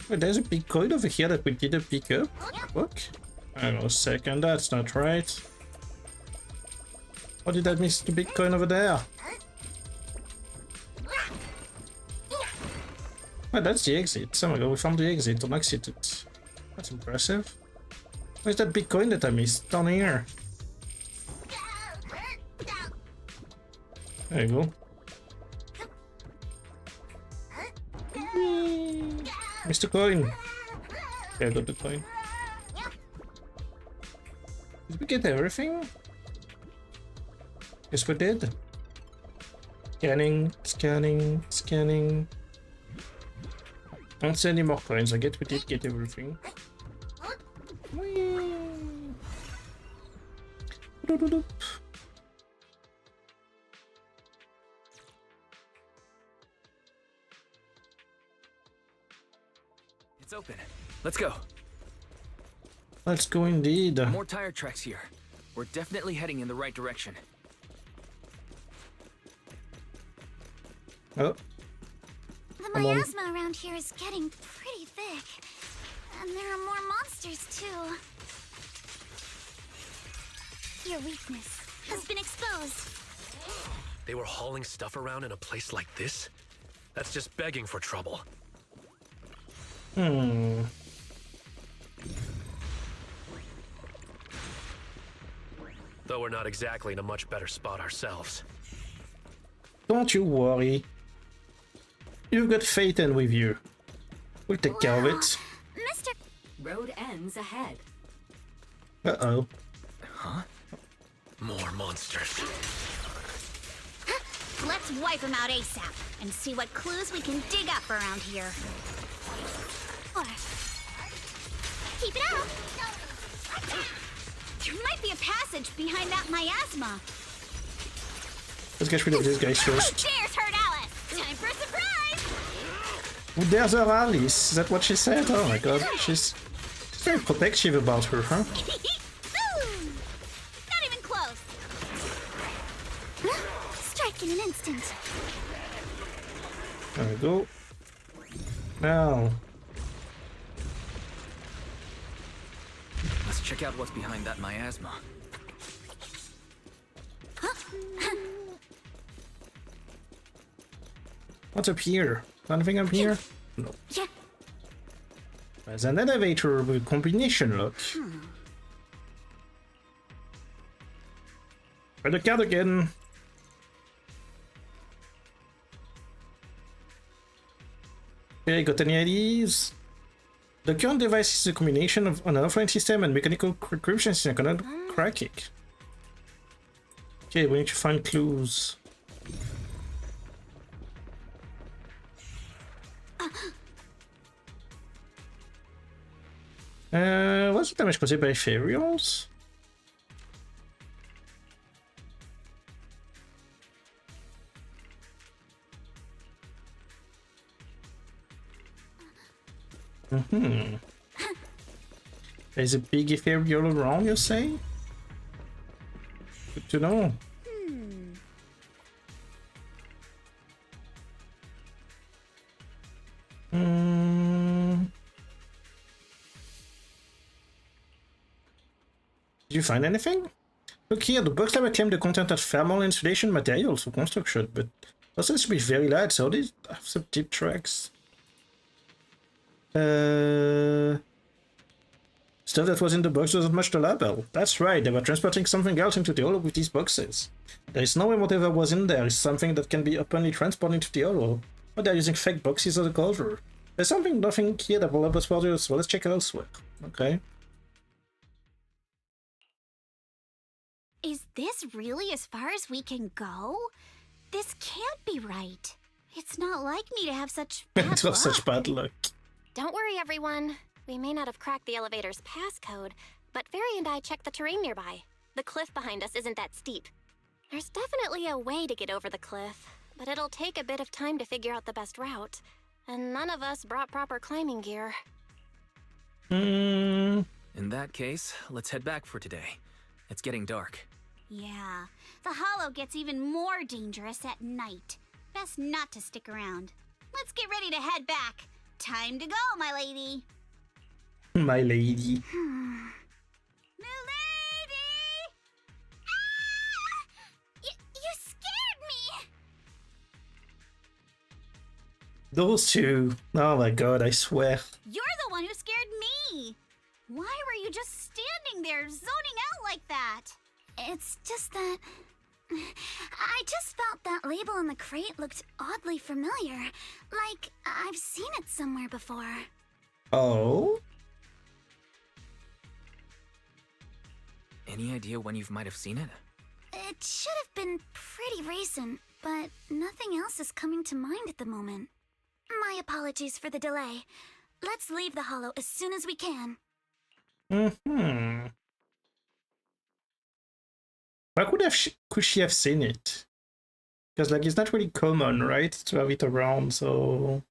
Wait, there's a big coin over here that we didn't pick up. Look. Hang on a second, that's not right. How did I miss the big coin over there? Oh, that's the exit. Oh my god, we found the exit and exited. That's impressive. Where's that big coin that I missed? Down here. There you go. Mr. Coin. Yeah, I got the coin. Did we get everything? Yes, we did. Scanning, scanning, scanning. I don't see any more coins. I guess we did get everything.
It's open. Let's go.
Let's go indeed.
More tire tracks here. We're definitely heading in the right direction.
Oh.
The miasma around here is getting pretty thick. And there are more monsters, too. Your weakness has been exposed.
They were hauling stuff around in a place like this? That's just begging for trouble.
Hmm.
Though we're not exactly in a much better spot ourselves.
Don't you worry. You've got Phaeton with you. We'll take care of it.
Mr.
Road ends ahead.
Uh-oh.
Huh? More monsters.
Let's wipe them out ASAP and see what clues we can dig up around here.
Keep it up!
There might be a passage behind that miasma.
Let's get rid of these guys first.
Cheers, Herd Alice! Time for a surprise!
Oh, there's her Alice. Is that what she said? Oh my god. She's very protective about her, huh?
instant.
There we go. Now.
Let's check out what's behind that miasma.
What's up here? Anything up here? No.
Yeah.
There's an elevator with combination lock. Try the card again. Okay, got any ideas? The current device is a combination of an offline system and mechanical encryption system. Cannot crack it. Okay, we need to find clues. What's the damage caused by ethereals? There's a big ethereal around, you say? Good to know. Did you find anything? Look here, the box lab claimed the content of thermal insulation materials for construction, but also it should be very light, so these have some deep tracks. Stuff that was in the box wasn't much to label. That's right, they were transporting something else into the hollow with these boxes. There is no way whatever was in there is something that can be openly transported into the hollow, but they're using fake boxes as a cover. There's nothing here that will help us further, so let's check elsewhere. Okay.
Is this really as far as we can go? This can't be right. It's not like me to have such bad luck.
Such bad luck.
Don't worry, everyone. We may not have cracked the elevator's passcode, but Fairy and I checked the terrain nearby. The cliff behind us isn't that steep. There's definitely a way to get over the cliff, but it'll take a bit of time to figure out the best route. And none of us brought proper climbing gear.
In that case, let's head back for today. It's getting dark.
Yeah, the hollow gets even more dangerous at night. Best not to stick around. Let's get ready to head back. Time to go, my lady.
My lady.
Milady! Ah! You scared me!
Those two. Oh my god, I swear.
You're the one who scared me! Why were you just standing there, zoning out like that?
It's just that... I just felt that label on the crate looked oddly familiar. Like, I've seen it somewhere before.
Oh?
Any idea when you might have seen it?
It should have been pretty recent, but nothing else is coming to mind at the moment. My apologies for the delay. Let's leave the hollow as soon as we can.
Why could she have seen it? Because like it's not really common, right, to have it around, so...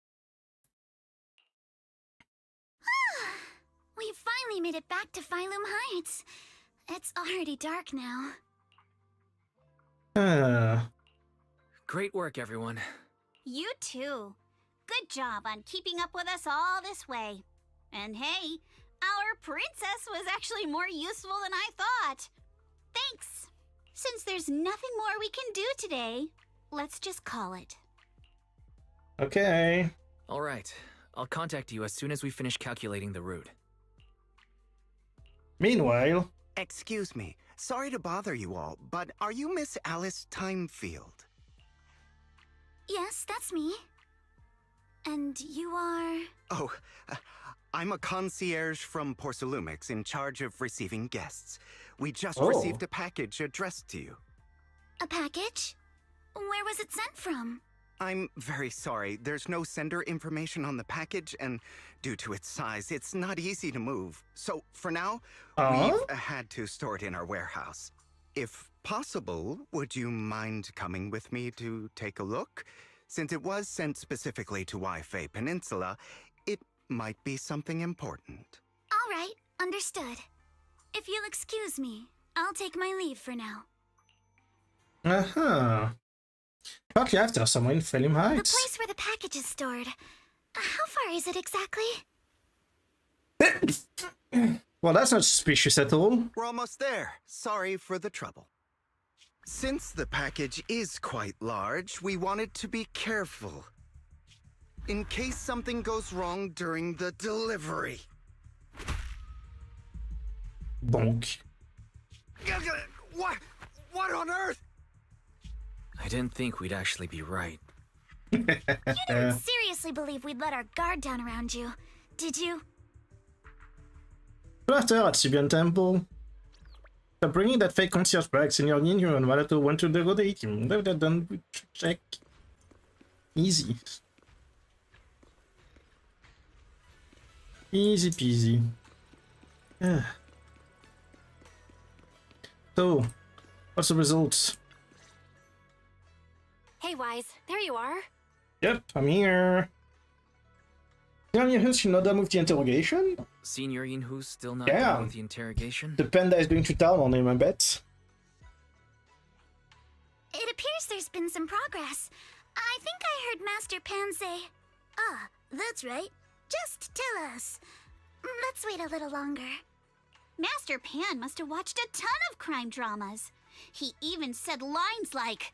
We finally made it back to Phylum Heights. It's already dark now.
Great work, everyone.
You too. Good job on keeping up with us all this way. And hey, our princess was actually more useful than I thought. Thanks. Since there's nothing more we can do today, let's just call it.
Okay.
All right. I'll contact you as soon as we finish calculating the route.
Meanwhile...
Excuse me. Sorry to bother you all, but are you Miss Alice Timefield?
Yes, that's me. And you are...
Oh, I'm a concierge from Porcelumix in charge of receiving guests. We just received a package addressed to you.
A package? Where was it sent from?
I'm very sorry. There's no sender information on the package, and due to its size, it's not easy to move. So, for now, we've had to store it in our warehouse. If possible, would you mind coming with me to take a look? Since it was sent specifically to Wi-Fi Peninsula, it might be something important.
All right, understood. If you'll excuse me, I'll take my leave for now.
partly after somewhere in Failum
The
Heights.
place where the package is stored. How far is it exactly?
Well, that's not suspicious at all.
We're almost there. Sorry for the trouble. Since the package is quite large, we wanted to be careful. In case something goes wrong during the delivery.
Bonk.
What on earth?
I didn't think we'd actually be right.
You didn't seriously believe we'd let our guard down around you, did you?
After at Sibian Temple, so bringing that fake concierge back, Senior Nyaron and Walato went to the date him. They've done check. Easy. Easy peasy. So, what's the results?
Hey, Wise, there you are.
Yep, I'm here. Senior Yinhu should not done with the interrogation?
Senior Yinhu's still not
Yeah.
done with the interrogation?
The panda is going to town on him, I bet.
It appears there's been some progress. I think I heard Master Pan say, "Ah, that's right. Just tell us." Let's wait a little longer.
Master Pan must have watched a ton of crime dramas. He even said lines like,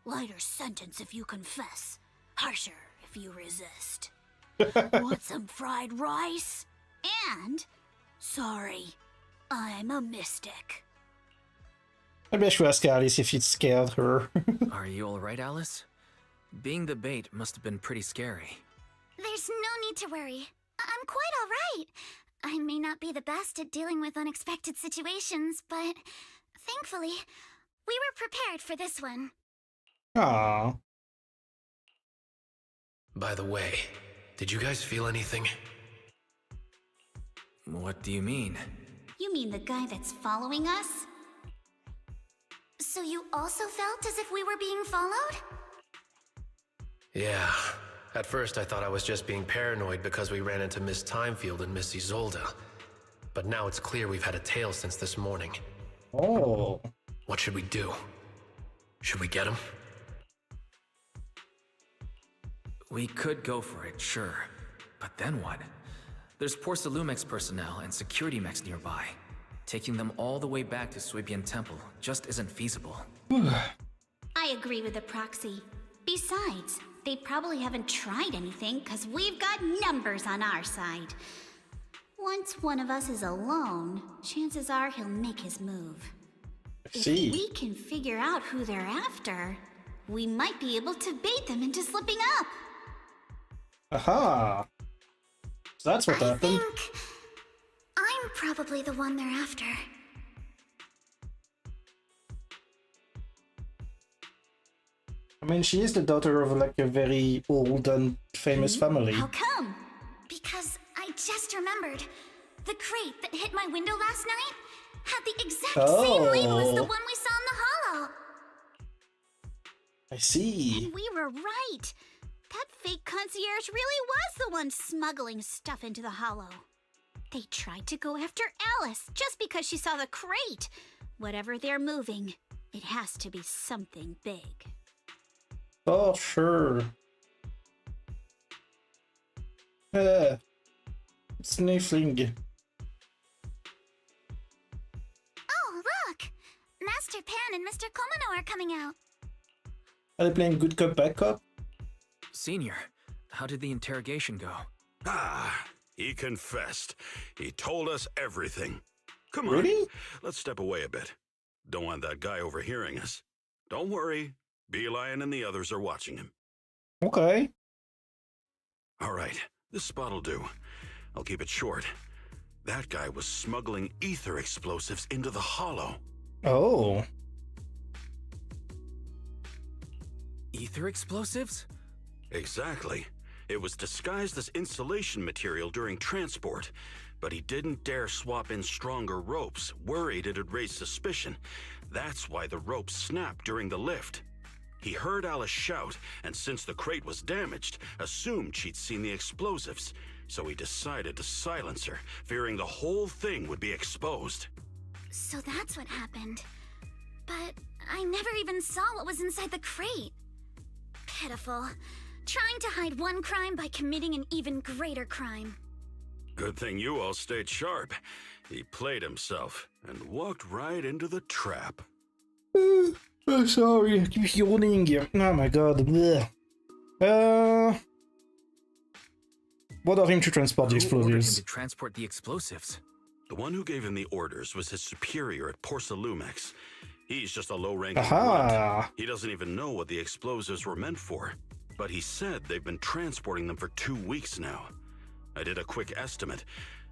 "Lighter sentence if you confess, harsher if you resist. Want some fried rice? And, sorry, I'm a mystic."
Maybe I should ask Alice if it scared her.
Are you alright, Alice? Being the bait must have been pretty scary.
There's no need to worry. I'm quite all right. I may not be the best at dealing with unexpected situations, but thankfully, we were prepared for this one.
Aww.
By the way, did you guys feel anything?
What do you mean?
You mean the guy that's following us?
So you also felt as if we were being followed?
Yeah. At first I thought I was just being paranoid because we ran into Miss Timefield and Miss Isolda. But now it's clear we've had a tail since this morning.
Oh.
What should we do? Should we get him?
We could go for it, sure. But then what? There's Porcelumex personnel and security mechs nearby. Taking them all the way back to Swibian Temple just isn't feasible.
I agree with the proxy. Besides, they probably haven't tried anything because we've got numbers on our side. Once one of us is alone, chances are he'll make his move. If we can figure out who they're after, we might be able to bait them into slipping up.
Aha! So that's what happened.
I think I'm probably the one they're after.
I mean, she is the daughter of like a very old and famous family.
How come? Because I just remembered. The crate that hit my window last night had the exact same label as the one we saw in the hollow.
I see.
And we were right. That fake concierge really was the one smuggling stuff into the hollow. They tried to go after Alice just because she saw the crate. Whatever they're moving, it has to be something big.
Oh, sure. Sniffling.
Oh, look! Master Pan and Mr. Komano are coming out.
Are they playing good cop, bad cop?
Senior, how did the interrogation go?
Ah, he confessed. He told us everything. Come on,
really?
Let's step away a bit. Don't want that guy overhearing us. Don't worry. Beelion and the others are watching him.
Okay.
All right, this spot'll do. I'll keep it short. That guy was smuggling ether explosives into the hollow.
Oh.
Ether explosives?
Exactly. It was disguised as insulation material during transport, but he didn't dare swap in stronger ropes, worried it'd raise suspicion. That's why the ropes snapped during the lift. He heard Alice shout, and since the crate was damaged, assumed she'd seen the explosives, so he decided to silence her, fearing the whole thing would be exposed.
So that's what happened. But I never even saw what was inside the crate. pitiful. Trying to hide one crime by committing an even greater crime.
Good thing you all stayed sharp. He played himself and walked right into the trap.
Oh, sorry, I keep yawning. Oh my god. Blech. What are him to transport the
Who ordered him
explosives?
to transport the explosives?
The one who gave him the orders was his superior at Porsalumex. He's just a low-ranking
Aha.
grunt. He doesn't even know what the explosives were meant for. But he said they've been transporting them for 2 weeks now. I did a quick estimate,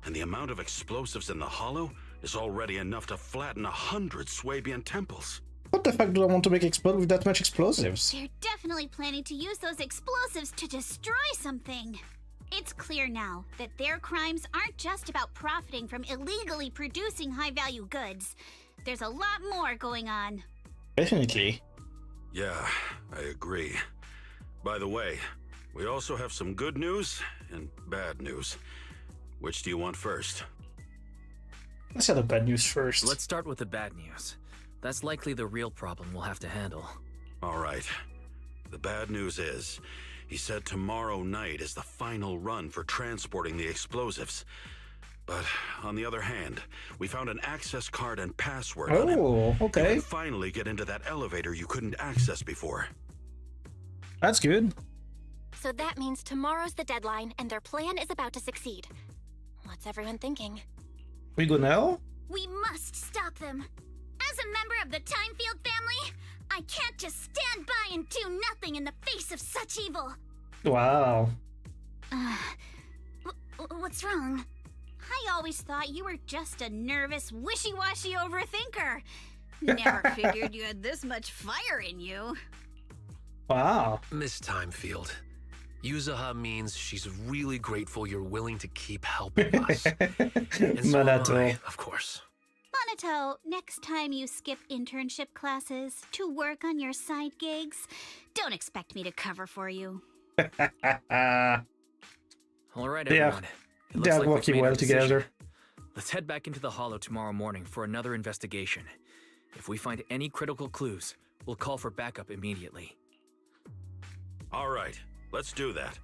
and the amount of explosives in the hollow is already enough to flatten 100 Swabian temples.
What the fuck do I want to make explode with that much explosives?
They're definitely planning to use those explosives to destroy something. It's clear now that their crimes aren't just about profiting from illegally producing high-value goods. There's a lot more going on.
Definitely.
Yeah, I agree. By the way, we also have some good news and bad news. Which do you want first?
Let's have the bad news first.
Let's start with the bad news. That's likely the real problem we'll have to handle.
All right. The bad news is, he said tomorrow night is the final run for transporting the explosives. But on the other hand, we found an access card and password on him.
Oh, okay.
You can finally get into that elevator you couldn't access before.
That's good.
So that means tomorrow's the deadline, and their plan is about to succeed. What's everyone thinking?
We go now?
We must stop them. As a member of the Timefield family, I can't just stand by and do nothing in the face of such evil.
Wow.
What's wrong?
I always thought you were just a nervous, wishy-washy overthinker. Never figured you had this much fire in you.
Wow.
Miss Timefield, Yuzuha means she's really grateful you're willing to keep helping us. And so am I, of course.
Monato, next time you skip internship classes to work on your side gigs, don't expect me to cover for you.
All right, everyone.
They are working well together.
Let's head back into the Hollow tomorrow morning for another investigation. If we find any critical clues, we'll call for backup immediately.
All right, let's do that.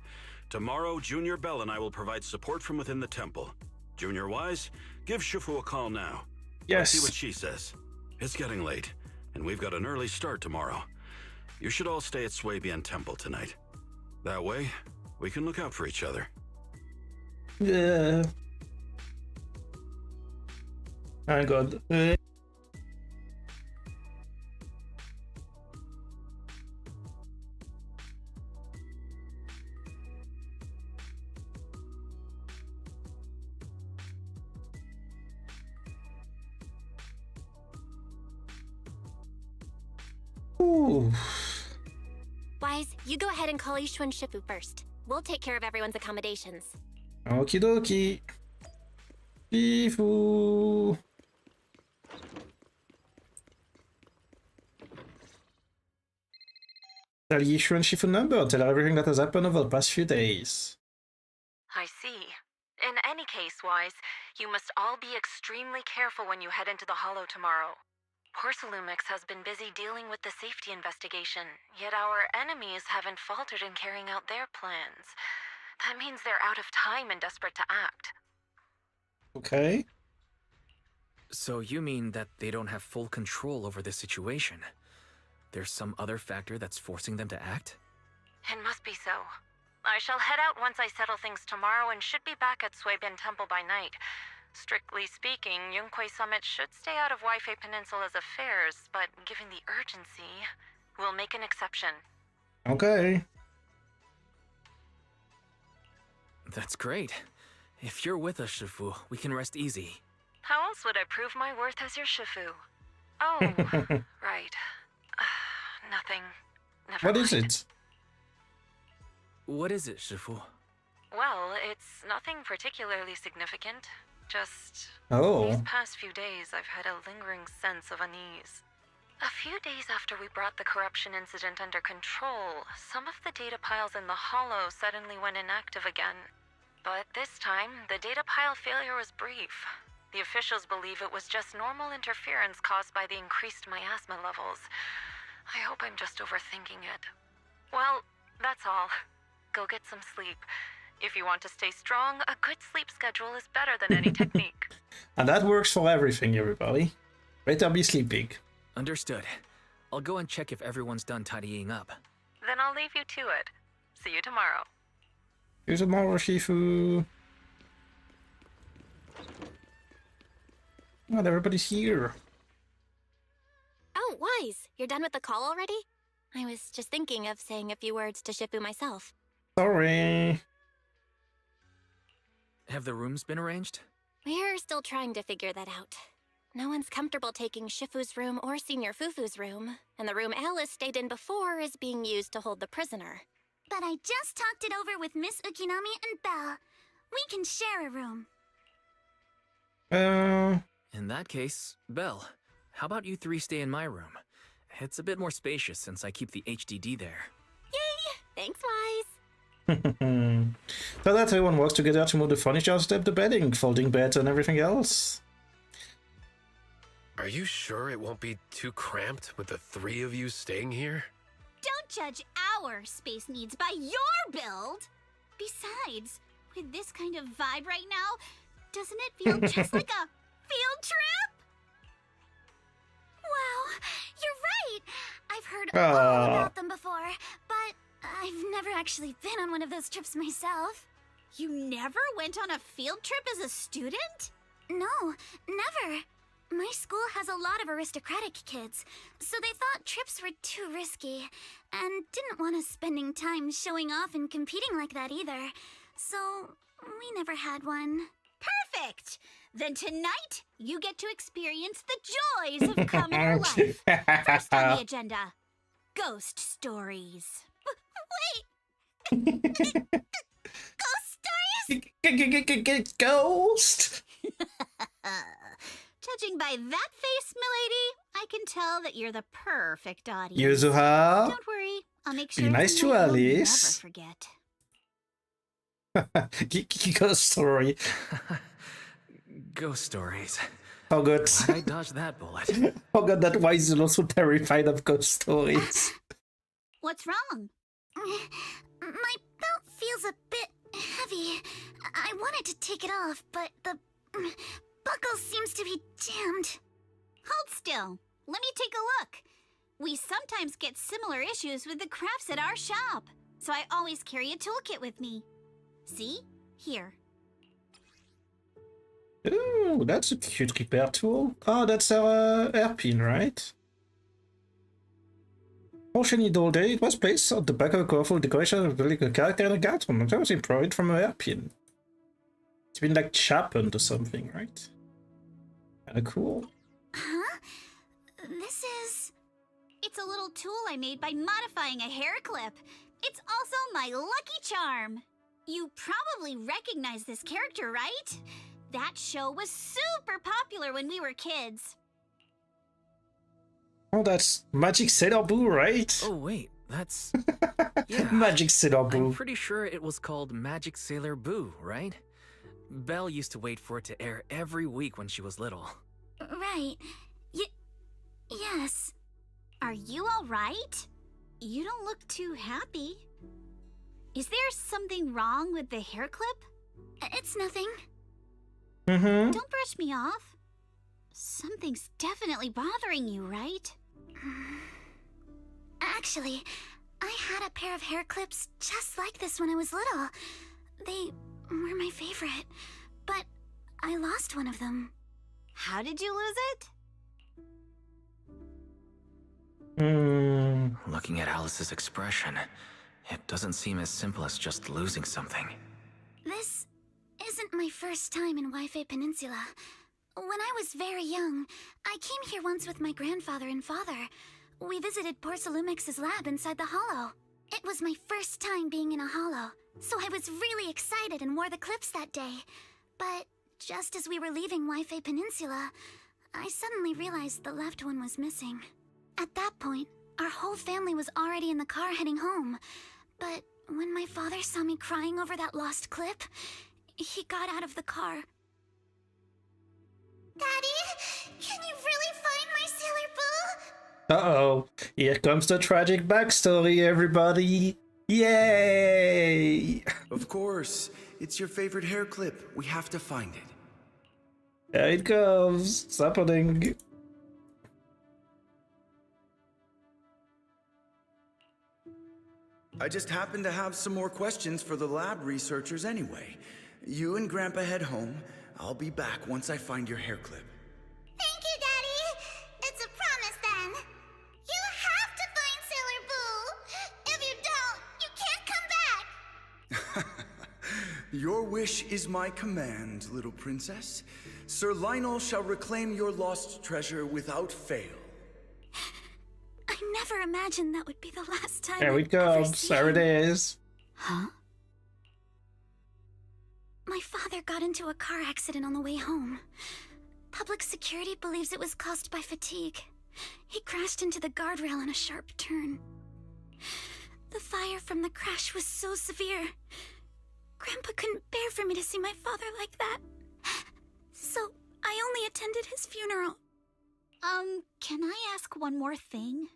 Tomorrow, Junior Bell and I will provide support from within the temple. Junior Wise, give Shifu a call now.
Yes.
Let's see what she says. It's getting late, and we've got an early start tomorrow. You should all stay at Swabian Temple tonight. That way, we can look out for each other.
Yeah. My god. Ooh.
Wise, you go ahead and call Ishu and Shifu first. We'll take care of everyone's accommodations.
Okie dokie. Shifu. Tell Ishu and Shifu number. Tell her everything that has happened over the past few days.
I see. In any case, Wise, you must all be extremely careful when you head into the Hollow tomorrow. Porsalumex has been busy dealing with the safety investigation, yet our enemies haven't faltered in carrying out their plans. That means they're out of time and desperate to act.
Okay.
So you mean that they don't have full control over this situation? There's some other factor that's forcing them to act?
It must be so. I shall head out once I settle things tomorrow and should be back at Swabian Temple by night. Strictly speaking, Yunque Summit should stay out of Waifei Peninsula's affairs, but given the urgency, we'll make an exception.
Okay.
That's great. If you're with us, Shifu, we can rest easy.
How else would I prove my worth as your Shifu? Oh, right. Nothing. Never
What
mind.
is it?
What is it, Shifu?
Well, it's nothing particularly significant. Just
Oh.
these past few days, I've had a lingering sense of unease. A few days after we brought the corruption incident under control, some of the data piles in the Hollow suddenly went inactive again. But this time, the data pile failure was brief. The officials believe it was just normal interference caused by the increased miasma levels. I hope I'm just overthinking it. Well, that's all. Go get some sleep. If you want to stay strong, a good sleep schedule is better than any technique.
And that works for everything, everybody. Better be sleeping.
Understood. I'll go and check if everyone's done tidying up.
Then I'll leave you to it. See you tomorrow.
See you tomorrow, Shifu. Not everybody's here.
Oh, Wise, you're done with the call already? I was just thinking of saying a few words to Shifu myself.
Sorry.
Have the rooms been arranged?
We're still trying to figure that out. No one's comfortable taking Shifu's room or Senior Fufu's room, and the room Alice stayed in before is being used to hold the prisoner.
But I just talked it over with Miss Ukinami and Belle. We can share a room.
In that case, Belle, how about you three stay in my room? It's a bit more spacious since I keep the HDD there.
Yay! Thanks, Wise.
So that everyone works together to move the furniture, step the bedding, folding beds and everything else.
Are you sure it won't be too cramped with the three of you staying here?
Don't judge our space needs by your build! Besides, with this kind of vibe right now, doesn't it feel just like a field trip?
Wow, you're right! I've heard all about them before, but I've never actually been on one of those trips myself.
You never went on a field trip as a student?
No, never. My school has a lot of aristocratic kids, so they thought trips were too risky, and didn't want us spending time showing off and competing like that either. So, we never had one.
Perfect! Then tonight, you get to experience the joys of commoner life. First on the agenda, ghost stories. Wait! Ghost stories?
Ghost!
Judging by that face, milady, I can tell that you're the perfect audience.
Yuzuha,
don't worry, I'll make sure
be nice to
tonight you'll
Alice.
never forget.
Ghost story.
Ghost stories.
Oh good.
Glad I dodged that bullet.
Oh god, that Wise is also terrified of ghost stories.
What's wrong?
My belt feels a bit heavy. I wanted to take it off, but the buckle seems to be jammed.
Hold still. Let me take a look. We sometimes get similar issues with the crafts at our shop, so I always carry a toolkit with me. See? Here.
Ooh, that's a cute repair tool. Oh, that's our hairpin, right? Portioned all day, it was placed on the back of a colorful decoration of a character and a cartoon. That was embroidered from a hairpin. It's been like sharpened or something, right? Kinda cool.
Huh? This is... It's a little tool I made by modifying a hair clip. It's also my lucky charm. You probably recognize this character, right? That show was super popular when we were kids.
Oh, that's Magic Sailor Boo, right?
Oh wait, that's... yeah.
Magic Sailor Boo.
I'm pretty sure it was called Magic Sailor Boo, right? Belle used to wait for it to air every week when she was little.
Right. Yes.
Are you all right? You don't look too happy. Is there something wrong with the hair clip?
It's nothing.
Mm-hmm.
Don't brush me off. Something's definitely bothering you, right?
Actually, I had a pair of hair clips just like this when I was little. They were my favorite, but I lost one of them.
How did you lose it?
Looking at Alice's expression, it doesn't seem as simple as just losing something.
This isn't my first time in Wi-Fi Peninsula. When I was very young, I came here once with my grandfather and father. We visited Porcelumex's lab inside the hollow. It was my first time being in a hollow, so I was really excited and wore the clips that day. But just as we were leaving Wi-Fi Peninsula, I suddenly realized the left one was missing. At that point, our whole family was already in the car heading home. But when my father saw me crying over that lost clip, he got out of the car. Daddy, can you really find my Sailor Boo?
Uh-oh. Here comes the tragic backstory, everybody. Yay!
Of course. It's your favorite hair clip. We have to find it.
There it goes. It's happening.
I just happen to have some more questions for the lab researchers anyway. You and Grandpa head home. I'll be back once I find your hair clip.
Thank you, Daddy. It's a promise then. You have to find Sailor Boo. If you don't, you can't come back.
Your wish is my command, little princess. Sir Lionel shall reclaim your lost treasure without fail.
I never imagined that would be the last time.
There we go. There it is.
Huh? My father got into a car accident on the way home. Public security believes it was caused by fatigue. He crashed into the guardrail on a sharp turn. The fire from the crash was so severe. Grandpa couldn't bear for me to see my father like that. So I only attended his funeral.
Can I ask one more thing?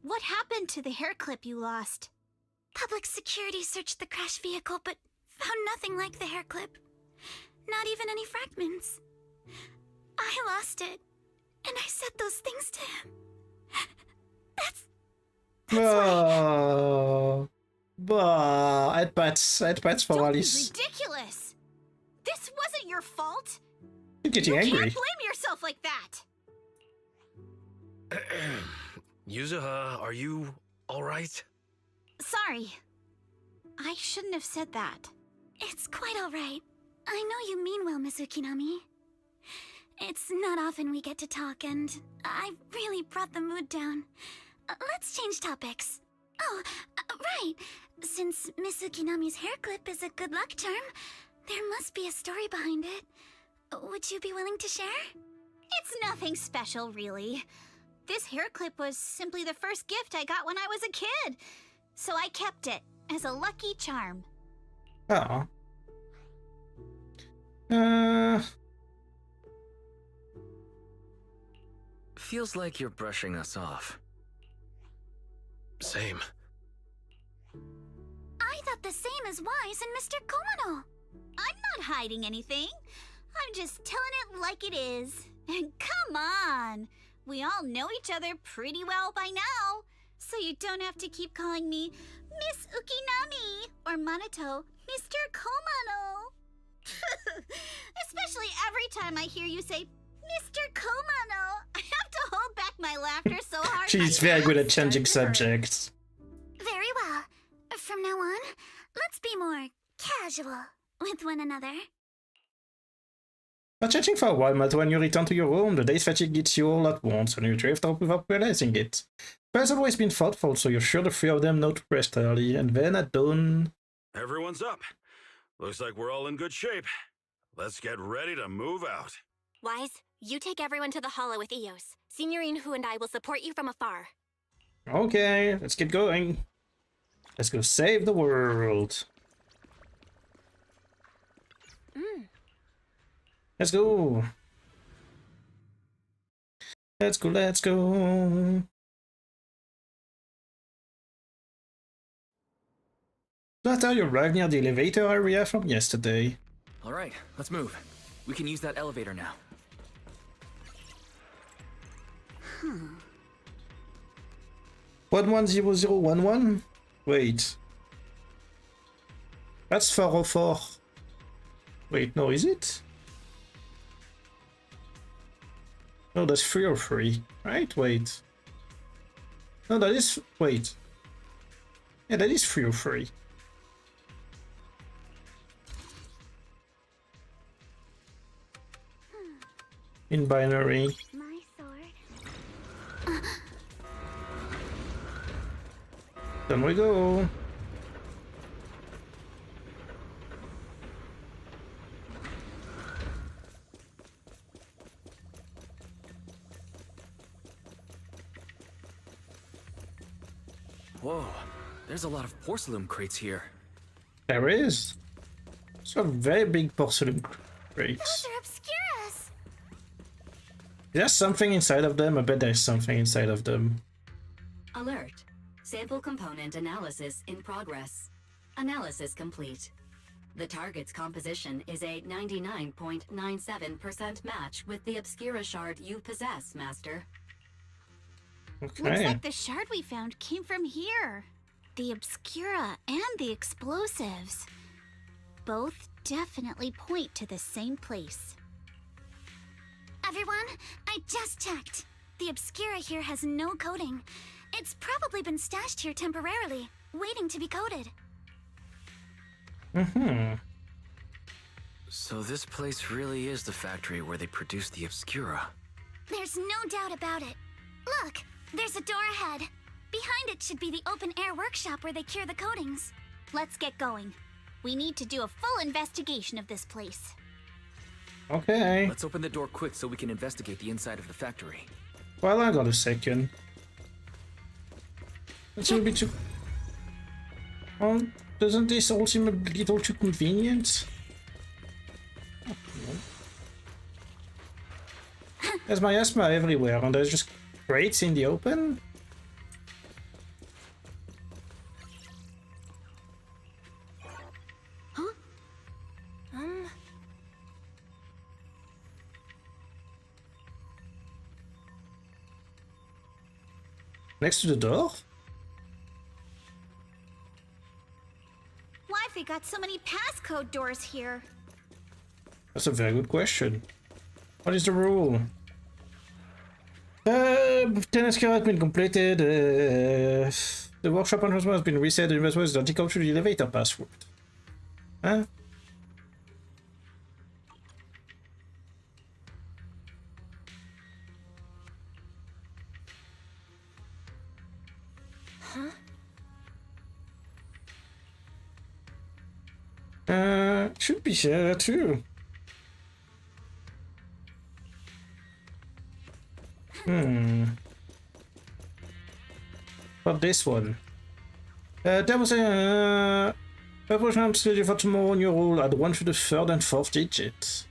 What happened to the hair clip you lost?
Public security searched the crashed vehicle, but found nothing like the hair clip. Not even any fragments. I lost it, and I said those things to him. That's
Edbats for Alice.
Ridiculous! This wasn't your fault!
You're getting angry.
You can't blame yourself like that!
Yuzuha, are you alright?
Sorry. I shouldn't have said that.
It's quite alright. I know you mean well, Miss Ukinami. It's not often we get to talk, and I really brought the mood down. Let's change topics. Oh, right. Since Miss Ukinami's hair clip is a good luck charm, there must be a story behind it. Would you be willing to share?
It's nothing special, really. This hair clip was simply the first gift I got when I was a kid. So I kept it as a lucky charm.
Oh.
Feels like you're brushing us off.
Same.
I thought the same as Wise and Mr. Komano.
I'm not hiding anything. I'm just telling it like it is. And come on! We all know each other pretty well by now. So you don't have to keep calling me Miss Ukinami or Manato Mr. Komano. Especially every time I hear you say Mr. Komano, I have to hold back my laughter so hard.
She's very good at changing subjects.
Very well. From now on, let's be more casual with one another.
Not chatting for a while, but when you return to your room, the day's fatigue gets you all at once, and you drift off without realizing it. Bear's always been thoughtful, so you're sure the three of them know to rest early, and then at dawn...
Everyone's up. Looks like we're all in good shape. Let's get ready to move out.
Wise, you take everyone to the hollow with Eos. Signorine Hu and I will support you from afar.
Okay, let's get going. Let's go save the world. Let's go. Let's go, let's go. That's how you arrived near the elevator area from yesterday.
Alright, let's move. We can use that elevator now.
110011? Wait. That's 404. Wait, no, is it? No, that's 303, right? Wait. No, that is... Wait. Yeah, that is 303. In binary.
My sword.
Then we go.
Whoa, there's a lot of porcelain crates here.
There is. Some very big porcelain crates.
Those are Obscuras.
There's something inside of them. I bet there's something inside of them.
Alert. Sample component analysis in progress. Analysis complete. The target's composition is a 99.97% match with the Obscura shard you possess, Master.
Okay.
Looks like the shard we found came from here. The Obscura and the explosives. Both definitely point to the same place.
Everyone, I just checked. The Obscura here has no coding. It's probably been stashed here temporarily, waiting to be coded.
Mm-hmm.
So this place really is the factory where they produce the Obscura.
There's no doubt about it. Look, there's a door ahead. Behind it should be the open-air workshop where they cure the coatings.
Let's get going. We need to do a full investigation of this place.
Okay.
Let's open the door quick so we can investigate the inside of the factory.
Well, I got a second. That's a bit too... doesn't this all seem a little too convenient? There's miasma everywhere, and there's just crates in the open?
Huh?
Next to the door?
Why have we got so many passcode doors here?
That's a very good question. What is the rule? Tennis care has been completed. The workshop enhancement has been reset. The investment is identical to the elevator password. Huh? Should be here too. But this one. There was a preparation schedule for tomorrow on your roll. Add 1 to the 3rd and 4th digits.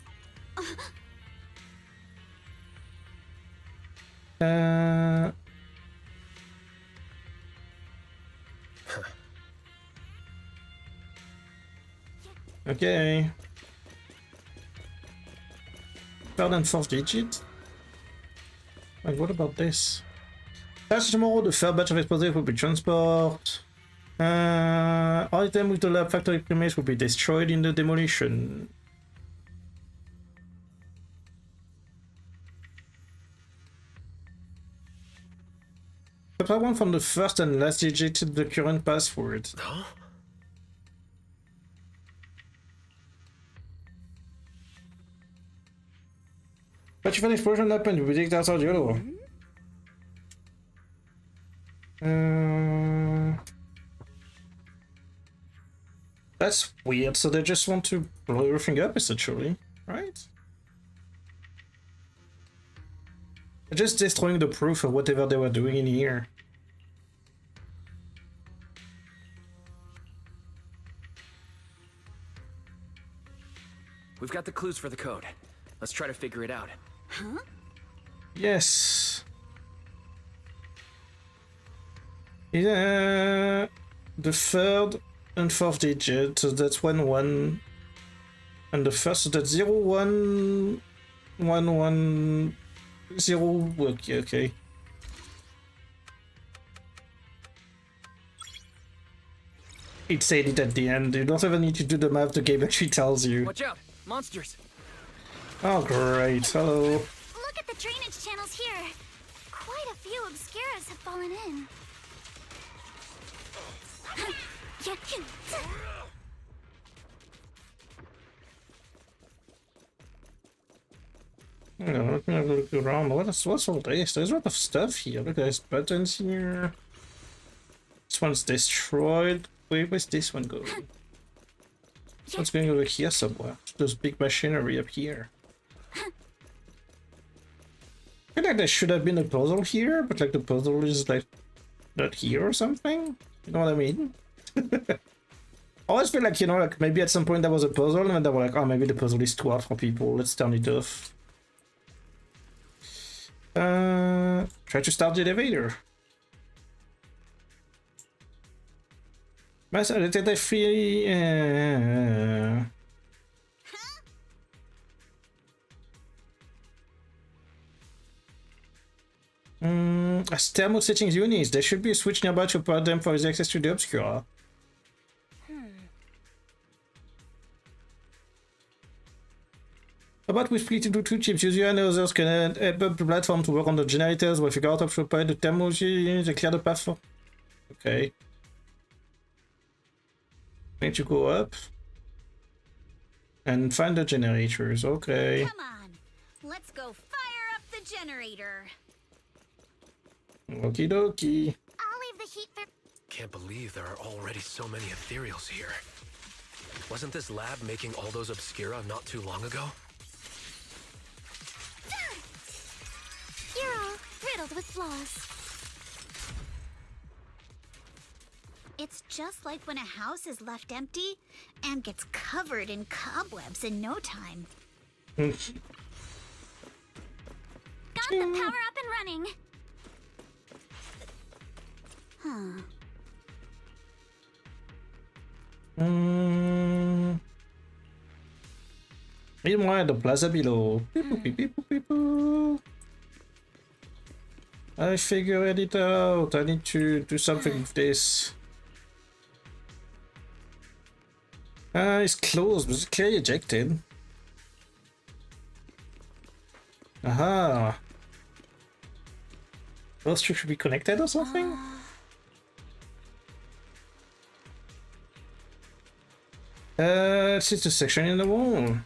Okay. 3rd and 4th digit. And what about this? That's tomorrow, the 3rd batch of explosives will be transported. Item with the lab factory premise will be destroyed in the demolition. Supply 1 from the 1st and last digit of the current password.
Huh?
But if an explosion happened, we predict outside the other. That's weird, so they just want to blow everything up, essentially, right? They're just destroying the proof of whatever they were doing in here.
We've got the clues for the code. Let's try to figure it out.
Huh?
Yes. Yeah, the 3rd and 4th digit, so that's 1 1. And the first, so that's 0 1 1 1 0. Okay. It said it at the end. You don't even need to do the math, the game actually tells you.
Watch out! Monsters!
Oh, great. Hello.
Look at the drainage channels here. Quite a few Obscuras have fallen in.
Let me have a look around. What's all this? There's a lot of stuff here. Look, there's buttons here. This one's destroyed. Wait, where's this one going? This one's going over here somewhere. There's big machinery up here. I feel like there should have been a puzzle here, but like the puzzle is like not here or something. You know what I mean? I always feel like, you know, like maybe at some point there was a puzzle and then they were like, oh, maybe the puzzle is too hard for people. Let's turn it off. Try to start the elevator. Ma ça était free. As thermal settings units, there should be a switch nearby to power them for easy access to the Obscura. How about we split into two chips? Use you and others can help up the platform to work on the generaters. We'll figure out how to apply the thermal units and clear the path for. Okay. Need to go up and find the generators. Okay.
Come on, let's go fire up the generator.
Okie dokie.
I'll leave the heat for...
Can't believe there are already so many ethereals here. Wasn't this lab making all those Obscura not too long ago?
You're all riddled with flaws.
It's just like when a house is left empty and gets covered in cobwebs in no time.
Got the power up and running.
Huh.
Meanwhile, the plaza below. I figured it out. I need to do something with this. It's closed, but it's clearly ejected. Aha. Those two should be connected or something? It's just a section in the wall.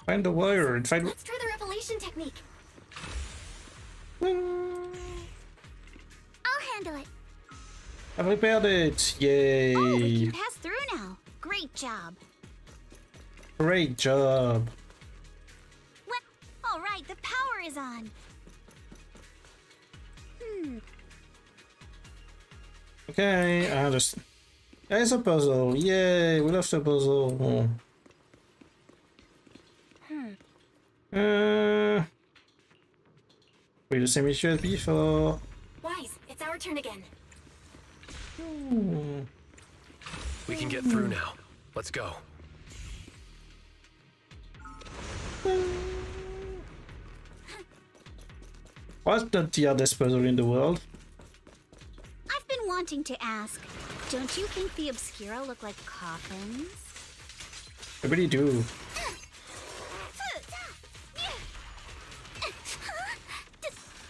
Find the wire and find.
Let's try the revelation technique. I'll handle it.
I've repaired it. Yay!
Oh, we can pass through now. Great job.
Great job.
What? All right, the power is on.
Okay, I just. It's a puzzle. Yay! We love the puzzle. We're the same issue as before.
Wise, it's our turn again.
We can get through now. Let's go.
What's not the hardest puzzle in the world?
I've been wanting to ask, don't you think the Obscura look like coffins?
I really do.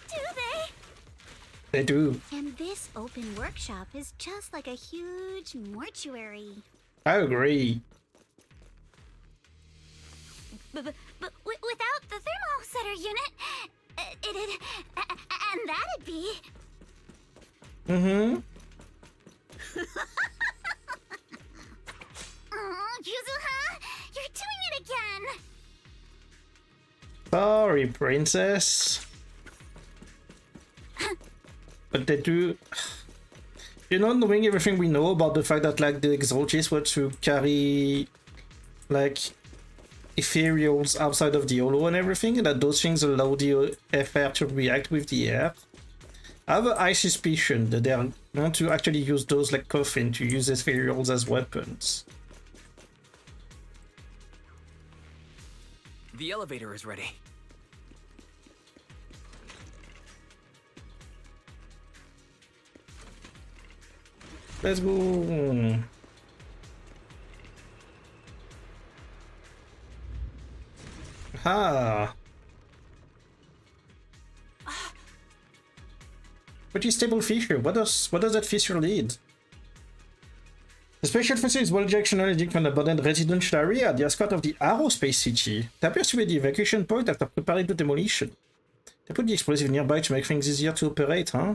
Do they?
They do.
And this open workshop is just like a huge mortuary.
I agree.
But without the thermal setter unit, it'd... and that'd be... Oh, Yuzuha, you're doing it again!
Sorry, princess. But they do... You know, knowing everything we know about the fact that, like, the Exaltis were to carry, like, ethereals outside of the holo and everything, and that those things allow the FR to react with the air, I have a high suspicion that they want to actually use those, like, coffin to use ethereals as weapons.
The elevator is ready.
Let's go. Ah. Pretty stable fissure. What does that fissure lead? The special fissure is well directionally from an abandoned residential area, the escort of the aerospace city. It appears to be the evacuation point after preparing the demolition. They put the explosive nearby to make things easier to operate, huh?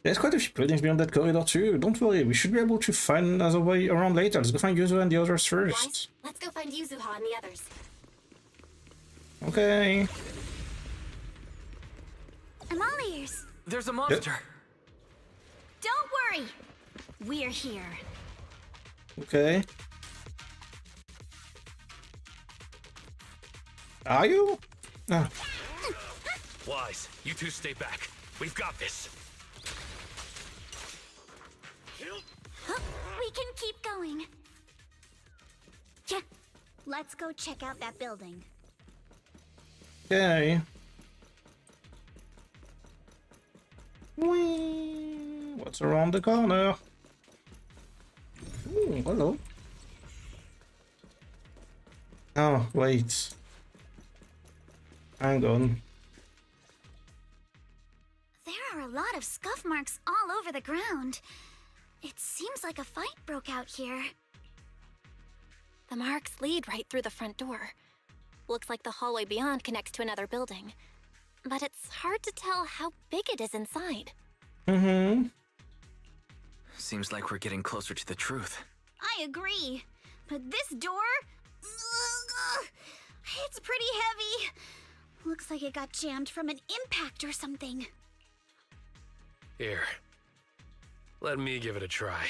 There's quite a few buildings beyond that corridor too. Don't worry, we should be able to find another way around later. Let's go find Yuzu and the others first.
Wise, let's go find Yuzuha and the others.
Okay.
I'm all ears.
There's a monster.
Don't worry, we're here.
Okay. Are you? Ah.
Wise, you two stay back. We've got this.
We can keep going. Yeah. Let's go check out that building.
Okay. Whee! What's around the corner? Ooh, hello. Oh, wait. Hang on.
There are a lot of scuff marks all over the ground. It seems like a fight broke out here.
The marks lead right through the front door. Looks like the hallway beyond connects to another building. But it's hard to tell how big it is inside.
Mm-hmm.
Seems like we're getting closer to the truth.
I agree. But this door? It's pretty heavy. Looks like it got jammed from an impact or something.
Here. Let me give it a try.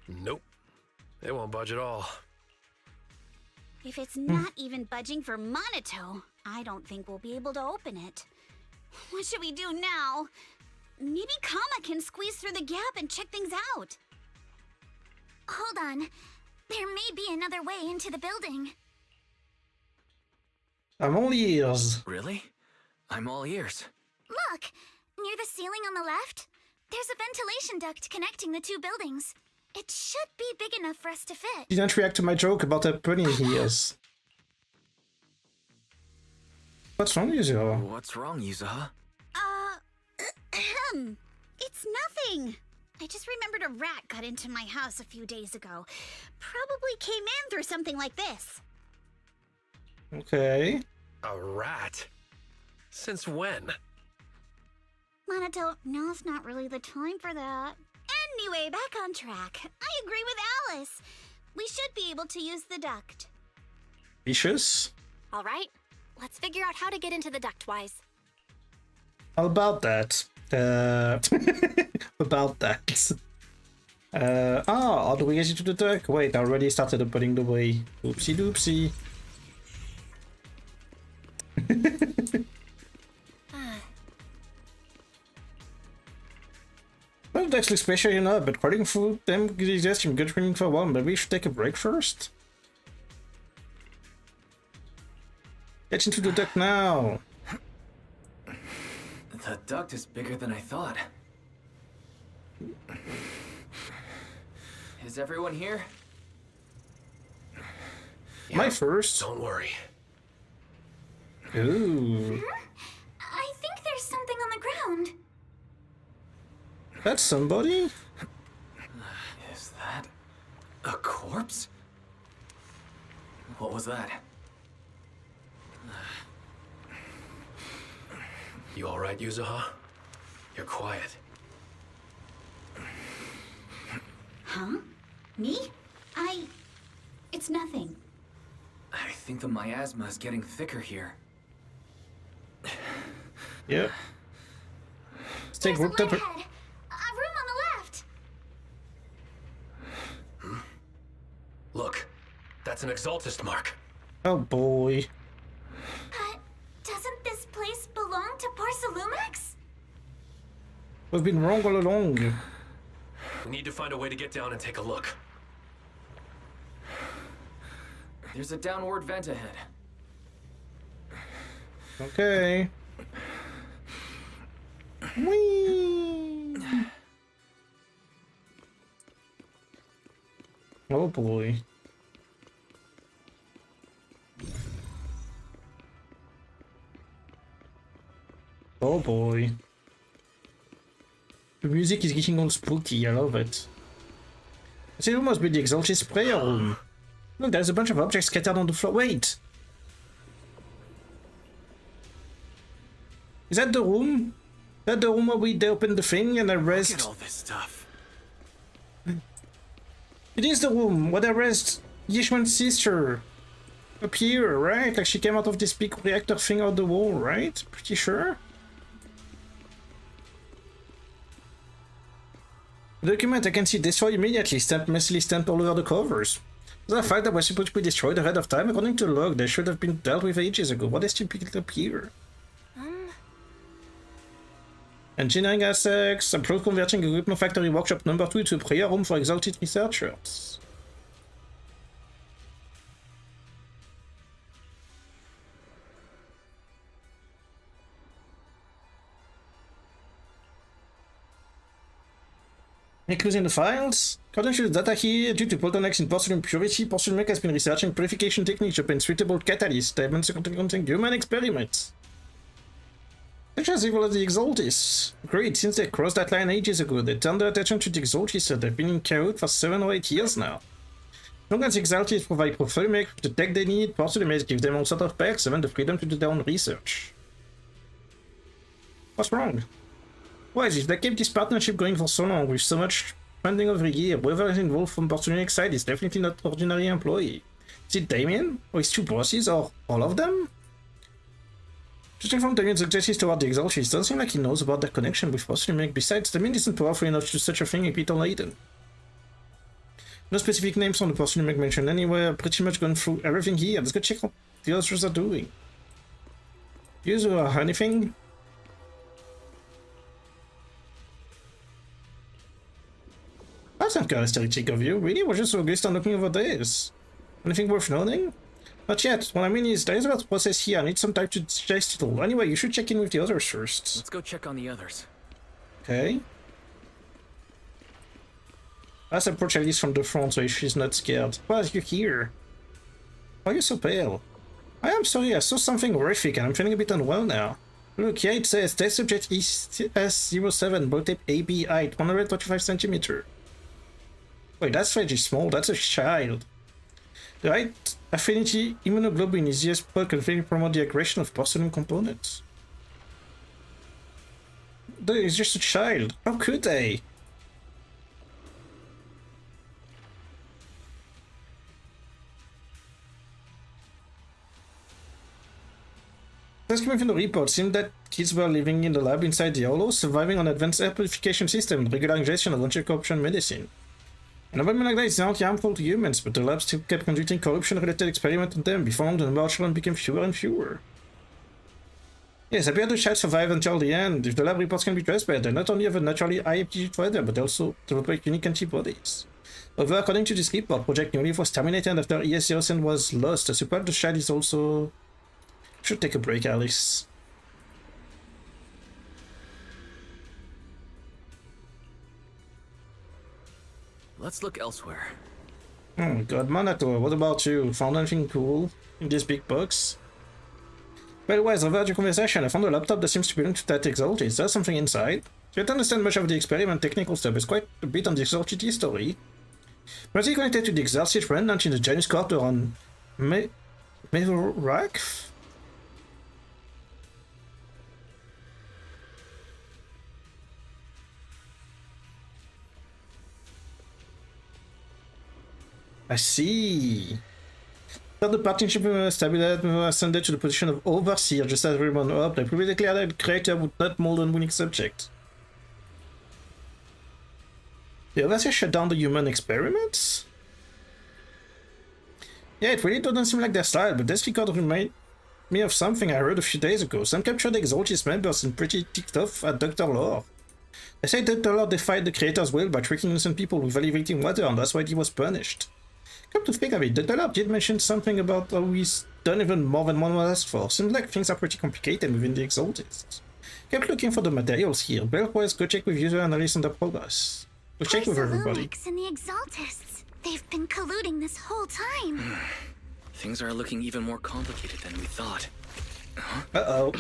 Nope. It won't budge at all.
If it's not even budging for Monito, I don't think we'll be able to open it. What should we do now? Maybe Kama can squeeze through the gap and check things out.
Hold on. There may be another way into the building.
I'm all ears.
Really? I'm all ears.
Look! Near the ceiling on the left, there's a ventilation duct connecting the two buildings. It should be big enough for us to fit.
You didn't react to my joke about the bunny ears. What's wrong, Yuzuha?
What's wrong, Yuzuha?
It's nothing. I just remembered a rat got into my house a few days ago. Probably came in through something like this.
Okay.
A rat? Since when?
Monito, now's not really the time for that. Anyway, back on track. I agree with Alice. We should be able to use the duct.
Vicious?
All right, let's figure out how to get into the duct, Wise.
How about that? About that. How do we get into the duct? Wait, I already started putting the way. Oopsie doopsie. Well, that's actually special enough, but according to them, suggestion good training for one, but we should take a break first. Get into the duct now.
The duct is bigger than I thought. Is everyone here?
My first.
Don't worry.
Ooh.
I think there's something on the ground.
That's somebody?
Is that a corpse? What was that?
You alright, Yuzuha? You're quiet.
Huh? Me? It's nothing.
I think the miasma is getting thicker here.
Yep. Stay grouped up.
A room on the left.
Look, that's an Exaltist mark.
Oh boy.
But doesn't this place belong to Porcelumex?
We've been wrong all along.
We need to find a way to get down and take a look.
There's a downward vent ahead.
Okay. Whee! Oh boy. Oh boy. The music is getting all spooky, I love it. This must be the Exaltist prayer room. Look, there's a bunch of objects scattered on the floor. Wait! Is that the room? Is that the room where they open the thing and I rest?
Look at all this stuff.
It is the room where they rest Yishwan's sister. Up here, right? Like she came out of this big reactor thing out the wall, right? Pretty sure? The document I can see destroyed immediately, stamped messily stamped all over the covers. The fact that was supposed to be destroyed ahead of time, according to the log, they should have been dealt with ages ago. What is to pick up here? Engineering assets, approved converting equipment factory workshop number 2 to a prayer room for exalted researchers. Including the files. According to the data here, due to bottlenecks in porcelain purity, Porcelain has been researching purification techniques to obtain suitable catalysts containing human experiments. Such as evil as the Exaltis. Great, since they crossed that line ages ago, they turned their attention to the Exaltis, so they've been in Kahoot for 7 or 8 years now. As long as the Exaltis provide Porcelain with the tech they need, Porcelain gives them all sorts of perks and the freedom to do their own research. What's wrong? Why is it they kept this partnership going for so long with so much funding every year? Whoever is involved from Porcelain side is definitely not an ordinary employee. Is it Damien? Or his 2 bosses? Or all of them? Judging from Damien's objectives toward the Exaltis, it doesn't seem like he knows about their connection with Porcelain. Besides, Damien isn't powerful enough to do such a thing in Peter Layden. No specific names on the Porcelain mentioned anywhere. Pretty much gone through everything here. Let's go check what the others are doing. Use anything? That's not characteristic of you. Really? We're just focused on looking over this. Anything worth noting? Not yet. What I mean is, there is a process here. I need some time to digest it all. Anyway, you should check in with the others first.
Let's go check on the others.
Okay. Let's approach Alice from the front so she's not scared. Why are you here? Why are you so pale? I am sorry, I saw something horrific and I'm feeling a bit unwell now. Look, here it says, test subject ES07, ball tape AB height, 125 centimeter. Wait, that's very small, that's a child. The high affinity immunoglobulin is used to promote the aggression of porcelain components. It's just a child. How could they? As coming from the report, seemed that kids were living in the lab inside the hollow, surviving on advanced air purification system, regular ingestion of anti-corruption medicine. An environment like that is not harmful to humans, but the lab still kept conducting corruption-related experiments on them. Before long, the number of children became fewer and fewer. Yes, appear the child survived until the end. If the lab reports can be trusted, they not only have a naturally high aptitude for weather, but also develop unique antibodies. However, according to this report, Project New Leaf was terminated after ES07 was lost. I suppose the child is also... Should take a break, Alice.
Let's look elsewhere.
Oh god, Manator, what about you? Found anything cool in this big box? By the way, as I've heard your conversation, I found a laptop that seems to belong to that Exaltis. Is there something inside? I don't understand much of the experiment technical stuff, it's quite a bit on the Exaltis history. Was he connected to the Exaltis remnant in the Janus Quarter on Mevilrak? I see. That the partnership stabilized ascended to the position of overseer just as everyone hoped. I previously declared that the creator would not mold on winning subject. The overseer shut down the human experiments? Yeah, it really doesn't seem like their style, but this record reminded me of something I heard a few days ago. Some captured Exaltis members and pretty ticked off at Dr. Lore. They say Dr. Lore defied the creator's will by tricking innocent people with elevating water, and that's why he was punished. Come to think of it, the Dollar did mention something about how he's done even more than one was asked for. Seems like things are pretty complicated within the Exaltists. Kept looking for the materials here. Bellwise, go check with user analysts on the progress. Go check with everybody.
And the Exaltists. They've been colluding this whole time.
Things are looking even more complicated than we thought. Huh?
Uh-oh.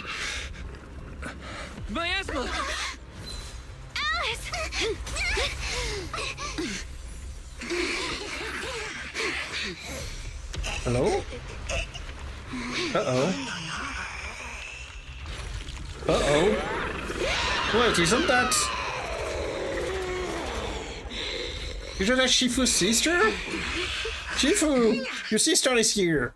Miasma!
Alice!
Hello? Uh-oh. Uh-oh. Wait, isn't that... Isn't that Shifu's sister? Shifu! Your sister is here!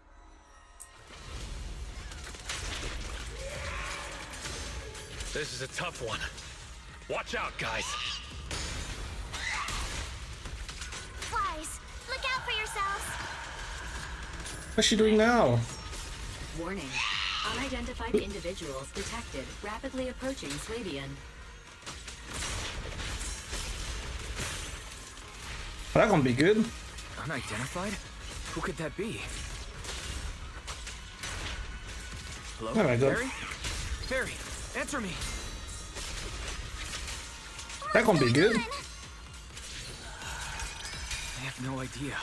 This is a tough one. Watch out, guys.
Flies, look out for yourselves.
What's she doing now?
Warning. Unidentified individuals detected rapidly approaching Swabian.
That can't be good.
Unidentified? Who could that be? Hello?
Oh my god.
Barry? Barry, answer me!
That can't be good.
I have no idea,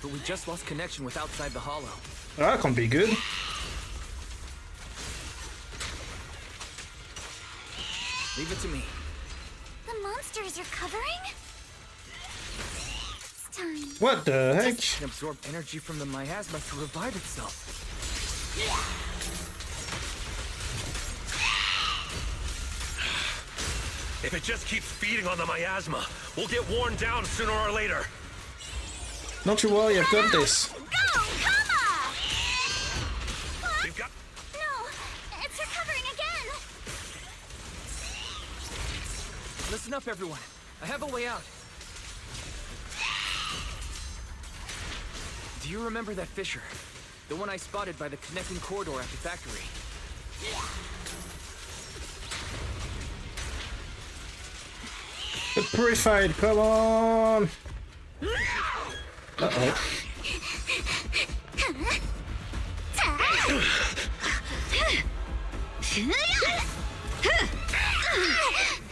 but we just lost connection with outside the hollow.
That can't be good.
Leave it to me.
The monsters are covering? It's time.
What the heck?
It can absorb energy from the miasma to revive itself.
If it just keeps feeding on the miasma, we'll get worn down sooner or later.
Don't you worry, I've got this.
Go, Kama!
We've got...
No, it's recovering again.
Listen up, everyone. I have a way out. Do you remember that fissure? The one I spotted by the connecting corridor at the factory.
Get purified, come on! Uh-oh.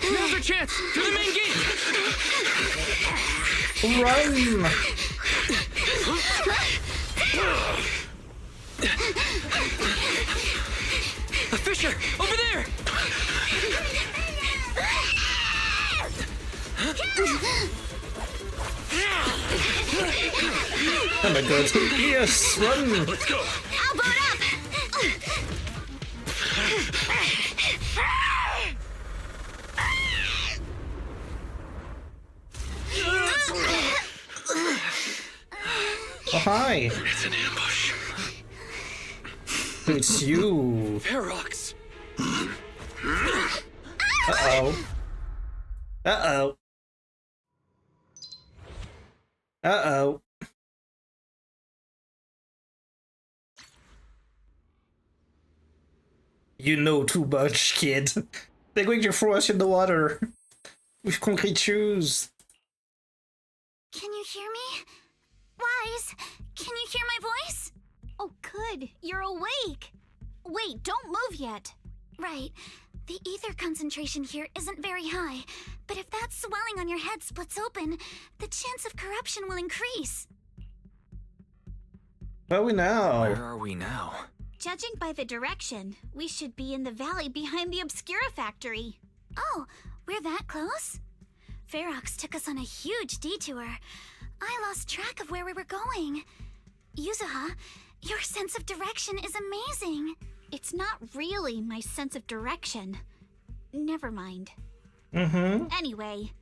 Now's our chance! To the main gate!
Run!
A fissure! Over there!
Oh my god. Yes, run!
Let's go!
I'll boot up.
Oh, hi!
It's an ambush.
It's you!
Ferox!
Uh-oh. Uh-oh. Uh-oh. You know too much, kid. They're going to throw us in the water. With concrete shoes.
Can you hear me? Wise, can you hear my voice?
Oh, good. You're awake. Wait, don't move yet.
Right. The ether concentration here isn't very high, but if that swelling on your head splits open, the chance of corruption will increase.
Where are we now?
Where are we now?
Judging by the direction, we should be in the valley behind the Obscura factory.
Oh, we're that close? Ferox took us on a huge detour. I lost track of where we were going. Yuzuha, your sense of direction is amazing.
It's not really my sense of direction. Never mind. Anyway,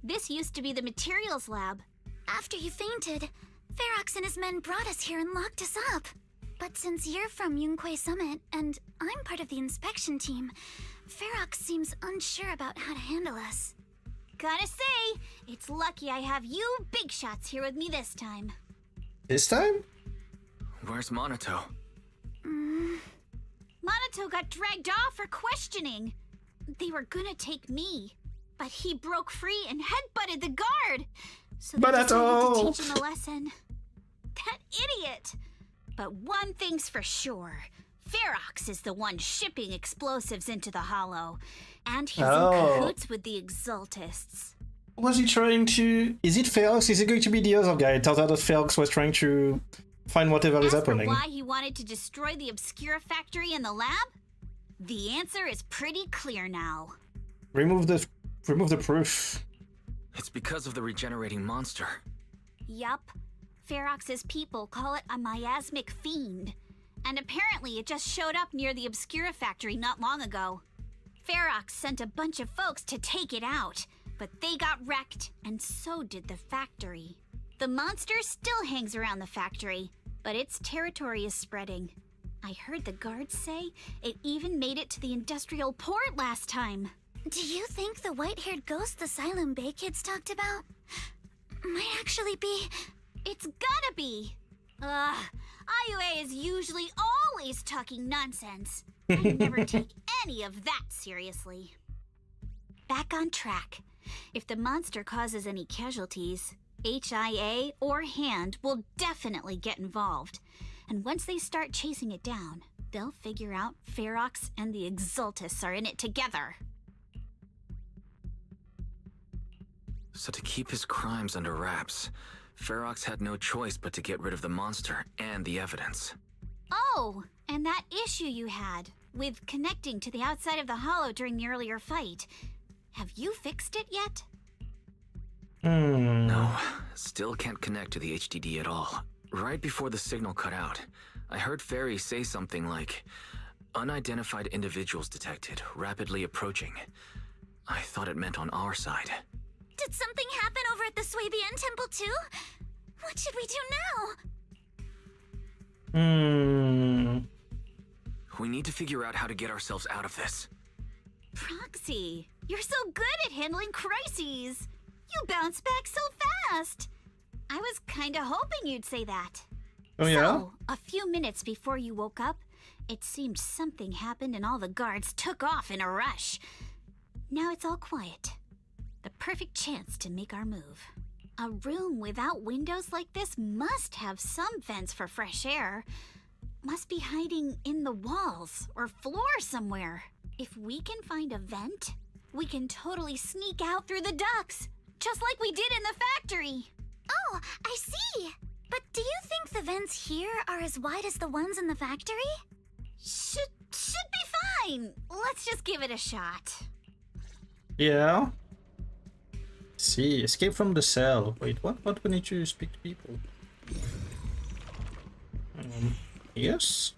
this used to be the materials lab.
After you fainted, Ferox and his men brought us here and locked us up. But since you're from Yunquay Summit, and I'm part of the inspection team, Ferox seems unsure about how to handle us.
Gotta say, it's lucky I have you big shots here with me this time.
This time?
Where's Monato?
Monato got dragged off for questioning. They were gonna take me, but he broke free and headbutted the guard. So they decided to teach him a lesson. That idiot! But one thing's for sure. Ferox is the one shipping explosives into the Hollow. And he's in cahoots with the Exaltists.
Was he trying to... Is it Ferox? Is it going to be the other guy? It turns out that Ferox was trying to find whatever is happening.
Why he wanted to destroy the Obscura factory and the lab? The answer is pretty clear now.
Remove the proof.
It's because of the regenerating monster.
Yup. Ferox's people call it a miasmic fiend. And apparently it just showed up near the Obscura factory not long ago. Ferox sent a bunch of folks to take it out, but they got wrecked, and so did the factory. The monster still hangs around the factory, but its territory is spreading. I heard the guards say it even made it to the industrial port last time.
Do you think the white-haired ghost the Silum Bay kids talked about might actually be...
It's gotta be! Ugh, IUA is usually always talking nonsense. I never take any of that seriously. Back on track. If the monster causes any casualties, HIA or Hand will definitely get involved. And once they start chasing it down, they'll figure out Ferox and the Exultists are in it together.
So to keep his crimes under wraps, Ferox had no choice but to get rid of the monster and the evidence.
Oh, and that issue you had with connecting to the outside of the hollow during the earlier fight. Have you fixed it yet?
No, still can't connect to the HDD at all. Right before the signal cut out, I heard Fairy say something like, "Unidentified individuals detected, rapidly approaching." I thought it meant on our side.
Did something happen over at the Swabian Temple too? What should we do now?
We need to figure out how to get ourselves out of this.
Proxy, you're so good at handling crises. You bounce back so fast. I was kinda hoping you'd say that.
Oh yeah?
So, a few minutes before you woke up, it seemed something happened and all the guards took off in a rush. Now it's all quiet. The perfect chance to make our move. A room without windows like this must have some vents for fresh air. Must be hiding in the walls or floor somewhere. If we can find a vent, we can totally sneak out through the ducts, just like we did in the factory.
Oh, I see. But do you think the vents here are as wide as the ones in the factory?
Should be fine. Let's just give it a shot.
Yeah. See, escape from the cell. Wait, what? What? We need to speak to people. Yes.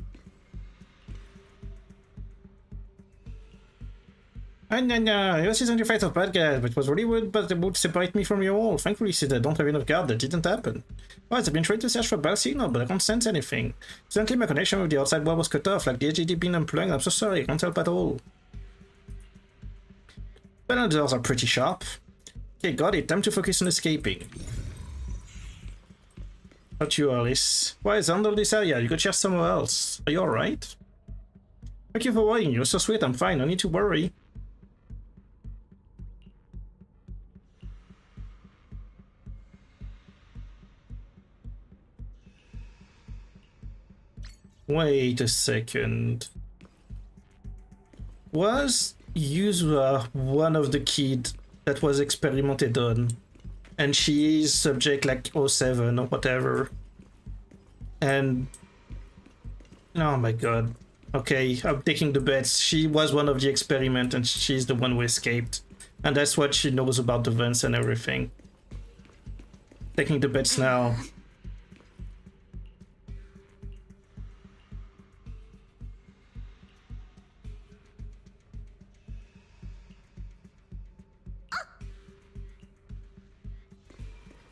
No. Yours isn't your fight of bad guys, but it was really weird, but it would separate me from you all. Thankfully, since I don't have enough guard, that didn't happen. Right, I've been trying to search for a bell signal, but I can't sense anything. Suddenly, my connection with the outside world was cut off, like the HDD being unplugged. I'm so sorry, I can't help at all. Panel doors are pretty sharp. Okay, got it. Time to focus on escaping. Not you, Alice. Why is under this area? You could share somewhere else. Are you alright? Thank you for worrying. You're so sweet. I'm fine. No need to worry. Wait a second. Was Yuzua one of the kids that was experimented on? And she is subject like 07 or whatever. And... oh my god. Okay, I'm taking the bets. She was one of the experiment and she's the one who escaped. And that's what she knows about the vents and everything. Taking the bets now.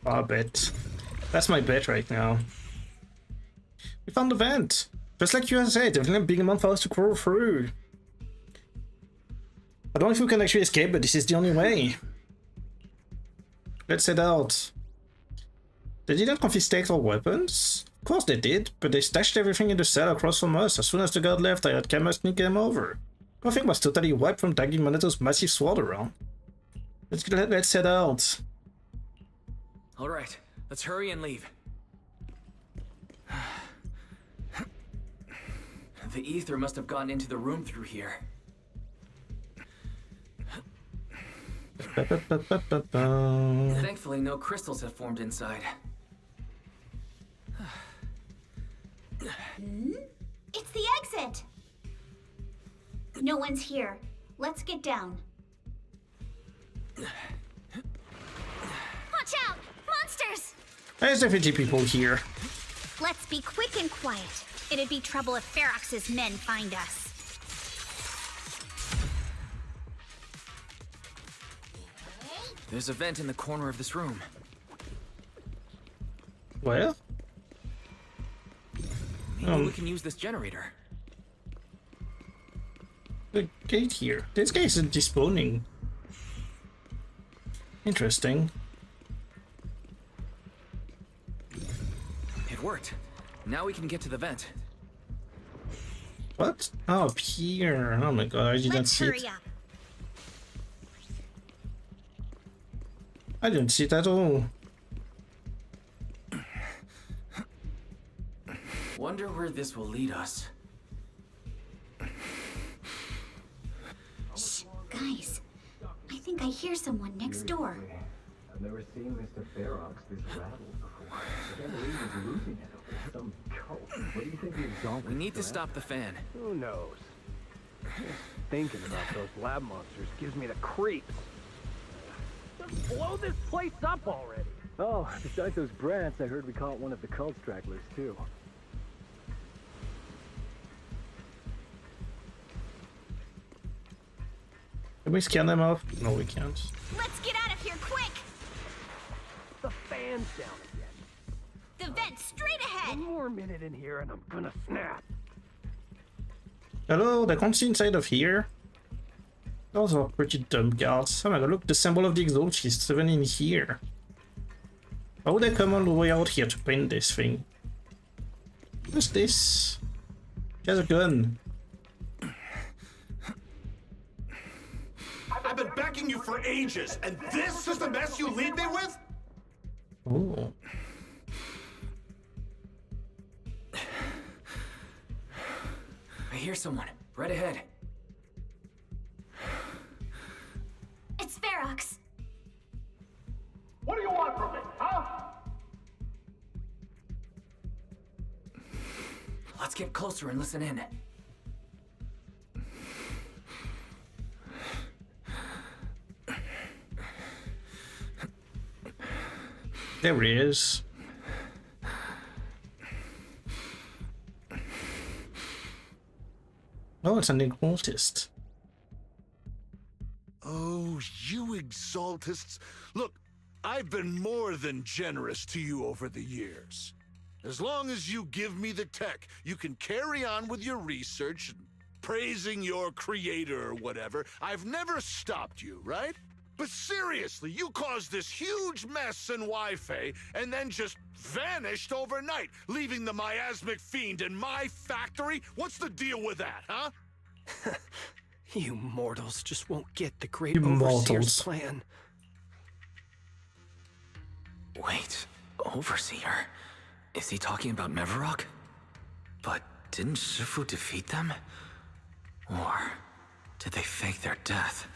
I bet. That's my bet right now. We found the vent! Just like you said, definitely a big amount for us to crawl through. I don't know if we can actually escape, but this is the only way. Let's head out. They didn't confiscate our weapons? Of course they did, but they stashed everything in the cell across from us. As soon as the guard left, I had cameras sneak them over. Nothing was totally wiped from dragging Maneto's massive sword around. Let's head out.
Alright, let's hurry and leave. The ether must have gotten into the room through here. Thankfully, no crystals have formed inside.
It's the exit! No one's here. Let's get down.
Watch out! Monsters!
There's definitely people here.
Let's be quick and quiet. It'd be trouble if Ferox's men find us.
There's a vent in the corner of this room.
Where?
Maybe we can use this generator.
The gate here. This guy isn't despawning. Interesting.
It worked. Now we can get to the vent.
What? Oh, up here. Oh my god, I didn't see it. I didn't see it at all.
Wonder where this will lead us.
Shh, guys. I think I hear someone next door.
I've never seen Mr. Ferox this rattled before. I can't believe he's losing it over some cult. What do you think he's going?
We need to stop the fan.
Who knows? Just thinking about those lab monsters gives me the creeps. Just blow this place up already.
Oh, besides those brats, I heard we caught one of the cult stragglers too.
Can we scan them off? No, we can't.
Let's get out of here quick!
The fan's down again.
The vent straight ahead!
One more minute in here and I'm gonna snap.
Hello, they can't see inside of here. Those are pretty dumb guards. Oh my god, look, the symbol of the exhaust is even in here. How would they come all the way out here to paint this thing? What's this? She has a gun.
I've been backing you for ages, and this is the mess you leave me with?
Oh.
I hear someone. Right ahead.
It's Ferox.
What do you want from me, huh?
Let's get closer and listen in.
There he is. Oh, it's an exaltist.
Oh, you exaltists. Look, I've been more than generous to you over the years. As long as you give me the tech, you can carry on with your research and praising your creator or whatever. I've never stopped you, right? But seriously, you caused this huge mess in Wi-Fi and then just vanished overnight, leaving the miasmic fiend in my factory? What's the deal with that, huh?
You mortals just won't get the great
You
overseer's
mortals.
plan.
Wait, Overseer? Is he talking about Mevarok? But didn't Shifu defeat them? Or did they fake their death?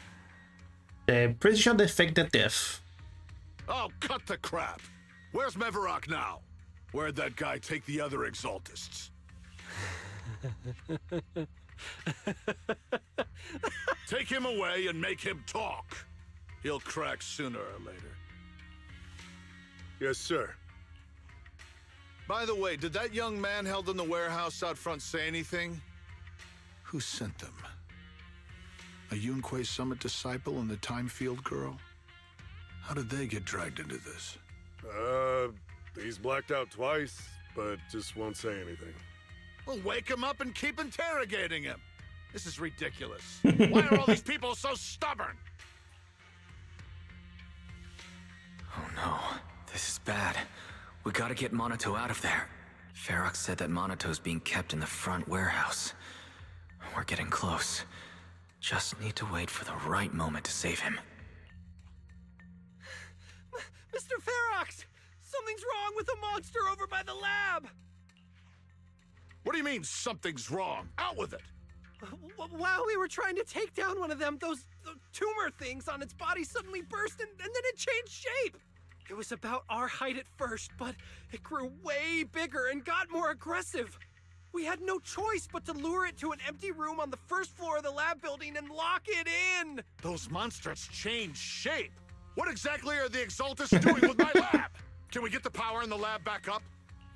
They're pretty sure they faked their death.
Oh, cut the crap. Where's Mevarok now? Where'd that guy take the other exaltists? Take him away and make him talk. He'll crack sooner or later.
Yes, sir.
By the way, did that young man held in the warehouse out front say anything? Who sent them? A Yunque Summit disciple and the Time Field girl? How did they get dragged into this?
He's blacked out twice, but just won't say anything.
Well, wake him up and keep interrogating him. This is ridiculous. Why are all these people so stubborn?
Oh no, this is bad. We gotta get Monato out of there. Ferox said that Monato's being kept in the front warehouse. We're getting close. Just need to wait for the right moment to save him.
Mr. Ferox! Something's wrong with the monster over by the lab!
What do you mean, something's wrong? Out with it!
While we were trying to take down one of them, those tumor things on its body suddenly burst and then it changed shape! It was about our height at first, but it grew way bigger and got more aggressive. We had no choice but to lure it to an empty room on the first floor of the lab building and lock it in!
Those monsters changed shape! What exactly are the Exaltists doing with my lab? Can we get the power in the lab back up?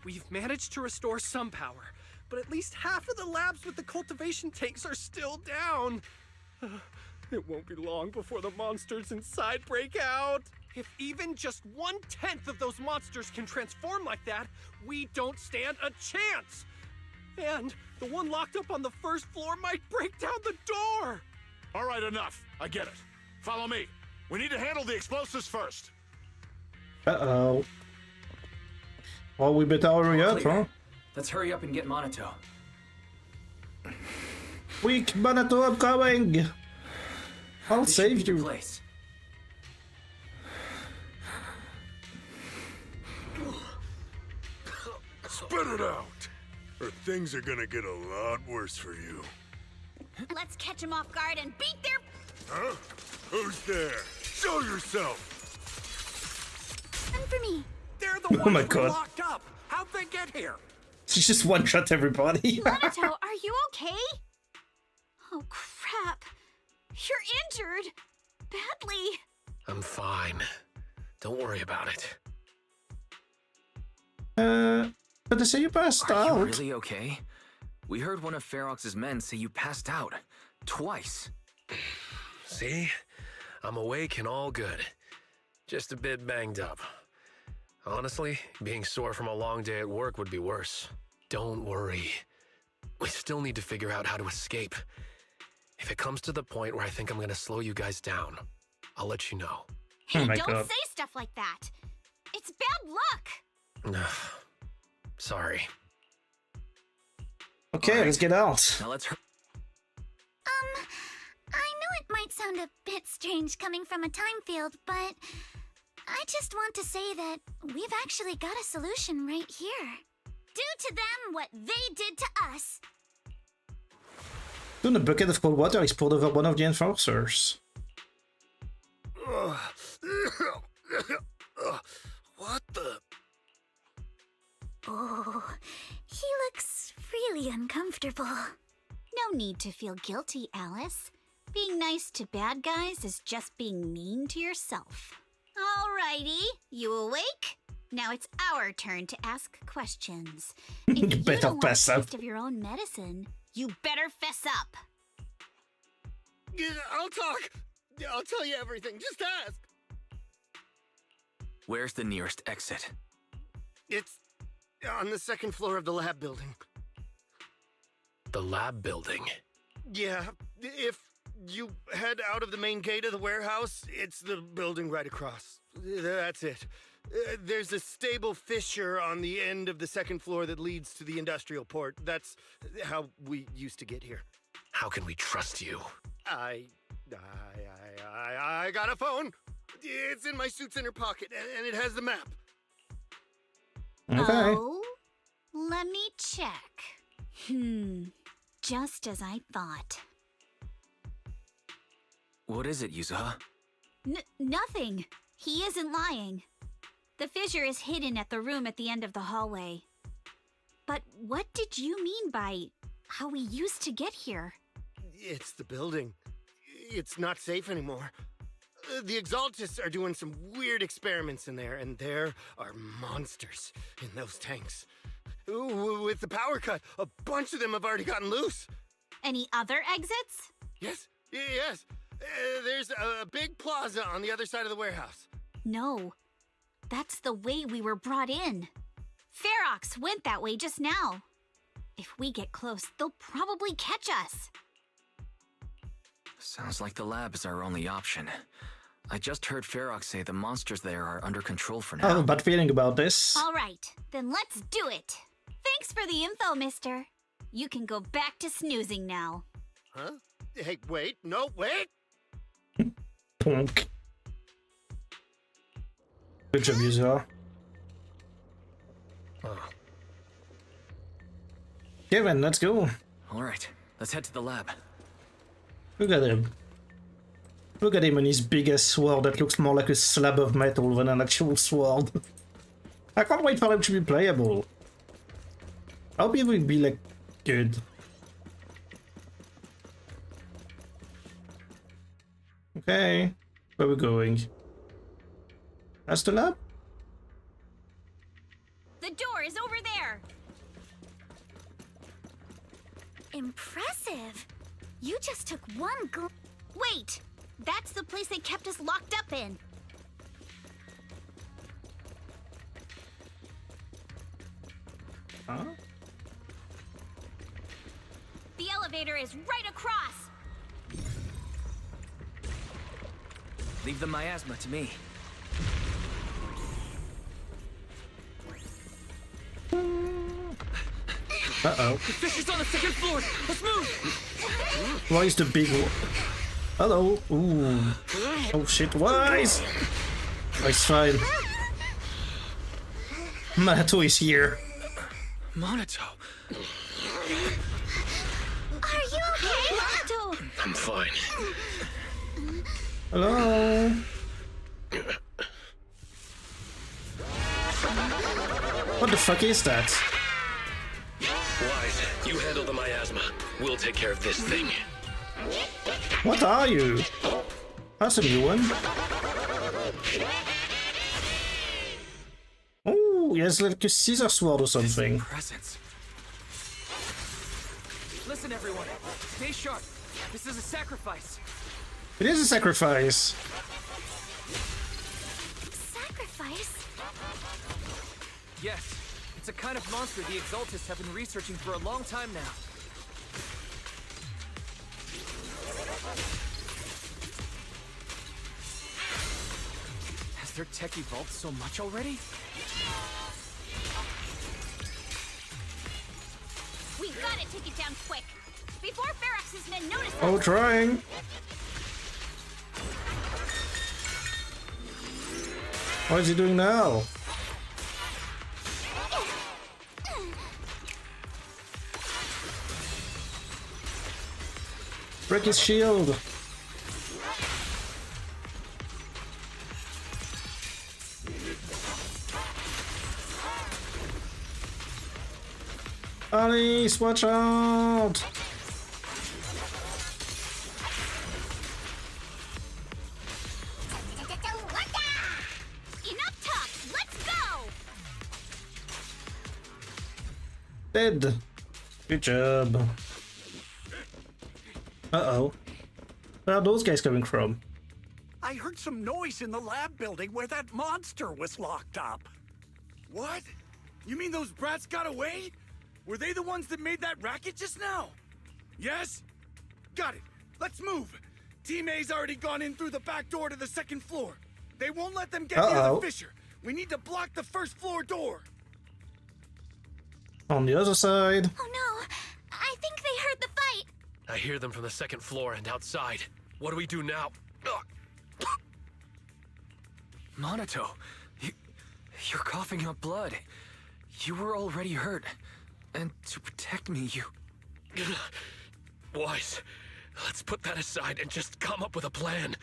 We've managed to restore some power, but at least half of the labs with the cultivation tanks are still down. It won't be long before the monsters inside break out. If even just 1/10 of those monsters can transform like that, we don't stand a chance. And the one locked up on the first floor might break down the door.
All right, enough. I get it. Follow me. We need to handle the explosives first.
Uh-oh. Well, we better hurry up, huh?
Let's hurry up and get Monato.
Weak Monato, I'm coming! I'll save you.
Place.
Spit it out, or things are gonna get a lot worse for you.
Let's catch them off guard and beat their...
Huh? Who's there? Show yourself!
Run for me.
They're the
Oh my
ones who
God.
locked up. How'd they get here?
She just one-shot everybody.
Monato, are you okay? Oh, crap. You're injured. Badly.
I'm fine. Don't worry about it.
But they say you passed
Are
out.
you really okay? We heard one of Ferox's men say you passed out. Twice.
See? I'm awake and all good. Just a bit banged up. Honestly, being sore from a long day at work would be worse. Don't worry. We still need to figure out how to escape. If it comes to the point where I think I'm gonna slow you guys down, I'll let you know.
Hey,
Oh my
don't
God.
say stuff like that. It's bad luck.
Sorry.
Okay, let's get out.
Now let's
I know it might sound a bit strange coming from a time field, but I just want to say that we've actually got a solution right here. Do to them what they did to us.
Soon a bucket of cold water is poured over one of the enforcers.
What the?
Oh, he looks really uncomfortable.
No need to feel guilty, Alice. Being nice to bad guys is just being mean to yourself. Alrighty, you awake? Now it's our turn to ask questions. If you
better
don't want a
fess up.
taste of your own medicine, you better fess up.
Yeah, I'll talk. I'll tell you everything. Just ask.
Where's the nearest exit?
It's on the second floor of the lab building.
The lab building.
Yeah, if you head out of the main gate of the warehouse, it's the building right across. That's it. There's a stable fissure on the end of the second floor that leads to the industrial port. That's how we used to get here.
How can we trust you?
I got a phone. It's in my suit's inner pocket, and it has the map.
Okay.
Oh, let me check. Just as I thought.
What is it, Yuzuha?
Nothing. He isn't lying. The fissure is hidden at the room at the end of the hallway. But what did you mean by how we used to get here?
It's the building. It's not safe anymore. The Exaltists are doing some weird experiments in there, and there are monsters in those tanks. Ooh, with the power cut, a bunch of them have already gotten loose.
Any other exits?
Yes. There's a big plaza on the other side of the warehouse.
No. That's the way we were brought in. Ferox went that way just now. If we get close, they'll probably catch us.
Sounds like the lab is our only option. I just heard Ferox say the monsters there are under control for
I have
now.
a bad feeling about this.
All right, then let's do it. Thanks for the info, mister. You can go back to snoozing now.
Huh? Hey, wait. No, wait.
Punk. Good job, Yuzuha. Kevin, let's go.
All right, let's head to the lab.
Look at him. Look at him and his biggest sword that looks more like a slab of metal than an actual sword. I can't wait for him to be playable. I hope he will be like good. Okay, where are we going? That's the lab?
The door is over there.
Impressive. You just took one
Wait, that's the place they kept us locked up in.
Huh?
The elevator is right across.
Leave the miasma to me.
Uh-oh.
The fish is on the second floor. Let's move.
Why is the big one? Hello. Ooh. Oh shit. Wise. Oh, it's fine. Minato is here.
Minato.
Are you okay, Minato?
I'm fine.
Hello. What the fuck is that?
Wise, you handle the miasma. We'll take care of this thing.
What are you? That's a new one. Oh, he has like a scissor sword or something.
Presents. Listen, everyone. Stay sharp. This is a sacrifice.
It is a sacrifice.
Sacrifice?
Yes. It's a kind of monster the Exaltists have been researching for a long time now. Has their tech evolved so much already?
We gotta take it down quick, before Ferox's men notice us.
Oh, trying. What is he doing now? Break his shield. Alice, watch out!
Enough talk. Let's go.
Dead. Good job. Uh-oh. Where are those guys coming from?
I heard some noise in the lab building where that monster was locked up.
What? You mean those brats got away? Were they the ones that made that racket just now? Yes? Got it. Let's move. Team A's already gone in through the back door to the second floor. They won't let them get near the fissure. We need to block the first floor door.
On the other side.
Oh no! I think they heard the fight!
I hear them from the second floor and outside. What do we do now?
Minato, you're coughing up blood. You were already hurt. And to protect me, you...
Wise, let's put that aside and just come up with a plan.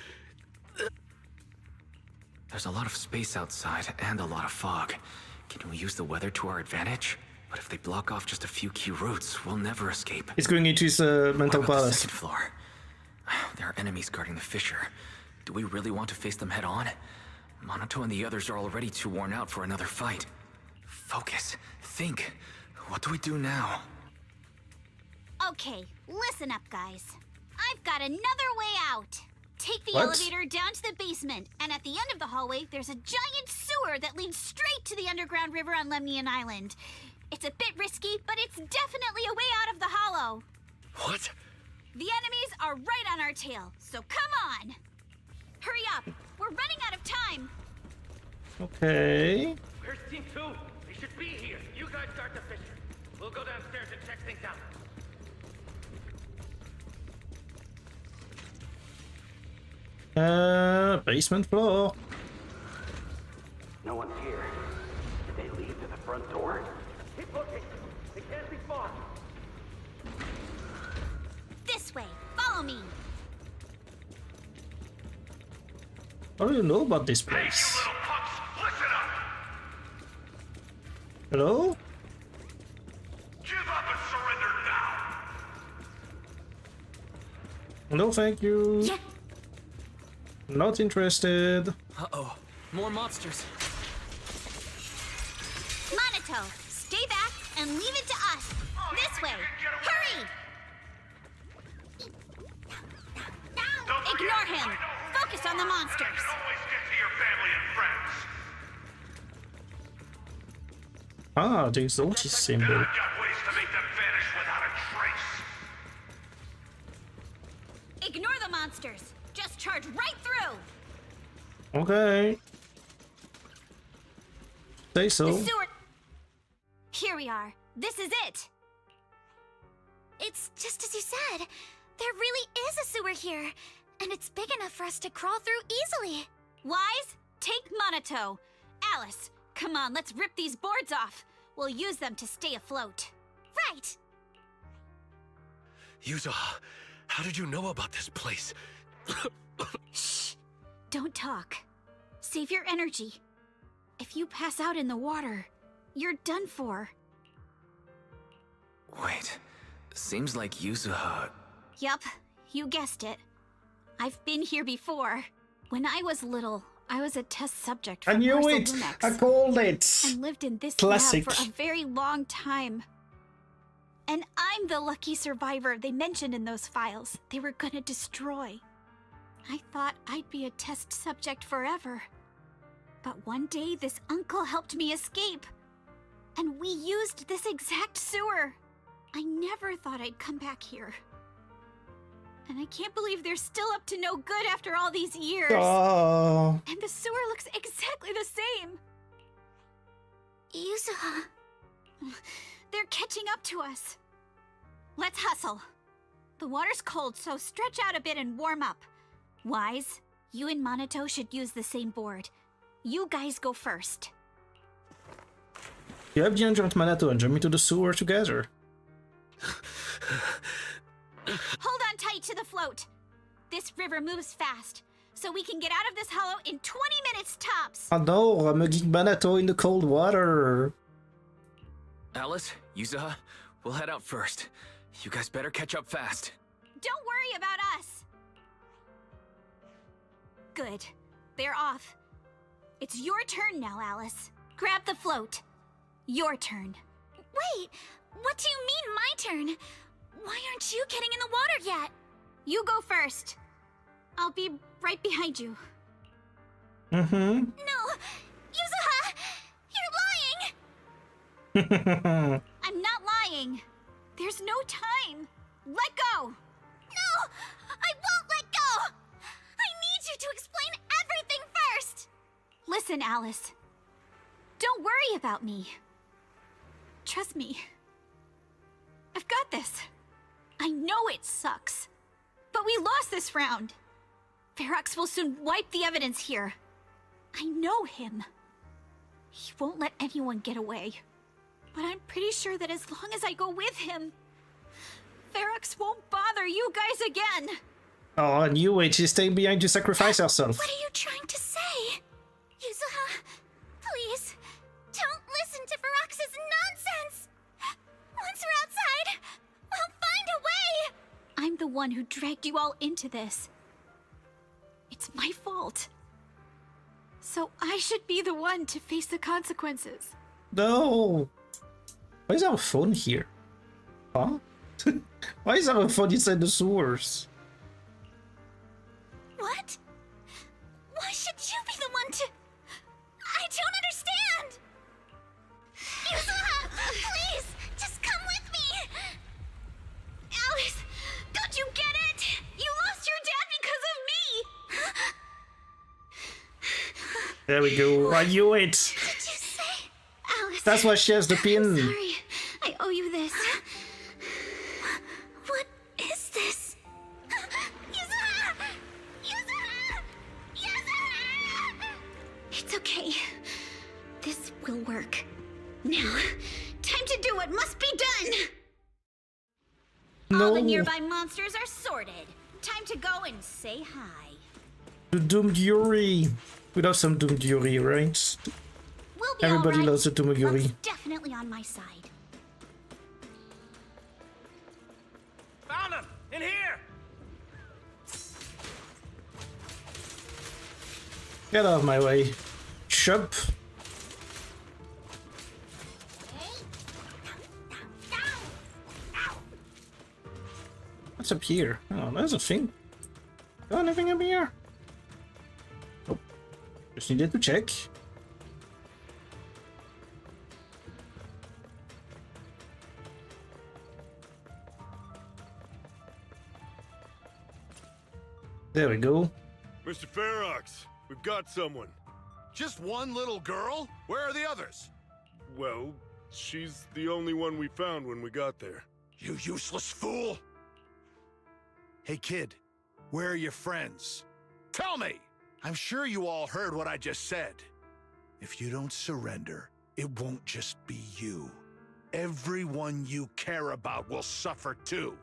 There's a lot of space outside and a lot of fog. Can we use the weather to our advantage? But if they block off just a few key routes, we'll never escape.
He's going into his mental
What about
palace.
the second floor? There are enemies guarding the fissure. Do we really want to face them head on? Minato and the others are already too worn out for another fight. Focus. Think. What do we do now?
Okay, listen up, guys. I've got another way out. Take the
What?
elevator down to the basement, and at the end of the hallway, there's a giant sewer that leads straight to the underground river on Lemnian Island. It's a bit risky, but it's definitely a way out of the hollow.
What?
The enemies are right on our tail, so come on! Hurry up! We're running out of time!
Okay.
Where's Team 2? They should be here. You guys guard the fissure. We'll go downstairs and check things out.
Basement floor.
No one's here. Did they leave to the front door? Keep looking. They can't be far.
This way. Follow me.
What do you know about this place? Hello?
Give up and surrender now.
No, thank you.
Yeah.
Not interested.
Uh-oh. More monsters.
Minato, stay back and leave it to us. This way. Hurry! Ignore him. Focus on the monsters.
Always get to your family and friends.
Ah, the Exaltis symbol.
I've got ways to make them vanish without a trace.
Ignore the monsters. Just charge right through.
Okay. Say so.
The sewer. Here we are. This is it.
it's just as you said. There really is a sewer here, and it's big enough for us to crawl through easily.
Wise, take Monato. Alice, come on, let's rip these boards off. We'll use them to stay afloat.
Right.
Yuzuha, how did you know about this place?
Shh. Don't talk. Save your energy. If you pass out in the water, you're done for.
Wait, seems like Yuzuha...
Yup, you guessed it. I've been here before. When I was little, I was a test subject for
I knew it! I called it!
And lived in this
Classic.
lab for a very long time. And I'm the lucky survivor they mentioned in those files they were gonna destroy. I thought I'd be a test subject forever. But one day, this uncle helped me escape. And we used this exact sewer. I never thought I'd come back here. And I can't believe they're still up to no good after all these years.
Oh.
And the sewer looks exactly the same.
Yuzuha.
They're catching up to us. Let's hustle. The water's cold, so stretch out a bit and warm up. Wise, you and Monato should use the same board. You guys go first.
You have joined Monato and jump into the sewer together.
Hold on tight to the float. This river moves fast, so we can get out of this hollow in 20 minutes tops.
Oh no, I'm a geek Monato in the cold water.
Alice, Yuzuha, we'll head out first. You guys better catch up fast.
Don't worry about us. Good. They're off. It's your turn now, Alice. Grab the float. Your turn.
Wait, what do you mean my turn? Why aren't you getting in the water yet?
You go first. I'll be right behind you.
Mm-hmm.
No! Yuzuha! You're lying!
I'm not lying. There's no time. Let go!
No! I won't let go! I need you to explain everything first!
Listen, Alice. Don't worry about me. Trust me. I've got this. I know it sucks. But we lost this round. Ferox will soon wipe the evidence here. I know him. He won't let anyone get away. But I'm pretty sure that as long as I go with him, Ferox won't bother you guys again.
Oh, and you wait, she's staying behind to sacrifice herself.
What are you trying to say? Yuzuha, please, don't listen to Ferox's nonsense! Once we're outside, we'll find a way!
I'm the one who dragged you all into this. It's my fault. So I should be the one to face the consequences.
No! Why is our phone here? Huh? Why is our phone inside the sewers?
What? Why should you be the one to... I don't understand! Yuzuha, please, just come with me!
Alice, don't you get it? You lost your dad because of me!
There we go, I knew it!
Did you say?
Alice,
that's why she has the pin.
I'm sorry, I owe you this.
What is this? Yuzuha! Yuzuha! Yuzuha!
It's okay. This will work. Now, time to do what must be done!
No.
All the nearby monsters are sorted. Time to go and say hi.
The Doomed Yuri. We love some Doomed Yuri, right?
We'll be
Everybody
all right.
loves the Doomed Yuri.
Luck's definitely on my side.
Found him! In here!
Get out of my way. Chump. What's up here? Oh, there's a thing. Got anything up here? Nope. Just needed to check. There we go.
Mr. Ferox, we've got someone.
Just one little girl? Where are the others?
Well, she's the only one we found when we got there.
You useless fool! Hey kid, where are your friends? Tell me! I'm sure you all heard what I just said. If you don't surrender, it won't just be you. Everyone you care about will suffer too.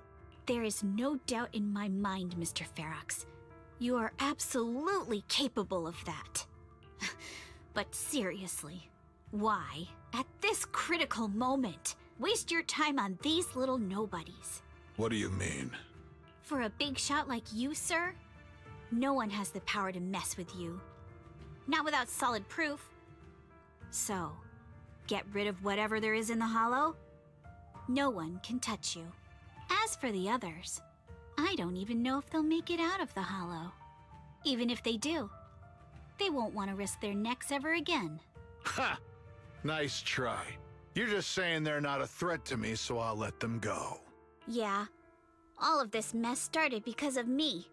There is no doubt in my mind, Mr. Ferox. You are absolutely capable of that. But seriously, why, at this critical moment, waste your time on these little nobodies?
What do you mean?
For a big shot like you, sir, no one has the power to mess with you. Not without solid proof. So, get rid of whatever there is in the hollow. No one can touch you. As for the others, I don't even know if they'll make it out of the hollow. Even if they do, they won't want to risk their necks ever again.
Ha! Nice try. You're just saying they're not a threat to me, so I'll let them go.
Yeah, all of this mess started because of me.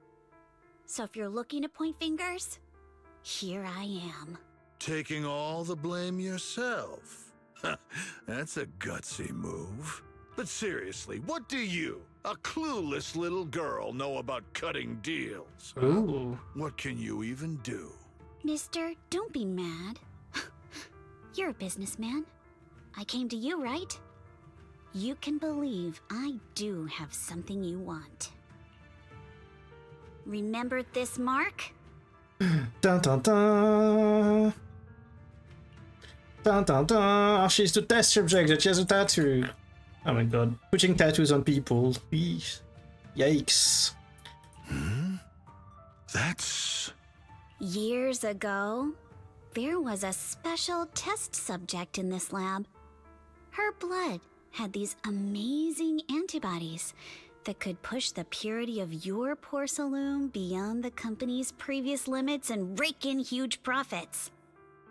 So if you're looking to point fingers, here I am.
Taking all the blame yourself. That's a gutsy move. But seriously, what do you, a clueless little girl, know about cutting deals? Huh?
Ooh.
What can you even do?
Mister, don't be mad. You're a businessman. I came to you, right? You can believe I do have something you want. Remember this mark?
Dun dun dun. Dun dun dun. Oh, she's the test subject that she has a tattoo. Oh my god. Putting tattoos on people. Eesh. Yikes.
That's...
Years ago, there was a special test subject in this lab. Her blood had these amazing antibodies that could push the purity of your porcelain beyond the company's previous limits and rake in huge profits.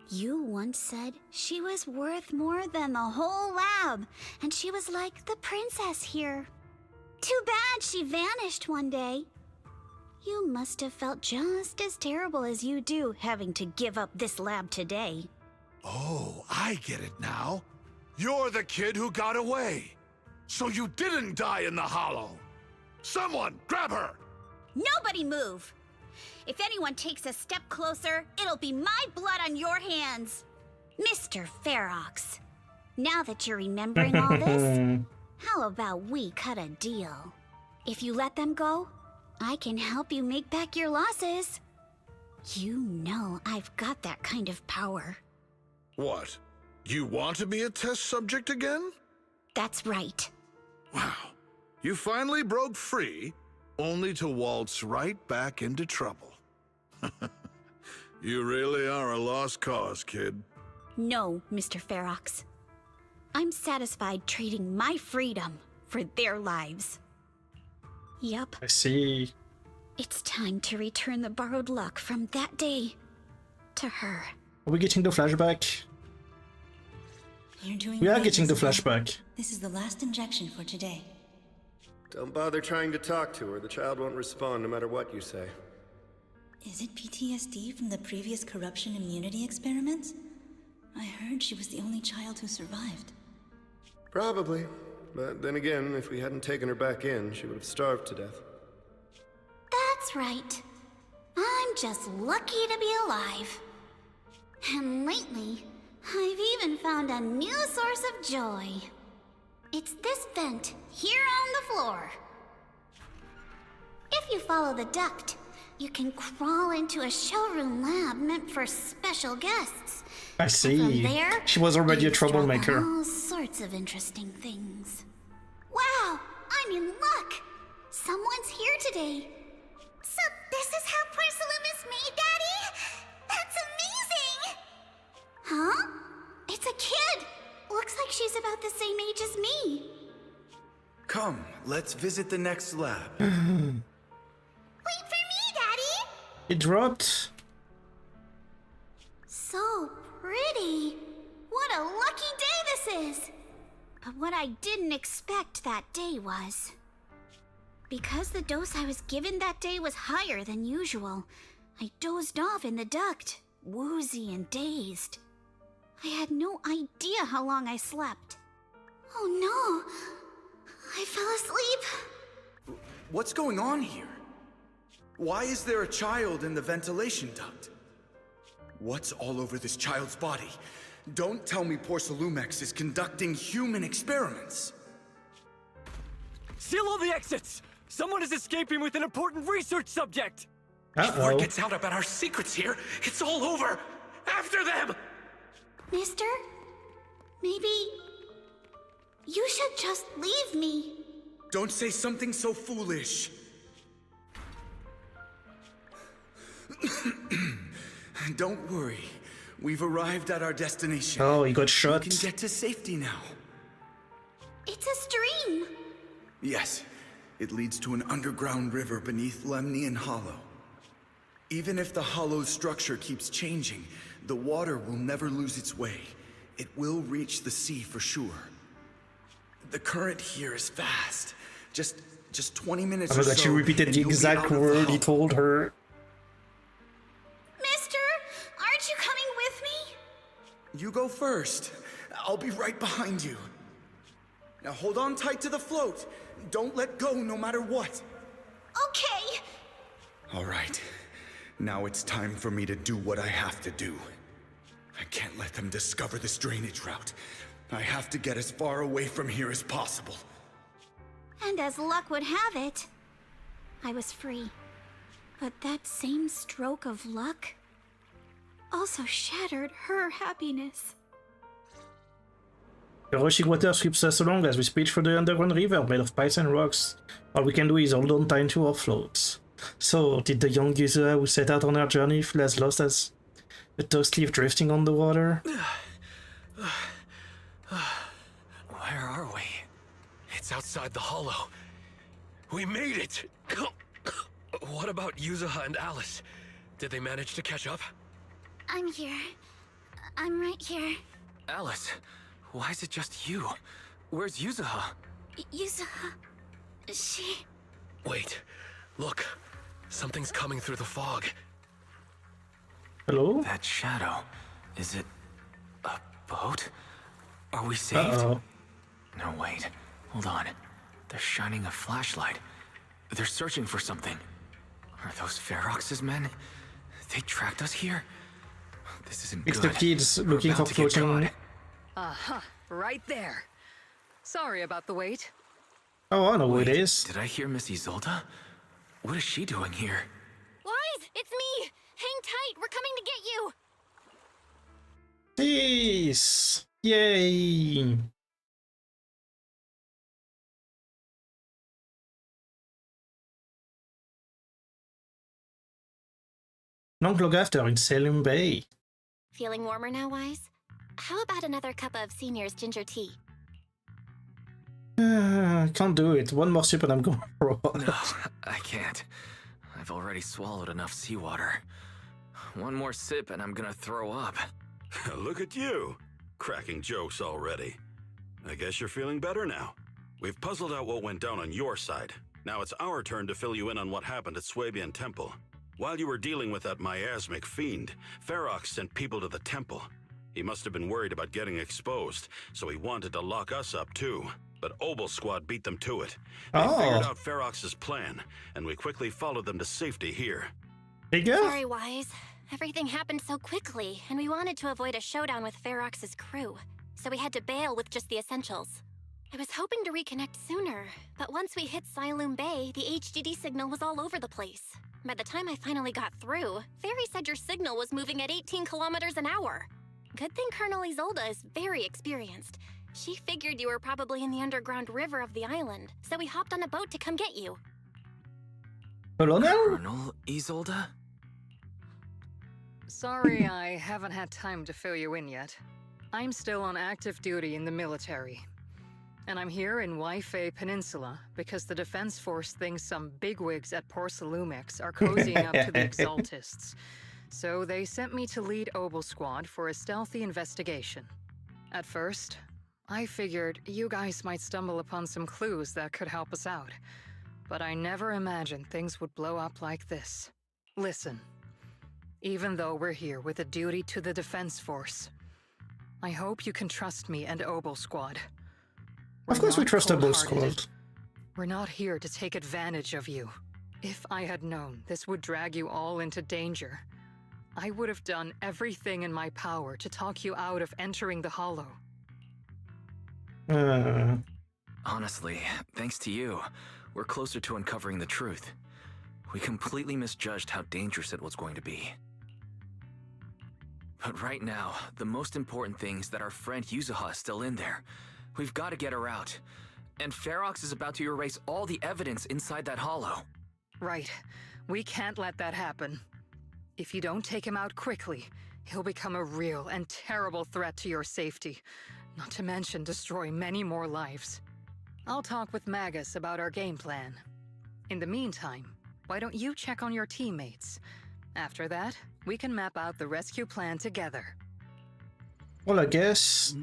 You once said she was worth more than the whole lab, and she was like the princess here. Too bad she vanished one day. You must have felt just as terrible as you do having to give up this lab today.
Oh, I get it now. You're the kid who got away. So you didn't die in the hollow. Someone, grab her!
Nobody move! If anyone takes a step closer, it'll be my blood on your hands. Mr. Ferox, now that you're remembering all this, how about we cut a deal? If you let them go, I can help you make back your losses. You know I've got that kind of power.
What? You want to be a test subject again?
That's right.
Wow. You finally broke free, only to waltz right back into trouble. You really are a lost cause, kid.
No, Mr. Ferox. I'm satisfied trading my freedom for their lives. Yup.
I see.
It's time to return the borrowed luck from that day to her.
Are we getting the flashback?
You're doing
We are
great,
getting the
Isabel.
flashback.
This is the last injection for today.
Don't bother trying to talk to her. The child won't respond no matter what you say.
Is it PTSD from the previous corruption immunity experiments? I heard she was the only child who survived.
Probably. But then again, if we hadn't taken her back in, she would have starved to death.
That's right. I'm just lucky to be alive. And lately, I've even found a new source of joy. It's this vent here on the floor. If you follow the duct, you can crawl into a showroom lab meant for special guests.
I see.
From there,
She was already a
you struggle
troublemaker.
all sorts of interesting things. Wow, I'm in luck. Someone's here today.
So this is how porcelain is made, Daddy? That's amazing!
Huh? It's a kid. Looks like she's about the same age as me.
Come, let's visit the next lab.
Wait for me, Daddy!
It dropped.
So pretty. What a lucky day this is. But what I didn't expect that day was... because the dose I was given that day was higher than usual, I dozed off in the duct, woozy and dazed. I had no idea how long I slept. Oh no!
I fell asleep.
What's going on here? Why is there a child in the ventilation duct? What's all over this child's body? Don't tell me Porsalumex is conducting human experiments.
Seal all the exits! Someone is escaping with an important research subject!
Before it gets out about our secrets here, it's all over! After them!
Mister? Maybe... you should just leave me.
Don't say something so foolish. Don't worry. We've arrived at our destination.
Oh, he got shot.
We can get to safety now.
It's a stream.
Yes, it leads to an underground river beneath Lemnian Hollow. Even if the hollow's structure keeps changing, the water will never lose its way. It will reach the sea for sure. The current here is fast. Just 20 minutes
Oh my
or
god,
so,
she repeated
and
the
you'll be
exact
out of the
word he
hollow.
told her.
Mister, aren't you coming with me?
You go first. I'll be right behind you. Now hold on tight to the float. Don't let go no matter what.
Okay.
All right. Now it's time for me to do what I have to do. I can't let them discover this drainage route. I have to get as far away from here as possible.
And as luck would have it, I was free. But that same stroke of luck also shattered her happiness.
The rushing water sweeps us along as we speed through the underground river made of pipes and rocks. All we can do is hold on tight to our floats. So, did the young user who set out on her journey feel as lost as a toast leaf drifting on the water?
Where are we? It's outside the hollow. We made it! What about Yuzuha and Alice? Did they manage to catch up?
I'm here. I'm right here.
Alice, why is it just you? Where's Yuzuha?
Yuzuha... she...
Wait, look. Something's coming through the fog.
Hello?
That shadow. Is it a boat? Are we saved?
Uh-oh.
No, wait. Hold on. They're shining a flashlight. They're searching for something. Are those Ferox's men? They tracked us here? This isn't
It's
good.
the kids
We're
looking for
about to get
floating.
caught.
Aha, right there. Sorry about the wait.
Oh, I know who it
Wait,
is.
Did I hear Miss Isolde? What is she doing here?
Wise, it's me! Hang tight, we're coming to get you!
Peace! Yay! Not long after in Salem Bay.
Feeling warmer now, Wise? How about another cup of Senior's ginger tea?
Can't do it. One more sip and I'm going raw.
No, I can't. I've already swallowed enough seawater. One more sip and I'm gonna throw up.
Look at you, cracking jokes already. I guess you're feeling better now. We've puzzled out what went down on your side. Now it's our turn to fill you in on what happened at Swabian Temple. While you were dealing with that miasmic fiend, Ferox sent people to the temple. He must have been worried about getting exposed, so he wanted to lock us up too. But Obel Squad beat them to it. They figured out Ferox's plan, and we quickly followed them to safety here.
Sorry, Wise. Everything happened so quickly, and we wanted to avoid a showdown with Ferox's crew, so we had to bail with just the essentials. I was hoping to reconnect sooner, but once we hit Siloam Bay, the HDD signal was all over the place. By the time I finally got through, Fairy said your signal was moving at 18 kilometers an hour. Good thing Colonel Isolde is very experienced. She figured you were probably in the underground river of the island, so we hopped on a boat to come get you.
Colonel Isolde?
Sorry I haven't had time to fill you in yet. I'm still on active duty in the military. And I'm here in Waifei Peninsula because the Defense Force thinks some bigwigs at Porsalumex are cozying up to the Exaltists. So they sent me to lead Obel Squad for a stealthy investigation. At first, I figured you guys might stumble upon some clues that could help us out. But I never imagined things would blow up like this. Listen, even though we're here with a duty to the Defense Force, I hope you can trust me and Obel Squad.
Of course we trust Obel Squad.
We're not here to take advantage of you. If I had known this would drag you all into danger, I would have done everything in my power to talk you out of entering the Hollow.
Honestly, thanks to you, we're closer to uncovering the truth. We completely misjudged how dangerous it was going to be. But right now, the most important thing is that our friend Yuzuha is still in there. We've got to get her out. And Ferox is about to erase all the evidence inside that hollow.
Right. We can't let that happen. If you don't take him out quickly, he'll become a real and terrible threat to your safety, not to mention destroy many more lives. I'll talk with Magus about our game plan. In the meantime, why don't you check on your teammates? After that, we can map out the rescue plan together.
Well, I guess...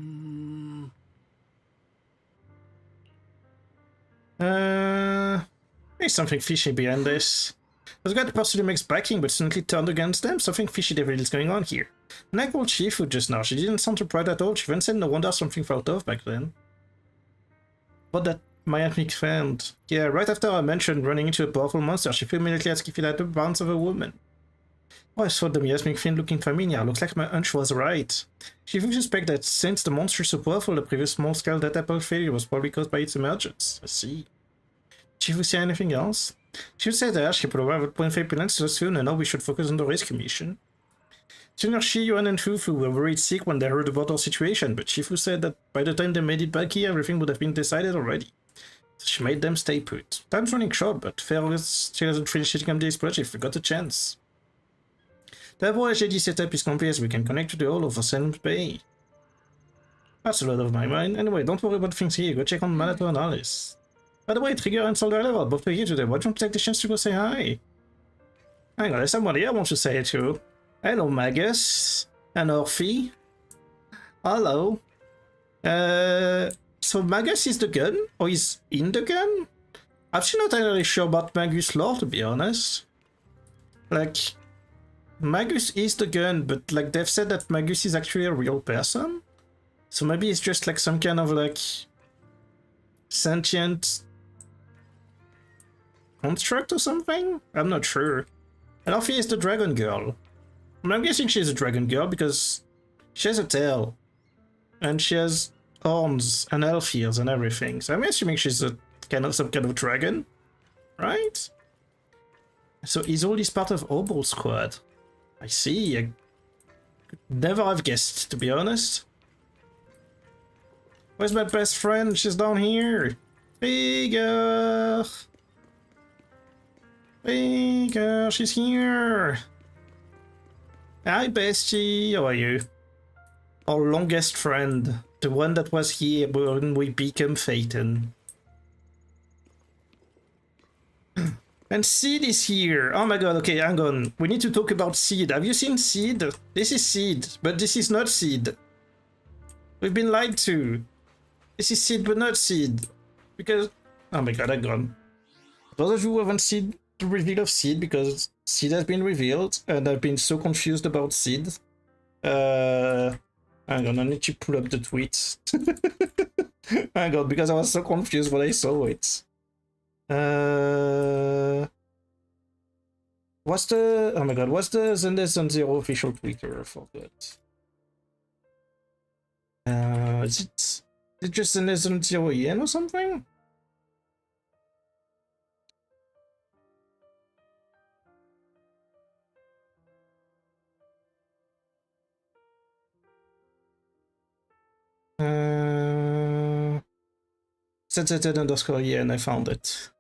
There's something fishy behind this. There's got the Porsalumex backing, but suddenly turned against them. Something fishy devil is going on here. And I called Shifu just now. She didn't sound surprised at all. She even said no wonder something felt off back then. But that miasmic friend. Yeah, right after I mentioned running into a powerful monster, Shifu immediately asked if it had the bounce of a woman. Oh, I thought the miasmic fiend looking familiar. Looks like my hunch was right. Shifu suspects that since the monster is so powerful, the previous small-scale data failure was probably caused by its emergence. I see. Did Shifu say anything else? She said that she would arrive at Point Fair Peninsula soon, and now we should focus on the rescue mission. Junior Shi, Yuan, and Fufu were worried sick when they heard about our situation, but Shifu said that by the time they made it back here, everything would have been decided already. So she made them stay put. Time's running short, but Fair still hasn't finished hitting up the explosion if we got a chance. The JD setup is complete as we can connect to the whole of Ocean Bay. That's a lot of my mind. Anyway, don't worry about things here. Go check on Manato and Alice. By the way, Trigger and Soldier are both here today. Why don't you take the chance to go say hi? Hang on, there's somebody I want to say it to. Hello, Magus. And Orphe. Hello. So Magus is the gun? Or is in the gun? I'm still not entirely sure about Magus' lore, to be honest. Like, Magus is the gun, but like they've said that Magus is actually a real person. So maybe it's just like some kind of like sentient construct or something? I'm not sure. And Orphe is the dragon girl. I'm guessing she's a dragon girl because she has a tail. And she has horns and elf ears and everything. So I'm assuming she's a some kind of dragon. Right? So is all this part of Obol Squad? I see. I could never have guessed, to be honest. Where's my best friend? She's down here. Figure. Figure, she's here. Hi, bestie. How are you? Our longest friend. The one that was here when we became Phaeton. And Seed is here. Oh my god, okay, hang on. We need to talk about Seed. Have you seen Seed? This is Seed, but this is not Seed. We've been lied to. This is Seed, but not Seed. Because... oh my god, I'm gone. Those of you who haven't seen the reveal of Seed, because Seed has been revealed, and I've been so confused about Seed. Hang on, I need to pull up the tweets. Hang on, because I was so confused when I saw it. What's the... oh my god, what's the Zenless on Zero official Twitter? I forgot. Is it just Zenless on Zero EN or something? ZZ_EN, I found it.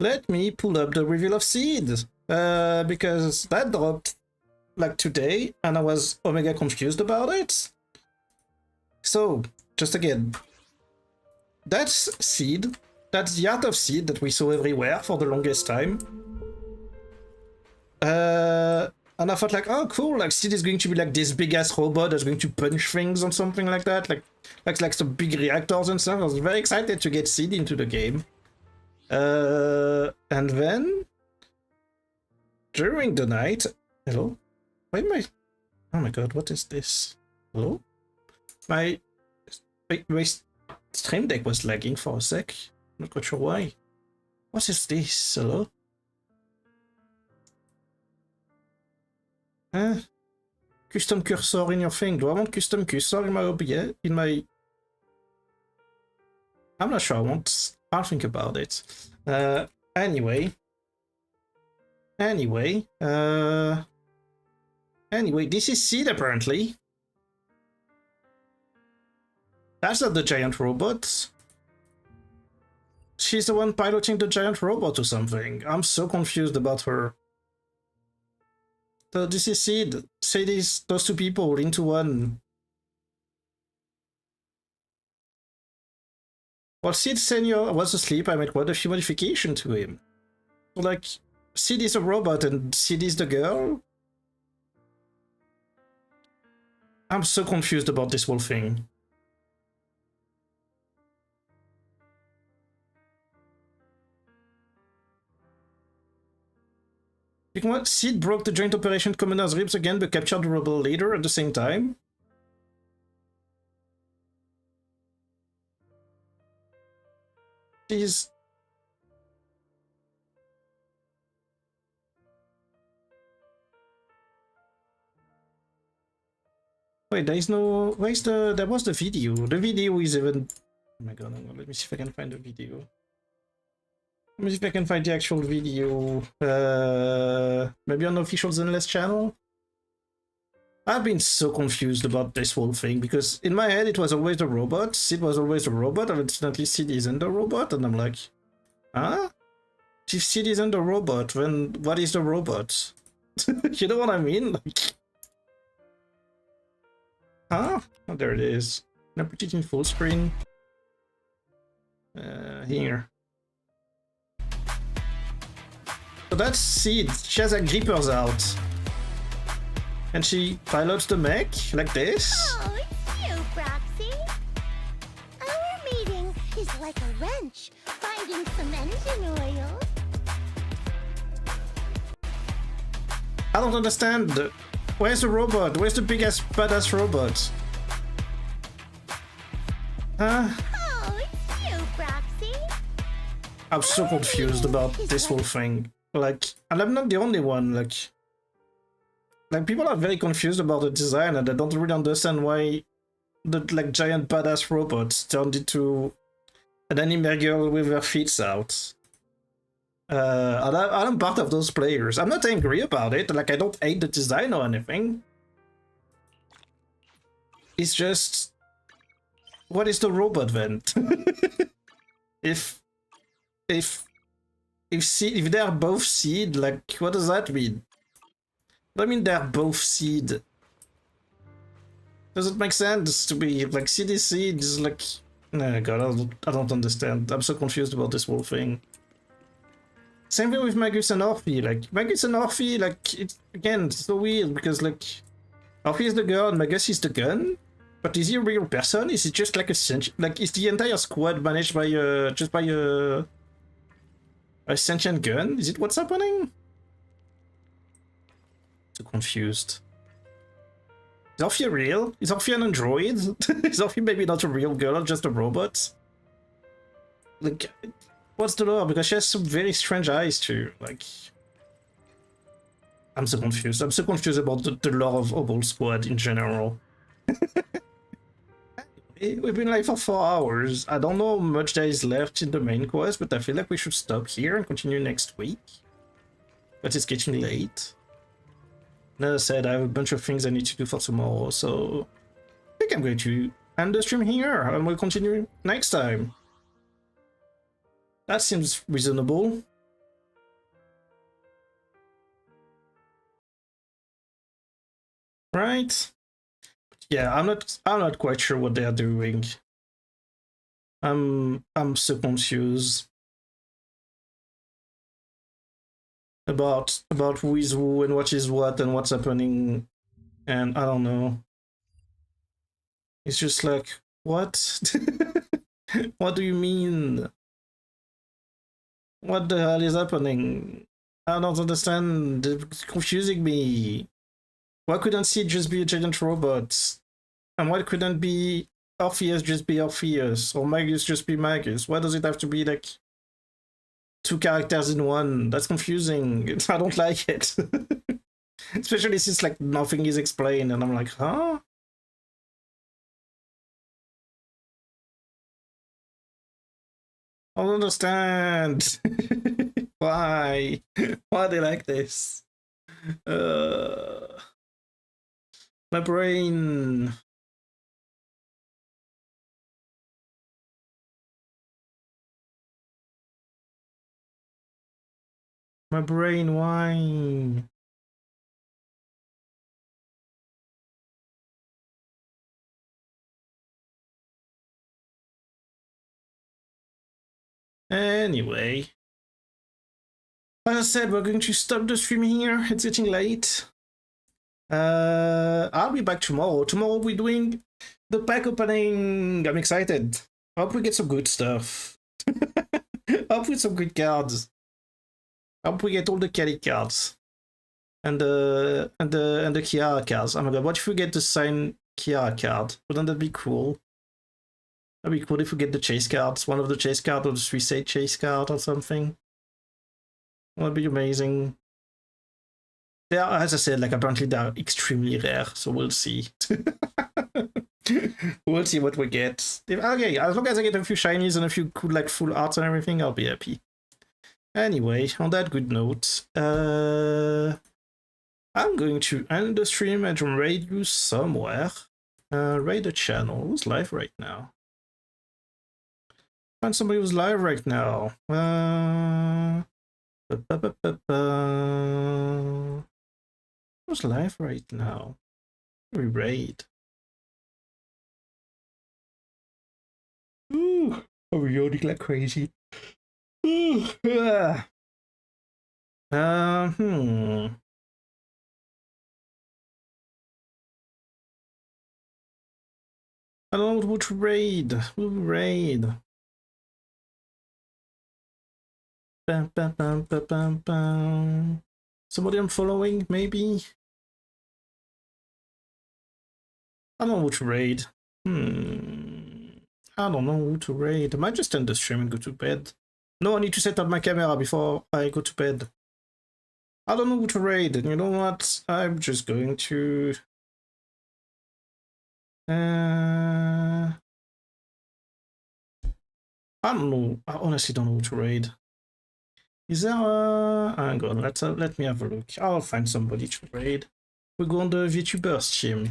Let me pull up the reveal of Seed, because that dropped like today, and I was omega confused about it. So, just again, that's Seed. That's the art of Seed that we saw everywhere for the longest time. And I thought like, oh cool, like Seed is going to be like this big ass robot that's going to punch things or something like that, like some big reactors and stuff. I was very excited to get Seed into the game. And then during the night, hello? Why am I... oh my god, what is this? Hello? My stream deck was lagging for a sec. Not quite sure why. What is this? Hello? Huh? Custom cursor in your thing. Do I want custom cursor in my OBS? In my... I'm not sure I want... I'll think about it. Anyway, this is Sid apparently. That's not the giant robot. She's the one piloting the giant robot or something. I'm so confused about her. So this is Sid. Sid is those two people into one. While Sid Senior was asleep, I made quite a few modifications to him. So like, Sid is a robot and Sid is the girl? I'm so confused about this whole thing. You know what? Sid broke the joint operation commander's ribs again but captured the rebel leader at the same time? Jeez. Wait, there is no... Where's the... There was the video. The video is even... Oh my god, let me see if I can find the video. Let me see if I can find the actual video. Maybe on the official Zenless channel? I've been so confused about this whole thing, because in my head it was always the robot, Sid was always the robot, and incidentally Sid isn't the robot, and I'm like, huh? If Sid isn't the robot, then what is the robot? You know what I mean? Like, huh? Oh, there it is. Can I put it in full screen? Here. So that's Sid. She has like grippers out. And she pilots the mech like this.
Oh, it's you, Broxy. Our meeting is like a wrench finding some engine oil.
I don't understand. Where's the robot? Where's the big-ass badass robot? Huh?
Oh, it's you, Broxy.
I'm so confused about this whole thing. Like, and I'm not the only one, like people are very confused about the design and they don't really understand why the like giant badass robots turned into an anime girl with her feet out. And I'm part of those players. I'm not angry about it, like I don't hate the design or anything. It's just, what is the robot then? if they're both Seed, like what does that mean? I mean, they're both Seed. Does it make sense to be like Seed is Seed? Is like, no, God, I don't understand. I'm so confused about this whole thing. Same thing with Magus and Orphe. Like Magus and Orphe, like it's again so weird because like Orphe is the girl and Magus is the gun. But is he a real person? Is it just like like is the entire squad managed by just by a sentient gun? Is it what's happening? So confused. Is Orphe real? Is Orphe an android? Is Orphe maybe not a real girl, just a robot? Like, what's the lore? Because she has some very strange eyes too. Like, I'm so confused. I'm so confused about the lore of Obol Squad in general. We've been live for 4 hours. I don't know how much there is left in the main quest, but I feel like we should stop here and continue next week. But it's getting late. And as I said, I have a bunch of things I need to do for tomorrow, so I think I'm going to end the stream here and we'll continue next time. That seems reasonable. Right? Yeah, I'm not quite sure what they are doing. I'm so confused about who is who and what is what and what's happening, and I don't know. It's just like, what? What do you mean? What the hell is happening? I don't understand. It's confusing me. Why couldn't Sid just be a giant robot? And why couldn't be Orpheus just be Orpheus or Magus just be Magus? Why does it have to be like 2 characters in one? That's confusing. I don't like it. Especially since like nothing is explained and I'm like, huh? I don't understand. Why? Why are they like this? My brain. My brain, why? Anyway. As I said, we're going to stop the stream here. It's getting late. I'll be back tomorrow. Tomorrow we're doing the pack opening. I'm excited. I hope we get some good stuff. I hope we get some good cards. I hope we get all the Kelly cards. And the Kiara cards. Oh my god, what if we get the signed Kiara card? Wouldn't that be cool? That'd be cool if we get the chase cards, one of the chase cards or the suicide chase card or something. That'd be amazing. They are, as I said, like apparently they're extremely rare, so we'll see. We'll see what we get. Okay, as long as I get a few shinies and a few cool like full arts and everything, I'll be happy. Anyway, on that good note, I'm going to end the stream and raid you somewhere. Raid the channel. Who's live right now? Find somebody who's live right now. Who's live right now? We raid. Ooh, I'm yawning like crazy. Ooh, I don't know what to raid. Who raid? Bam, bam, bam, bam, bam, bam. Somebody I'm following, maybe? I don't know who to raid. I don't know who to raid. I might just end the stream and go to bed. No, I need to set up my camera before I go to bed. I don't know who to raid. And you know what? I'm just going to... I don't know. I honestly don't know who to raid. Is there a... Hang on, let me have a look. I'll find somebody to raid. We go on the VTubers team.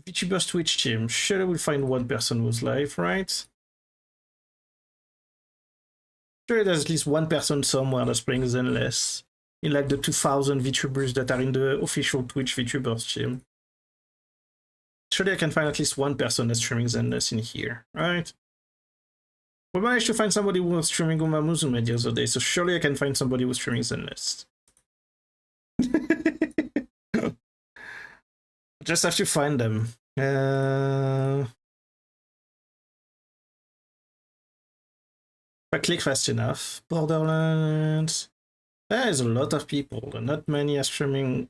VTubers Twitch team. Surely we'll find one person who's live, right? Surely there's at least one person somewhere that's playing Zenless. In like the 2000 VTubers that are in the official Twitch VTubers team. Surely I can find at least one person that's streaming Zenless in here, right? We managed to find somebody who was streaming Uma Musume the other day, so surely I can find somebody who's streaming Zenless. Just have to find them. If I click fast enough. Borderlands. There's a lot of people, and not many are streaming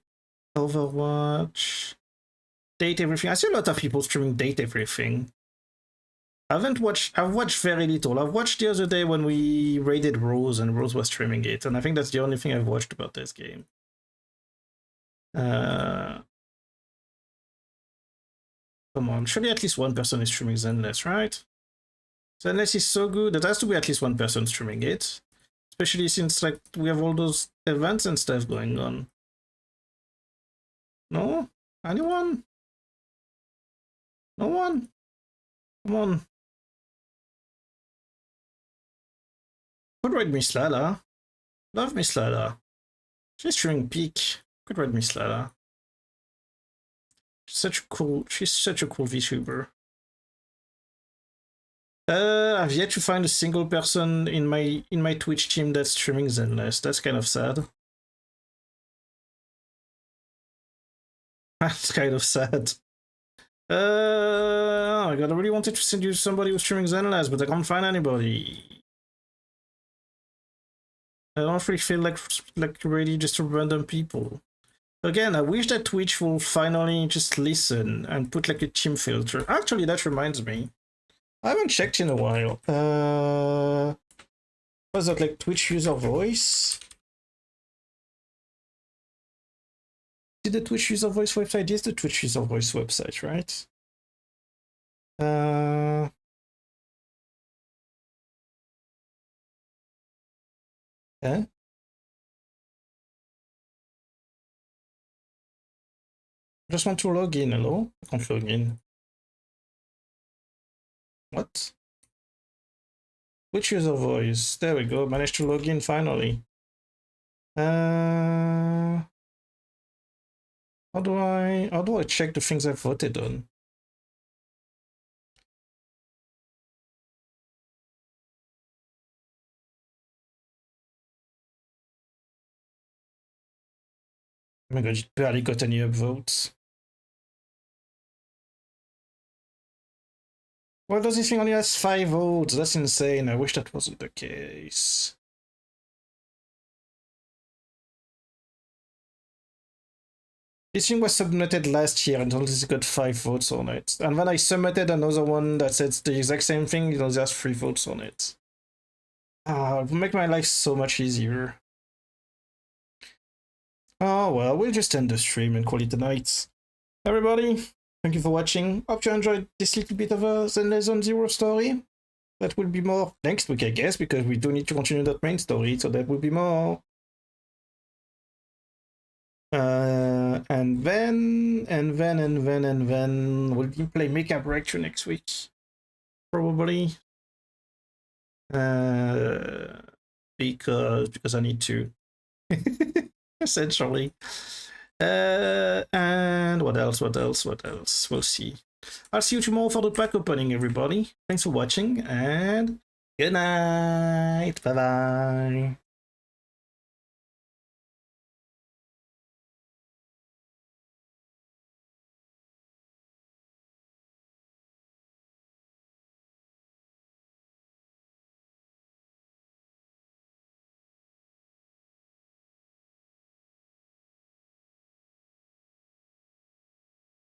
Overwatch. Date Everything. I see a lot of people streaming Date Everything. I've watched very little. I've watched the other day when we raided Rose and Rose was streaming it, and I think that's the only thing I've watched about this game. Come on, surely at least one person is streaming Zenless, right? Zenless is so good, that has to be at least one person streaming it. Especially since like we have all those events and stuff going on. No? Anyone? No one? Come on. Could ride Miss Lala. Love Miss Lala. She's streaming Peak. Could ride Miss Lala. She's such a cool VTuber. I've yet to find a single person in my Twitch team that's streaming Zenless. That's kind of sad. That's kind of sad. Oh my god, I really wanted to send you somebody who's streaming Zenless, but I can't find anybody. I don't really feel like really just random people. Again, I wish that Twitch will finally just listen and put like a team filter. Actually, that reminds me. I haven't checked in a while. Was that like Twitch user voice? Did the Twitch user voice website? Is the Twitch user voice website, right? Yeah. Just want to log in, hello? I can't log in. What? Which user voice? There we go, managed to log in finally. How do I check the things I voted on? Oh my god, you barely got any upvotes. Why does this thing only has 5 votes? That's insane. I wish that wasn't the case. This thing was submitted last year and only got 5 votes on it. And when I submitted another one that says the exact same thing, it only has 3 votes on it. It would make my life so much easier. Oh well, we'll just end the stream and call it a night. Everybody, thank you for watching. Hope you enjoyed this little bit of a Zenless Zone Zero story. That will be more next week, I guess, because we do need to continue that main story, so that will be more. And then we'll be playing Make a Breakthrough next week. Probably. Because I need to. Essentially. And what else? We'll see. I'll see you tomorrow for the pack opening, everybody. Thanks for watching, and good night. Bye-bye.